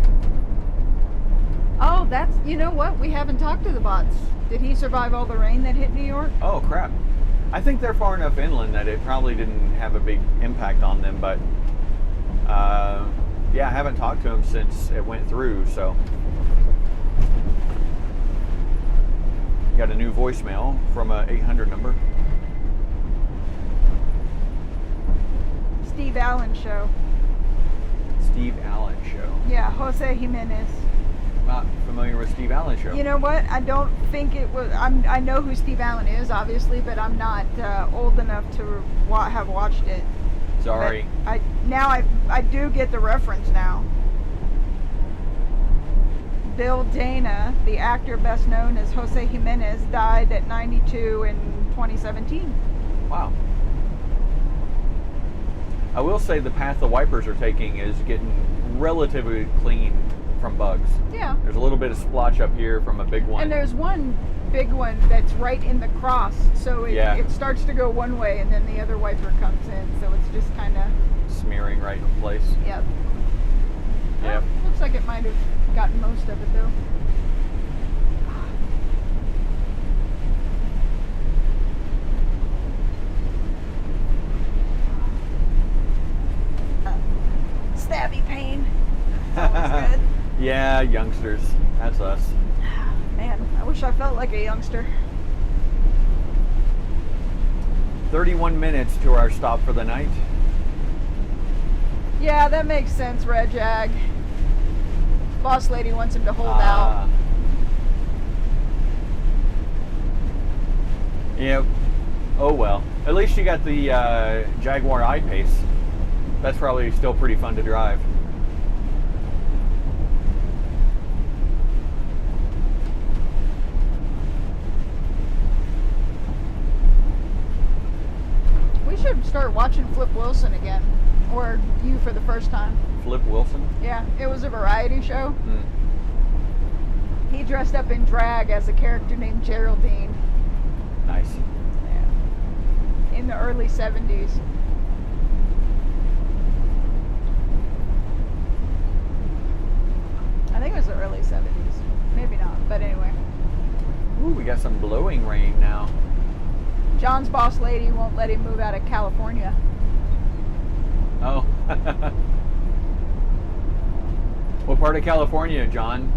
Oh, that's, you know what? We haven't talked to the bots. Did he survive all the rain that hit New York? Oh, crap. I think they're far enough inland that it probably didn't have a big impact on them, but yeah, I haven't talked to him since it went through, so. Got a new voicemail from a 800 number. Steve Allen show. Steve Allen show. Yeah, Jose Jimenez. Not familiar with Steve Allen show. You know what? I don't think it was. I know who Steve Allen is, obviously, but I'm not old enough to have watched it. Sorry. But I do get the reference now. Bill Dana, the actor best known as Jose Jimenez, died at 92 in 2017. Wow. I will say the path the wipers are taking is getting relatively clean from bugs. Yeah. There's a little bit of splotch up here from a big one. And there's one big one that's right in the cross, so it starts to go one way and then the other wiper comes in, so it's just kind of smearing right in place. Yep. Yep. Well, looks like it might have gotten most of it though. Stabby pain. It's always good. Yeah, youngsters. That's us. Man, I wish I felt like a youngster. 31 minutes to our stop for the night. Yeah, that makes sense, Red Jag. Boss lady wants him to hold out. Yep. Oh well. At least you got the Jaguar I-Pace. That's probably still pretty fun to drive. We should start watching Flip Wilson again. Or you for the first time. Flip Wilson? Yeah, it was a variety show. He dressed up in drag as a character named Geraldine. Nice. Yeah. In the early 70s. think it was the early 70s. Maybe not, but anyway. Ooh, we got some blowing rain now. John's boss lady won't let him move out of California. Oh. What part of California, John?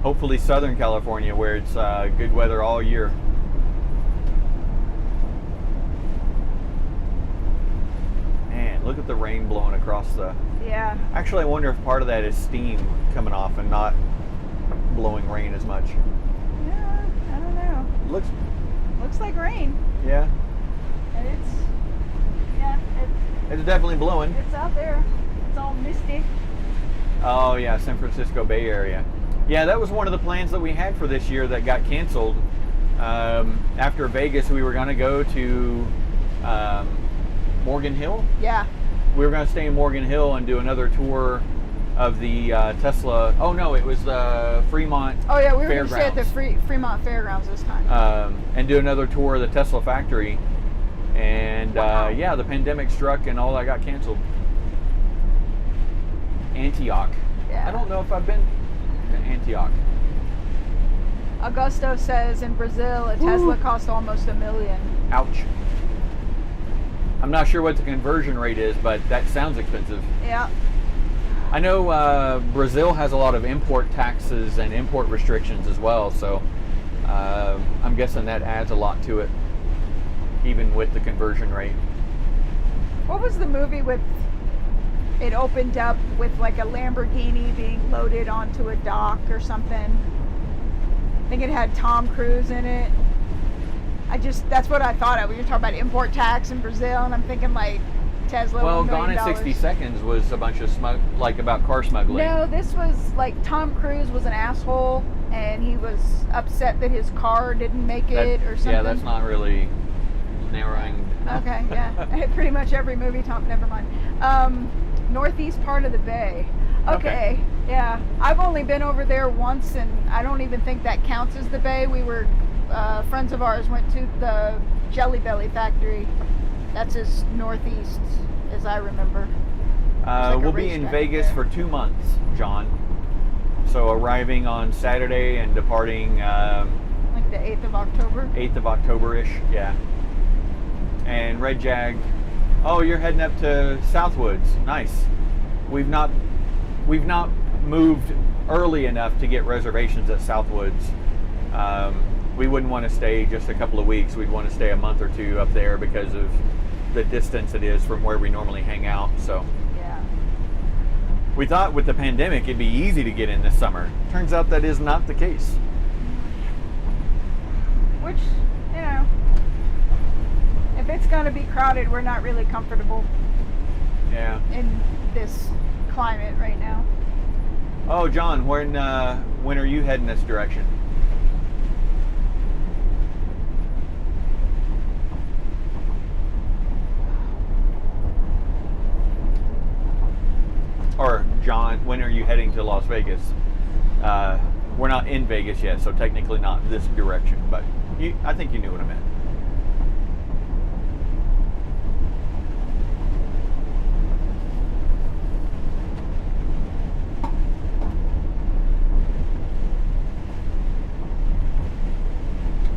Hopefully Southern California, where it's good weather all year. Man, look at the rain blowing across the... Yeah. Actually, I wonder if part of that is steam coming off and not blowing rain as much. Yeah, I don't know. Looks like rain. Yeah, And it's definitely blowing. it's out there. It's all misty. Oh yeah, San Francisco Bay Area. Yeah, that was one of the plans that we had for this year that got canceled. After Vegas, we were going to go to Morgan Hill. Yeah. We were going to stay in Morgan Hill and do another tour of the Tesla. Oh no, it was the Fremont. Oh yeah, we were going to stay at the Fairgrounds. Fremont Fairgrounds this time. And do another tour of the Tesla factory. And Wow. yeah, the pandemic struck and all that got canceled. Antioch. Yeah. I don't know if I've been to Antioch. Augusto says in Brazil a Tesla cost almost $1 million. Ouch. I'm not sure what the conversion rate is, but that sounds expensive. Yeah. I know Brazil has a lot of import taxes and import restrictions as well, so I'm guessing that adds a lot to it, even with the conversion rate. What was the movie with it opened up with like a Lamborghini being loaded onto a dock or something? I think it had Tom Cruise in it. That's what I thought of. We were talking about import tax in Brazil, and I'm thinking like Tesla. Well, $1 million. Gone in 60 Seconds was a bunch of about car smuggling. No, this was like Tom Cruise was an asshole, and he was upset that his car didn't make it or something. Yeah, that's not really narrowing. Okay, yeah. Pretty much every movie, never mind. Northeast part of the bay. Okay, yeah. I've only been over there once, and I don't even think that counts as the bay. We were, friends of ours went to the Jelly Belly factory. That's as northeast as I remember. Like We'll be in Vegas for 2 months, John. So arriving on Saturday and departing like the 8th of October. 8th of October-ish, yeah. And Red Jag. Oh, you're heading up to Southwoods. Nice. We've not moved early enough to get reservations at Southwoods. We wouldn't want to stay just a couple of weeks. We'd want to stay a month or two up there because of the distance it is from where we normally hang out. So Yeah. we thought with the pandemic it'd be easy to get in this summer. Turns out that is not the case. Which, you know, if it's going to be crowded, we're not really comfortable Yeah. in this climate right now. Oh, John, when are you heading this direction? Or John, when are you heading to Las Vegas? We're not in Vegas yet, so technically not this direction, but I think you knew what I meant.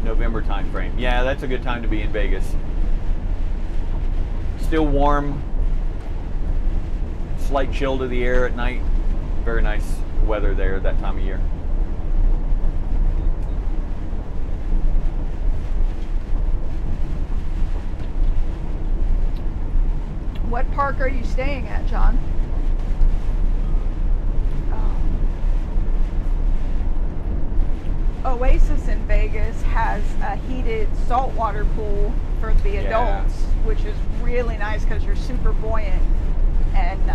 November time frame. Yeah, that's a good time to be in Vegas. Still warm, slight chill to the air at night. Very nice weather there that time of year. What park are you staying at, John? Oasis in Vegas has a heated saltwater pool for the adults, which is really nice because you're super buoyant. And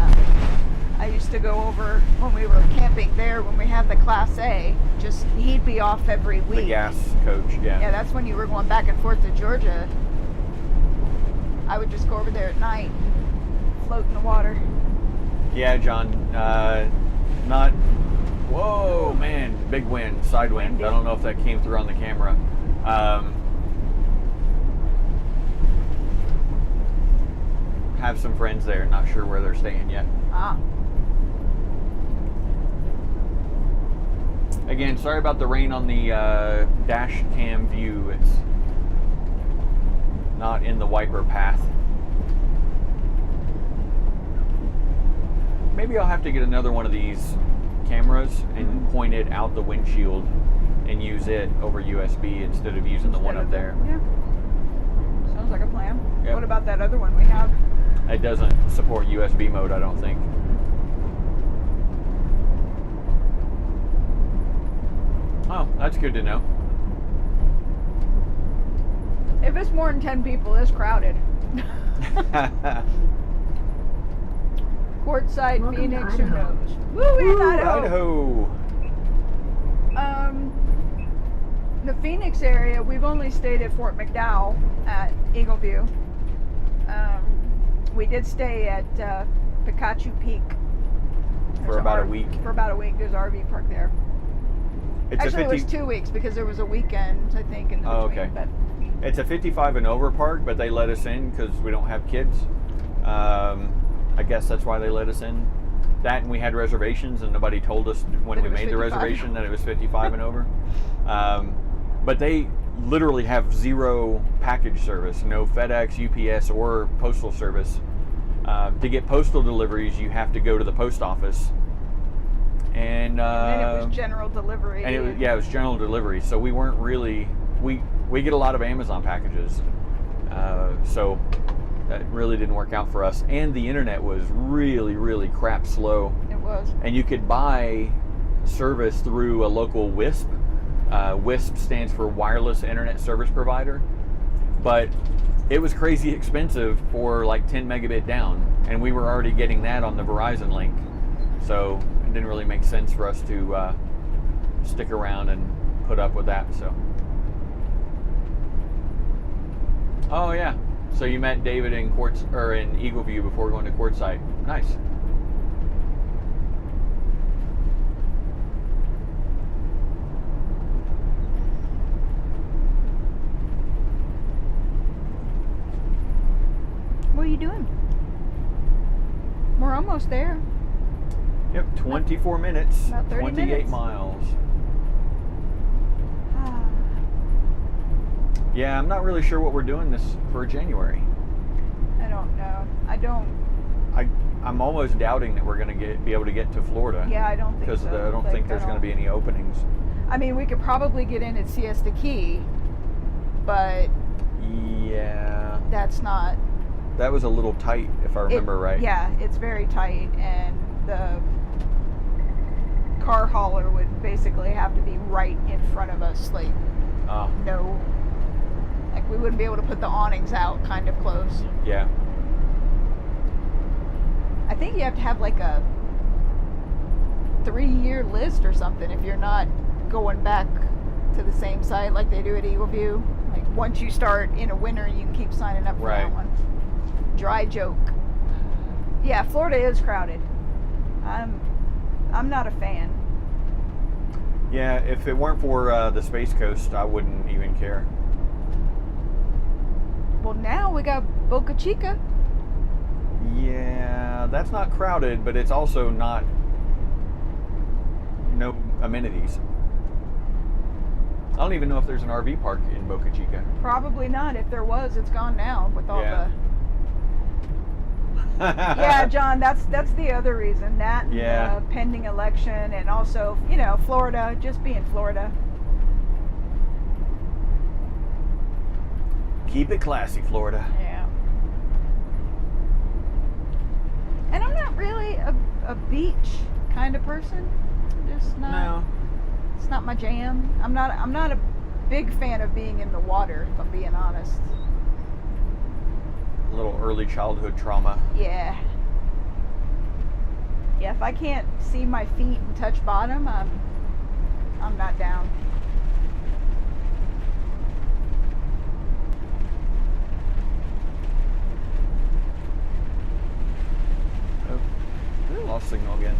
I used to go over when we were camping there when we had the Class A. Just he'd be off every week. The gas coach, yeah. Yeah, that's when you were going back and forth to Georgia. I would just go over there at night, float in the water. Yeah, John. Not. Whoa, man! Big wind, side wind. I don't know if that came through on the camera. Have some friends there. Not sure where they're staying yet. Ah. Again, sorry about the rain on the dash cam view. It's not in the wiper path. Maybe I'll have to get another one of these cameras and point it out the windshield and use it over USB instead of using the one up there. Yeah. Sounds like a plan. Yep. What about that other one we have? It doesn't support USB mode, I don't think. Oh, that's good to know. If it's more than 10 people, it's crowded. Quartzsite, Welcome to Phoenix, who Idaho. knows? Woo, we're in Idaho. The Phoenix area, we've only stayed at Fort McDowell at Eagle View. We did stay at Pikachu Peak. For There's about a RV week. For about a week. There's an RV park there. It's Actually, a it was 2 weeks because there was a weekend, I think, in the Oh, between. okay. But It's a 55 and over park, but they let us in because we don't have kids. I guess that's why they let us in. That, and we had reservations, and nobody told us when That we it was made the 55. reservation that it was 55 and over. But they literally have zero package service, no FedEx, UPS, or postal service. To get postal deliveries, you have to go to the post office. And then it was general delivery. and it was general delivery. So we weren't really we get a lot of Amazon packages. So that really didn't work out for us. And the internet was really, really crap slow. It was. And you could buy service through a local WISP. WISP stands for Wireless Internet Service Provider. But it was crazy expensive for like 10 megabit down. And we were already getting that on the Verizon link. So it didn't really make sense for us to stick around and put up with that. So. Oh yeah. So you met David in in Eagle View before going to Quartzsite. Nice. What are you doing? We're almost there. Yep, 24 minutes, About 30 28 minutes. miles. Yeah, I'm not really sure what we're doing this for January. I don't know. I'm almost doubting that we're going to be able to get to Florida. Yeah, I don't think because so. I don't think there's going to be any openings. I mean, we could probably get in at Siesta Key, but Yeah, that's not. that was a little tight, if I remember right. Yeah, it's very tight, and the car hauler would basically have to be right in front of us, like Oh, no, like we wouldn't be able to put the awnings out kind of close. yeah. I think you have to have like a 3-year list or something if you're not going back to the same site like they do at Eagle View. Like once you start in a winter, you can keep signing up for Right. that one. Dry joke. Yeah, Florida is crowded. I'm not a fan. Yeah, if it weren't for the Space Coast, I wouldn't even care. Well, now we got Boca Chica. Yeah, that's not crowded, but it's also not no amenities. I don't even know if there's an RV park in Boca Chica. Probably not. If there was, it's gone now with all Yeah. the. Yeah, John, that's the other reason. That and Yeah. the pending election, and also, Florida, just being Florida. Keep it classy, Florida. Yeah. And I'm not really a beach kind of person. Just not. No. It's not my jam. I'm not a big fan of being in the water, if I'm being honest. A little early childhood trauma. Yeah. Yeah, if I can't see my feet and touch bottom, I'm not down. Oh, lost signal again.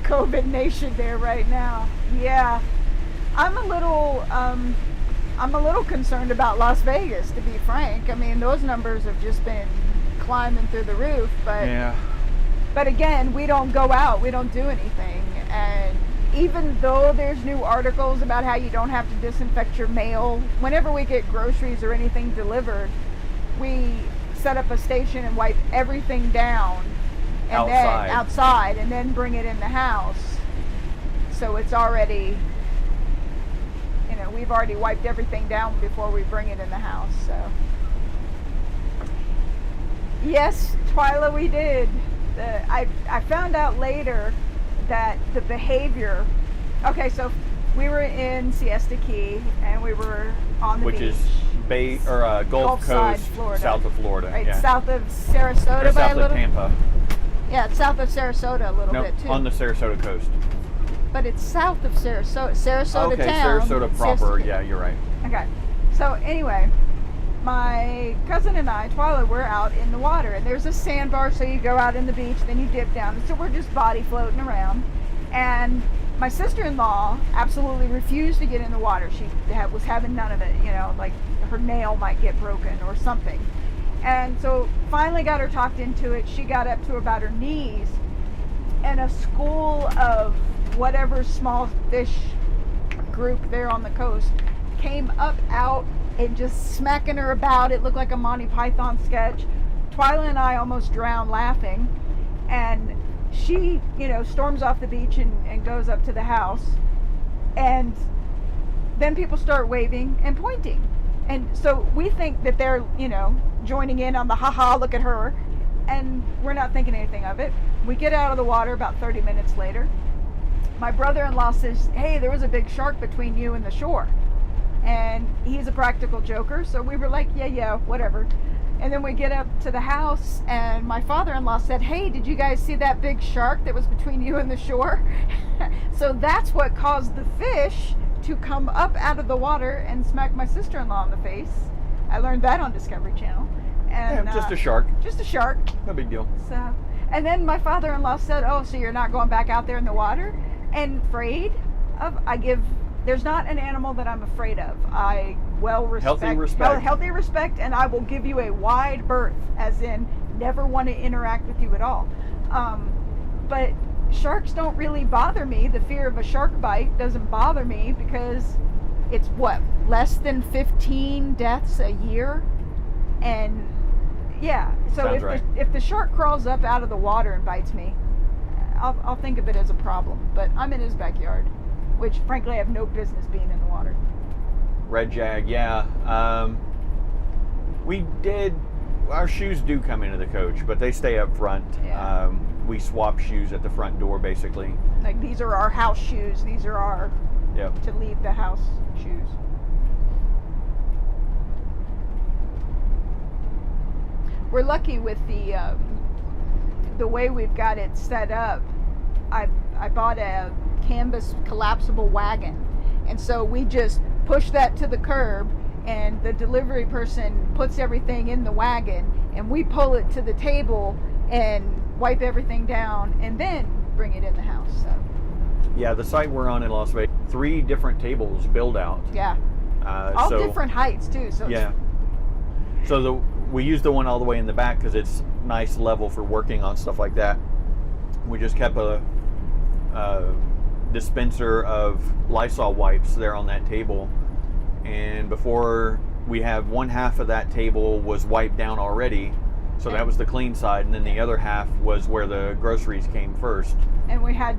COVID nation there right now. Yeah, I'm a little concerned about Las Vegas, to be frank. I mean, those numbers have just been climbing through the roof. But Yeah. but again, we don't go out, we don't do anything, and even though there's new articles about how you don't have to disinfect your mail, whenever we get groceries or anything delivered, we set up a station and wipe everything down and Outside. then outside and then bring it in the house. So it's already, we've already wiped everything down before we bring it in the house. So yes, Twyla, we did. I found out later that the behavior, okay, so we were in Siesta Key and we were on the Which beach. is Gulf Side, Coast, Florida. south of Florida. Right, Yeah. south of Sarasota Or by a south little. of Tampa. Yeah, it's south of Sarasota a little No, bit too. on the Sarasota coast. But it's south of Sarasota Okay, town. Sarasota proper. Siesta Key. Yeah, you're right. Okay. So anyway, my cousin and I, Twyla, we're out in the water, and there's a sandbar, so you go out in the beach, then you dip down. So we're just body floating around. And my sister-in-law absolutely refused to get in the water. She was having none of it, like her nail might get broken or something. And so finally got her talked into it. She got up to about her knees, and a school of whatever small fish group there on the coast came up out and just smacking her about. It looked like a Monty Python sketch. Twyla and I almost drowned laughing, and she storms off the beach and goes up to the house, and then people start waving and pointing, and so we think that they're joining in on the haha, look at her, and we're not thinking anything of it. We get out of the water about 30 minutes later. My brother-in-law says, hey, there was a big shark between you and the shore. And he's a practical joker, so we were like, yeah, whatever. And then we get up to the house, and my father-in-law said, hey, did you guys see that big shark that was between you and the shore? So that's what caused the fish to come up out of the water and smack my sister-in-law in the face. I learned that on Discovery Channel. And Yeah, just a shark. Just a shark. No big deal. So, and then my father-in-law said, oh, so you're not going back out there in the water? And afraid of, there's not an animal that I'm afraid of. I Healthy respect. Healthy respect, and I will give you a wide berth, as in never want to interact with you at all. But sharks don't really bother me. The fear of a shark bite doesn't bother me because it's less than 15 deaths a year, and yeah. So Sounds right. if the shark crawls up out of the water and bites me, I'll think of it as a problem. But I'm in his backyard, which frankly I have no business being in the water. Red Jag, yeah. Our shoes do come into the coach, but they stay up front. Yeah. We swap shoes at the front door, basically. Like, these are our house shoes. These are our Yep. to leave the house shoes. We're lucky with the way we've got it set up. I bought a canvas collapsible wagon, and so we just push that to the curb, and the delivery person puts everything in the wagon, and we pull it to the table and wipe everything down and then bring it in the house. So Yeah, the site we're on in Las Vegas, 3 different tables build out. yeah, all so, different heights too. So Yeah. So we use the one all the way in the back because it's nice level for working on stuff like that. We just kept a dispenser of Lysol wipes there on that table, and before we have one half of that table was wiped down already, so that was the clean side, and then the other half was where the groceries came first. and we had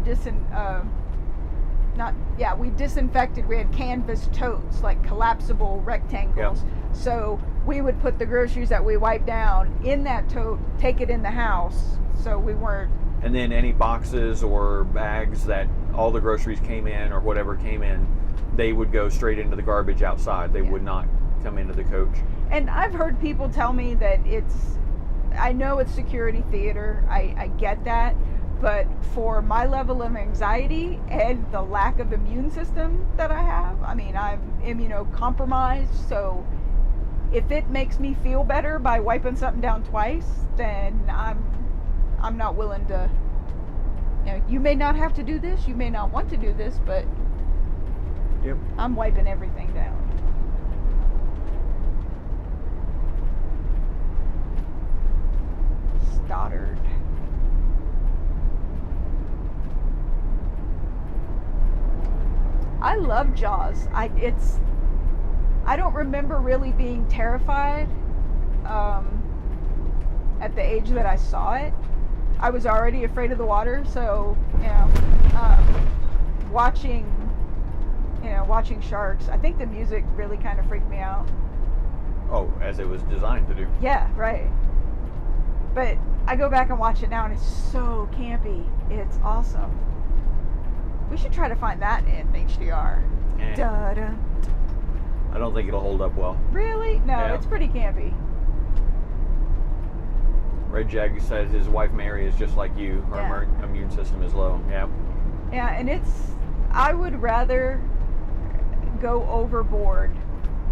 we disinfected. We had canvas totes, like collapsible rectangles. Yep. So we would put the groceries that we wiped down in that tote, take it in the house, so we weren't. And then any boxes or bags that all the groceries came in or whatever came in, they would go straight into the garbage outside. They would not come into the coach. And I've heard people tell me that I know it's security theater, I get that, but for my level of anxiety and the lack of immune system that I have, I mean, I'm immunocompromised, so if it makes me feel better by wiping something down twice, then I'm not willing to You know, you may not have to do this, you may not want to do this, but Yep. I'm wiping everything down. Stoddard. I love Jaws. I don't remember really being terrified at the age that I saw it. I was already afraid of the water, so watching sharks. I think the music really kind of freaked me out. Oh, as it was designed to do. Yeah, right. But I go back and watch it now, and it's so campy. It's awesome. We should try to find that in HDR. Eh. Da-da. I don't think it'll hold up well. Really? No, Yeah. it's pretty campy. Red Jag says his wife Mary is just like you. Her Yeah. immune system is low. Yeah. Yeah, and I would rather go overboard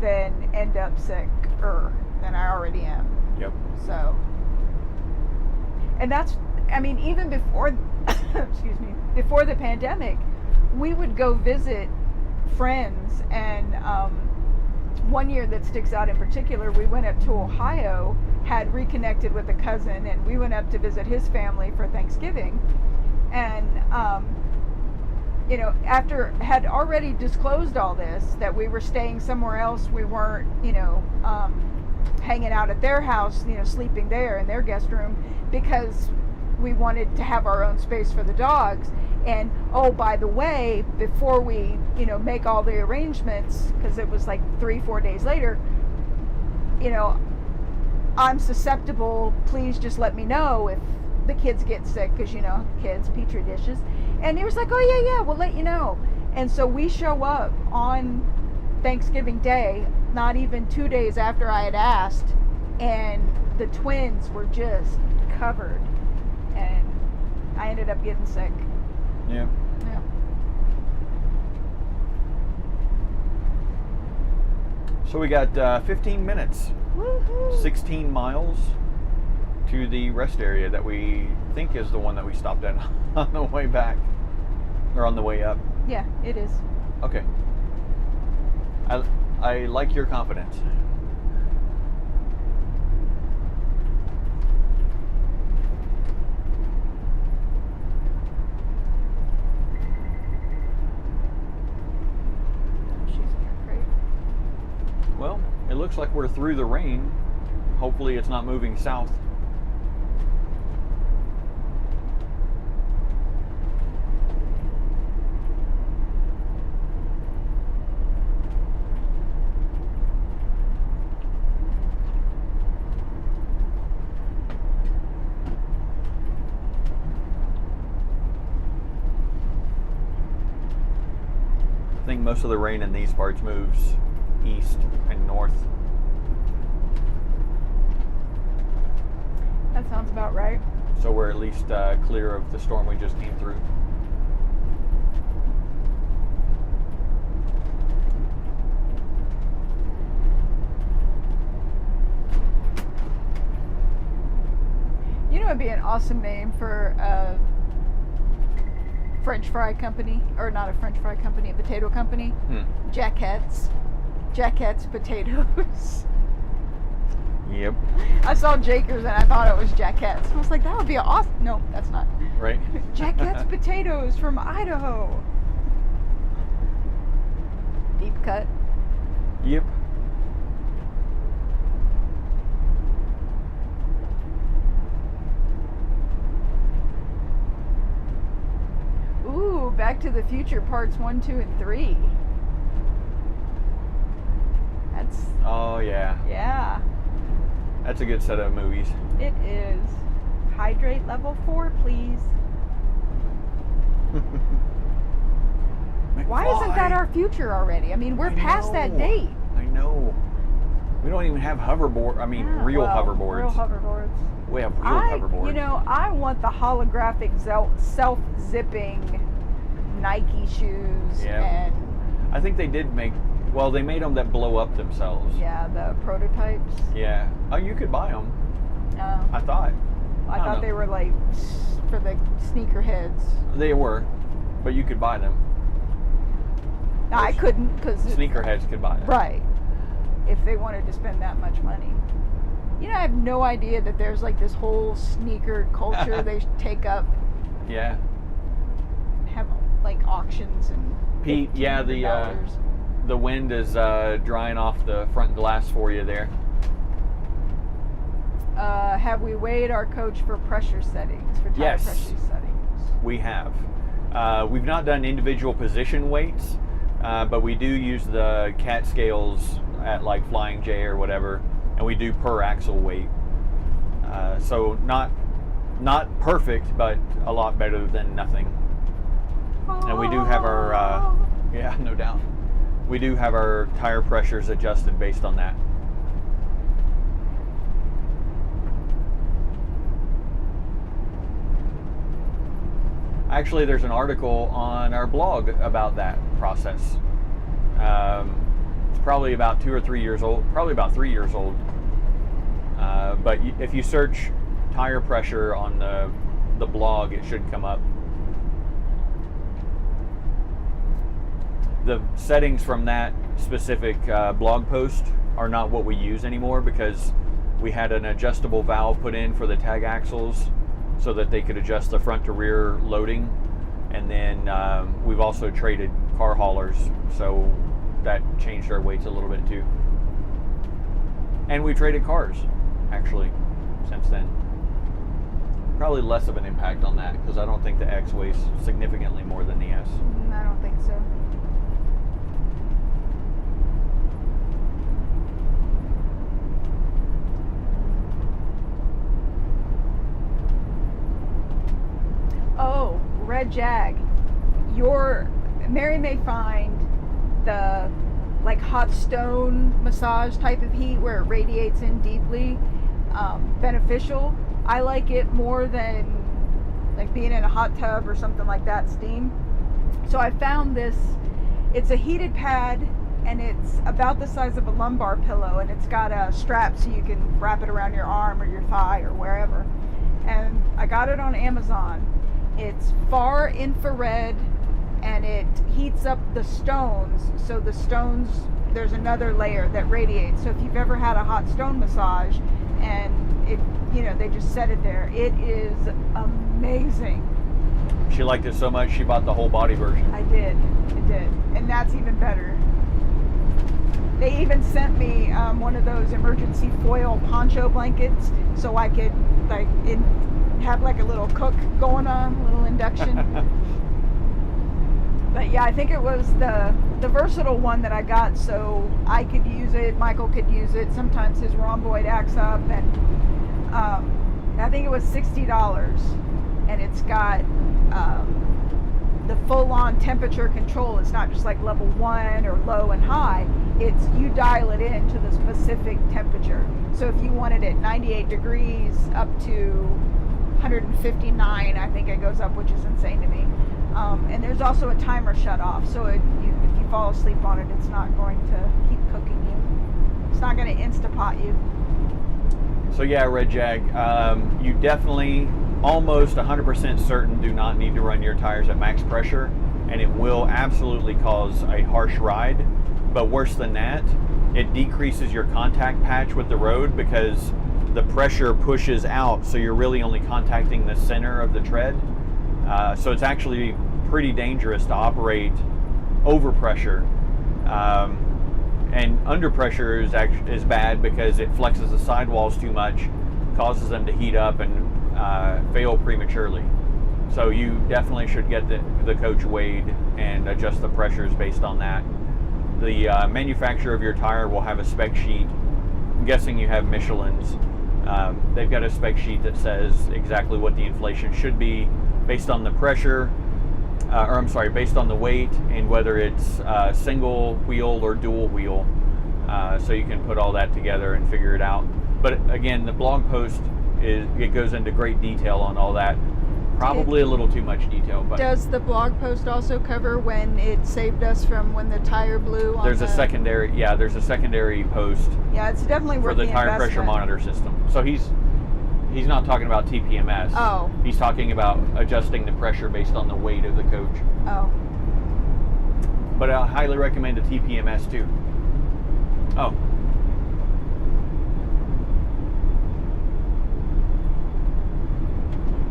than end up sicker than I already am. Yep. So, and that's, I mean, even before, excuse me, before the pandemic, we would go visit friends, and one year that sticks out in particular, we went up to Ohio, had reconnected with a cousin, and we went up to visit his family for Thanksgiving, and after had already disclosed all this, that we were staying somewhere else, we weren't, hanging out at their house, sleeping there in their guest room, because we wanted to have our own space for the dogs. And oh, by the way, before we, make all the arrangements, because it was like 3-4 days later, I'm susceptible, please just let me know if the kids get sick, because kids, petri dishes. And he was like, oh yeah, we'll let you know. And so we show up on Thanksgiving Day, not even 2 days after I had asked, and the twins were just covered, and I ended up getting sick. Yeah. Yeah. So we got 15 minutes, Woohoo! 16 miles to the rest area that we think is the one that we stopped at on the way back, or on the way up. Yeah, it is. Okay. I like your confidence. She's great. Well, it looks like we're through the rain. Hopefully it's not moving south. I think most of the rain in these parts moves east and north. That sounds about right. So we're at least clear of the storm we just came through. It'd be an awesome name for a French fry company, or not a French fry company, a potato company. Jacquette's Potatoes. Yep. I saw Jakers and I thought it was Jacquette's. I was like, that would be awesome. No, that's not. Right. Jacquette's Potatoes from Idaho. Deep cut. Yep. Ooh, Back to the Future parts 1, 2, and 3. That's, Oh yeah. yeah, That's a good set of movies. it is. Hydrate level 4, please. Why isn't that our future already? I mean, we're past that date. I know. We don't even have hoverboard. I mean, Yeah, real well, hoverboards. Real hoverboards. We have real hoverboards. I want the holographic self-zipping Nike shoes Yeah. and I think they did make. Well, they made them that blow up themselves. the prototypes. Yeah. Oh, you could buy them. I thought. I don't thought know. they were like for the sneaker heads. They were, but you could buy them. No, I couldn't because Sneakerheads could buy them. right. If they wanted to spend that much money. You know, I have no idea that there's like this whole sneaker culture they take up, Yeah. have like auctions and Pete, yeah, $1,500. the wind is drying off the front glass for you there. Have we weighed our coach for pressure settings, for tire Yes. pressure settings? We have. We've not done individual position weights, but we do use the cat scales at like Flying J or whatever, and we do per axle weight. So not perfect, but a lot better than nothing. And we do have our, yeah, no doubt. We do have our tire pressures adjusted based on that. Actually, there's an article on our blog about that process. It's probably about 2 or 3 years old, probably about 3 years old. But if you search tire pressure on the blog, it should come up. The settings from that specific blog post are not what we use anymore because we had an adjustable valve put in for the tag axles so that they could adjust the front to rear loading. And then we've also traded car haulers, so that changed our weights a little bit too. And we traded cars, actually, since then. Probably less of an impact on that because I don't think the X weighs significantly more than the S. I don't think so. Oh, Red Jag. Mary may find the like hot stone massage type of heat where it radiates in deeply beneficial. I like it more than like being in a hot tub or something like that, steam. So I found this, it's a heated pad and it's about the size of a lumbar pillow and it's got a strap so you can wrap it around your arm or your thigh or wherever. And I got it on Amazon. It's far infrared and it heats up the stones. So the stones, there's another layer that radiates. So if you've ever had a hot stone massage and it, you know, they just set it there, it is amazing. She liked it so much she bought the whole body version. I did. And that's even better. They even sent me one of those emergency foil poncho blankets so I could like have like a little cook going on, a little induction. But yeah, I think it was the versatile one that I got so I could use it, Michael could use it. Sometimes his rhomboid acts up, and I think it was $60, and it's got the full-on temperature control. It's not just like level 1 or low and high. It's you dial it in to the specific temperature. So if you want it at 98 degrees up to 159, I think it goes up, which is insane to me. And there's also a timer shut off, so if you fall asleep on it, it's not going to keep cooking you. It's not going to Instapot you. So yeah, Red Jag, you definitely, almost 100% certain, do not need to run your tires at max pressure, and it will absolutely cause a harsh ride. But worse than that, it decreases your contact patch with the road because the pressure pushes out, so you're really only contacting the center of the tread. So it's actually pretty dangerous to operate over pressure. And under pressure is bad because it flexes the sidewalls too much, causes them to heat up and fail prematurely. So you definitely should get the coach weighed and adjust the pressures based on that. The manufacturer of your tire will have a spec sheet. I'm guessing you have Michelin's. They've got a spec sheet that says exactly what the inflation should be based on the pressure, based on the weight and whether it's single wheel or dual wheel. So you can put all that together and figure it out. But again, the blog post it goes into great detail on all that. Probably a little too much detail, but does the blog post also cover when it saved us from when the tire blew? There's a secondary post Yeah, it's definitely for worth the tire pressure investment. monitor system. So he's He's not talking about TPMS. Oh. He's talking about adjusting the pressure based on the weight of the coach. Oh. But I highly recommend a TPMS too. Oh.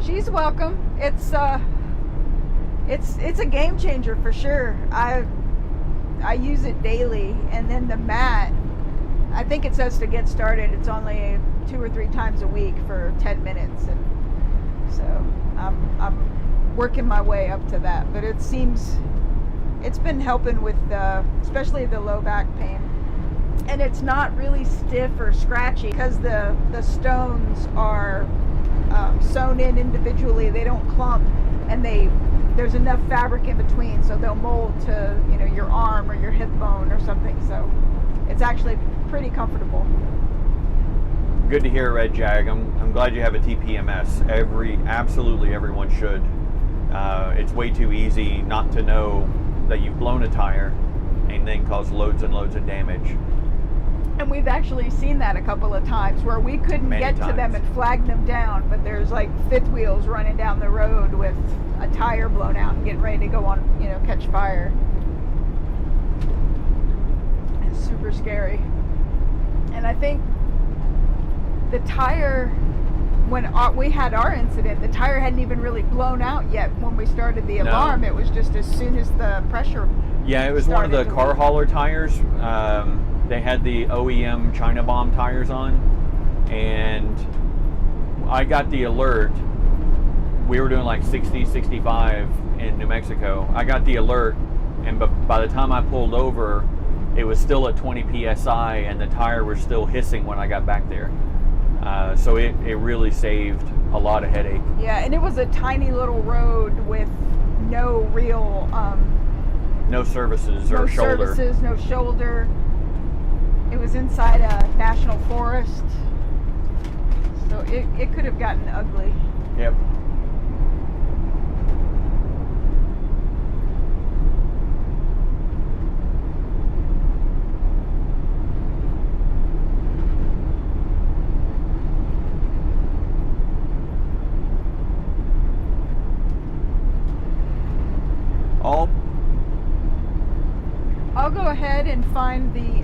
She's welcome. It's a game changer for sure. I use it daily, and then the mat, I think it says to get started it's only 2 or 3 times a week for 10 minutes, and so I'm working my way up to that. But it seems it's been helping with especially the low back pain, and it's not really stiff or scratchy because the stones are sewn in individually. They don't clump, and there's enough fabric in between, so they'll mold to your arm or your hip bone or something. So it's actually pretty comfortable. Good to hear, Red Jag. I'm glad you have a TPMS. Absolutely everyone should. It's way too easy not to know that you've blown a tire and then cause loads and loads of damage. And we've actually seen that a couple of times where we couldn't get to them and flag them down, but there's like fifth wheels running down the road with a tire blown out and getting ready to go on, catch fire. It's super scary. And I think the tire, when we had our incident, the tire hadn't even really blown out yet when we started the alarm. No. It was just as soon as the pressure. Yeah, it was one of the car hauler tires. They had the OEM China bomb tires on, and I got the alert. We were doing like 60, 65 in New Mexico. I got the alert, and by the time I pulled over, it was still at 20 PSI, and the tire was still hissing when I got back there. So it really saved a lot of headache. Yeah, and it was a tiny little road with no real... no services or shoulder. No services, no shoulder. It was inside a national forest. So it could have gotten ugly. Yep. I'll go ahead and find the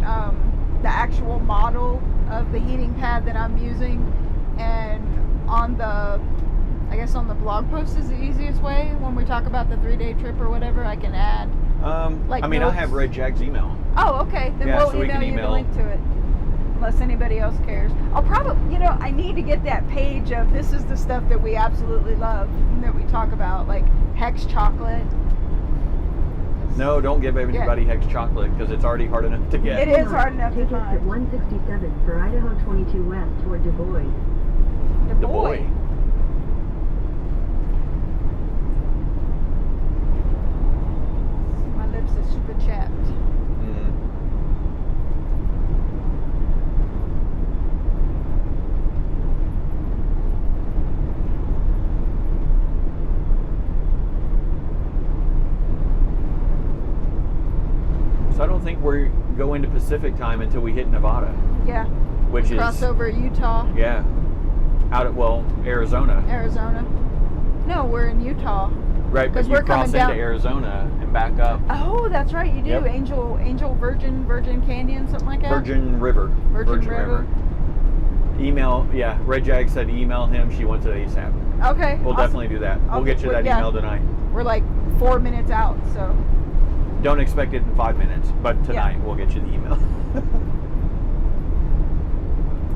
actual model of the heating pad that I'm using, and on the blog post is the easiest way when we talk about the 3-day trip or whatever. I can add I have Red Jag's email. Oh, okay. Then we'll email you the link to it, unless anybody else cares. I'll probably, I need to get that page of this is the stuff that we absolutely love and that we talk about, like Hex chocolate. No, don't give anybody Hex chocolate because it's already hard enough to get. It is hard enough to Take find. exit 167 for Idaho 22 West toward Du Bois. Du Bois. My lips are super chapped. So I don't think we're going to Pacific time until we hit Nevada. Yeah. Which is crossover Utah. Yeah. Out at Arizona. Arizona. No, we're in Utah. Right, but you we're cross coming into down Arizona and back up. Oh, that's right, you do. Yep. Angel Virgin Canyon, something like that. Virgin River. Virgin River. Email, Red Jag said email him. She wants it ASAP. Okay. We'll awesome. definitely do that. We'll get you that yeah. email tonight. We're like 4 minutes out, so. Don't expect it in 5 minutes, but tonight we'll get you the email.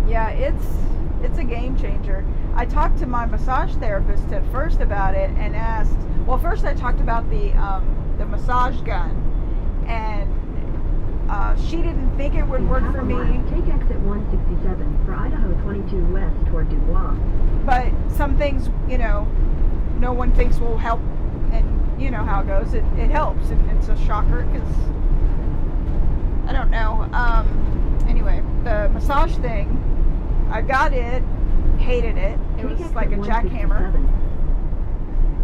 Yeah, it's a game changer. I talked to my massage therapist at first about it and asked. Well, first I talked about the massage gun, and she didn't think it would work for me. Take exit 167 for Idaho 22 West toward Du Bois. But some things, no one thinks will help, and you know how it goes. It helps, and it's a shocker because I don't know. Anyway, the massage thing, I got it, hated it. It was like a jackhammer.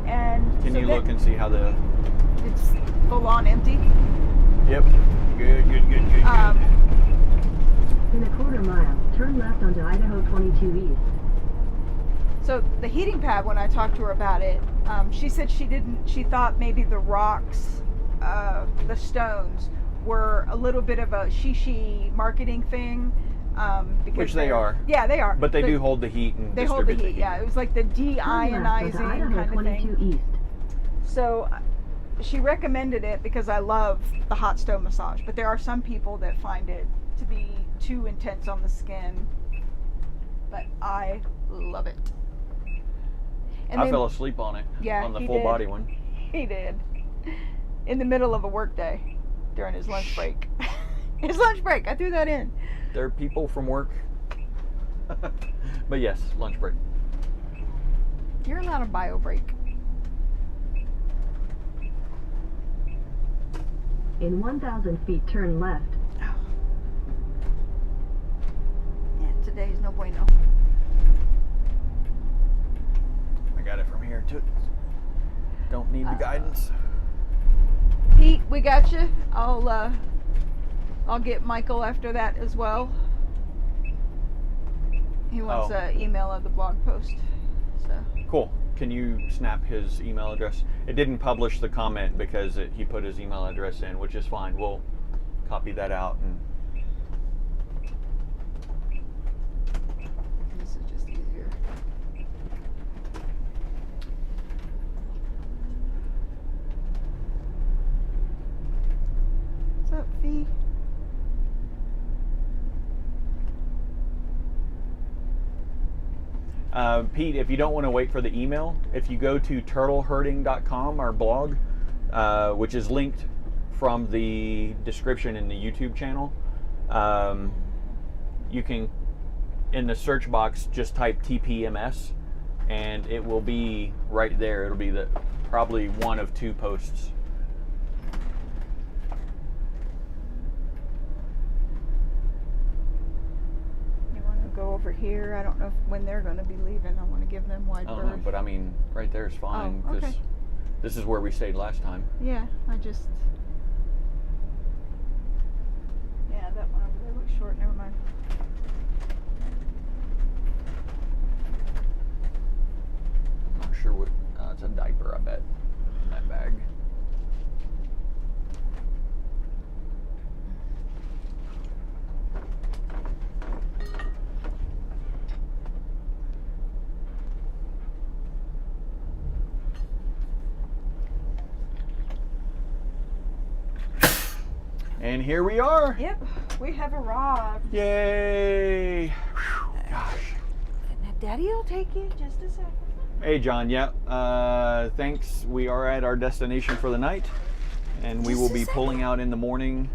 And Can you look and see how it's full on empty? Yep. Good. In a quarter mile, turn left onto Idaho 22 East. So the heating pad, when I talked to her about it, she said she thought maybe the rocks, the stones, were a little bit of a she marketing thing. Because Which they are. Yeah, they are. But they do hold the heat and they hold the distribute heat. Yeah, it was like the Turn left onto deionizing Idaho kind of 22 thing. East. So she recommended it because I love the hot stone massage, but there are some people that find it to be too intense on the skin. But I love it. And I then- fell asleep on it. Yeah, On the he full did. body one. He did. In the middle of a work day during his lunch break. His lunch break, I threw that in. There are people from work. But yes, lunch break. You're allowed a bio break. In 1,000 feet, turn left. Yeah, today's no bueno. I got it from here too. Don't need the guidance. Pete, we got you. I'll get Michael after that as well. He wants an email of the blog post. So Cool. Can you snap his email address? It didn't publish the comment because he put his email address in, which is fine. We'll copy that out and this is just easier. What's up, Fee? Pete, if you don't want to wait for the email, if you go to turtleherding.com, our blog, which is linked from the description in the YouTube channel, you can, in the search box, just type TPMS, and it will be right there. It'll be probably one of 2 posts. Go over here. I don't know when they're going to be leaving. I want to give them wide I don't know, berth. but I mean, right there is fine Oh, because okay. this is where we stayed last time. Yeah, yeah, that one over there looks short. Never mind. I'm not sure what. It's a diaper, I bet, in that bag. And here we are. Yep, we have arrived. Yay! Whew, gosh. Daddy will take you just a second. Hey, John. Yeah. Thanks. We are at our destination for the night, and we will be pulling out in the morning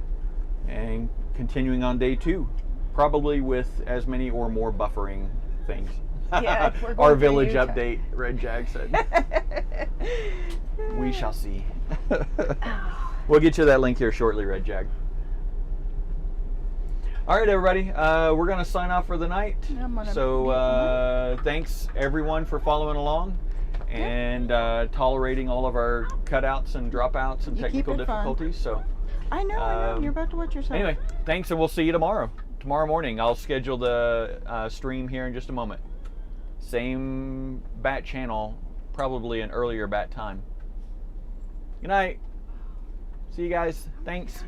and continuing on day 2, probably with as many or more buffering things. Yeah, we're going Our through village Utah. update, Red Jag said. We shall see. We'll get you that link here shortly, Red Jag. All right, everybody. We're going to sign off for the night. I'm gonna So thanks, everyone, for following along and tolerating all of our cutouts and dropouts and You keep technical it fun. difficulties. So I know. You're about to watch yourself. anyway, thanks, and we'll see you tomorrow. Tomorrow morning, I'll schedule the stream here in just a moment. Same bat channel, probably an earlier bat time. Good night. See you guys. Thanks.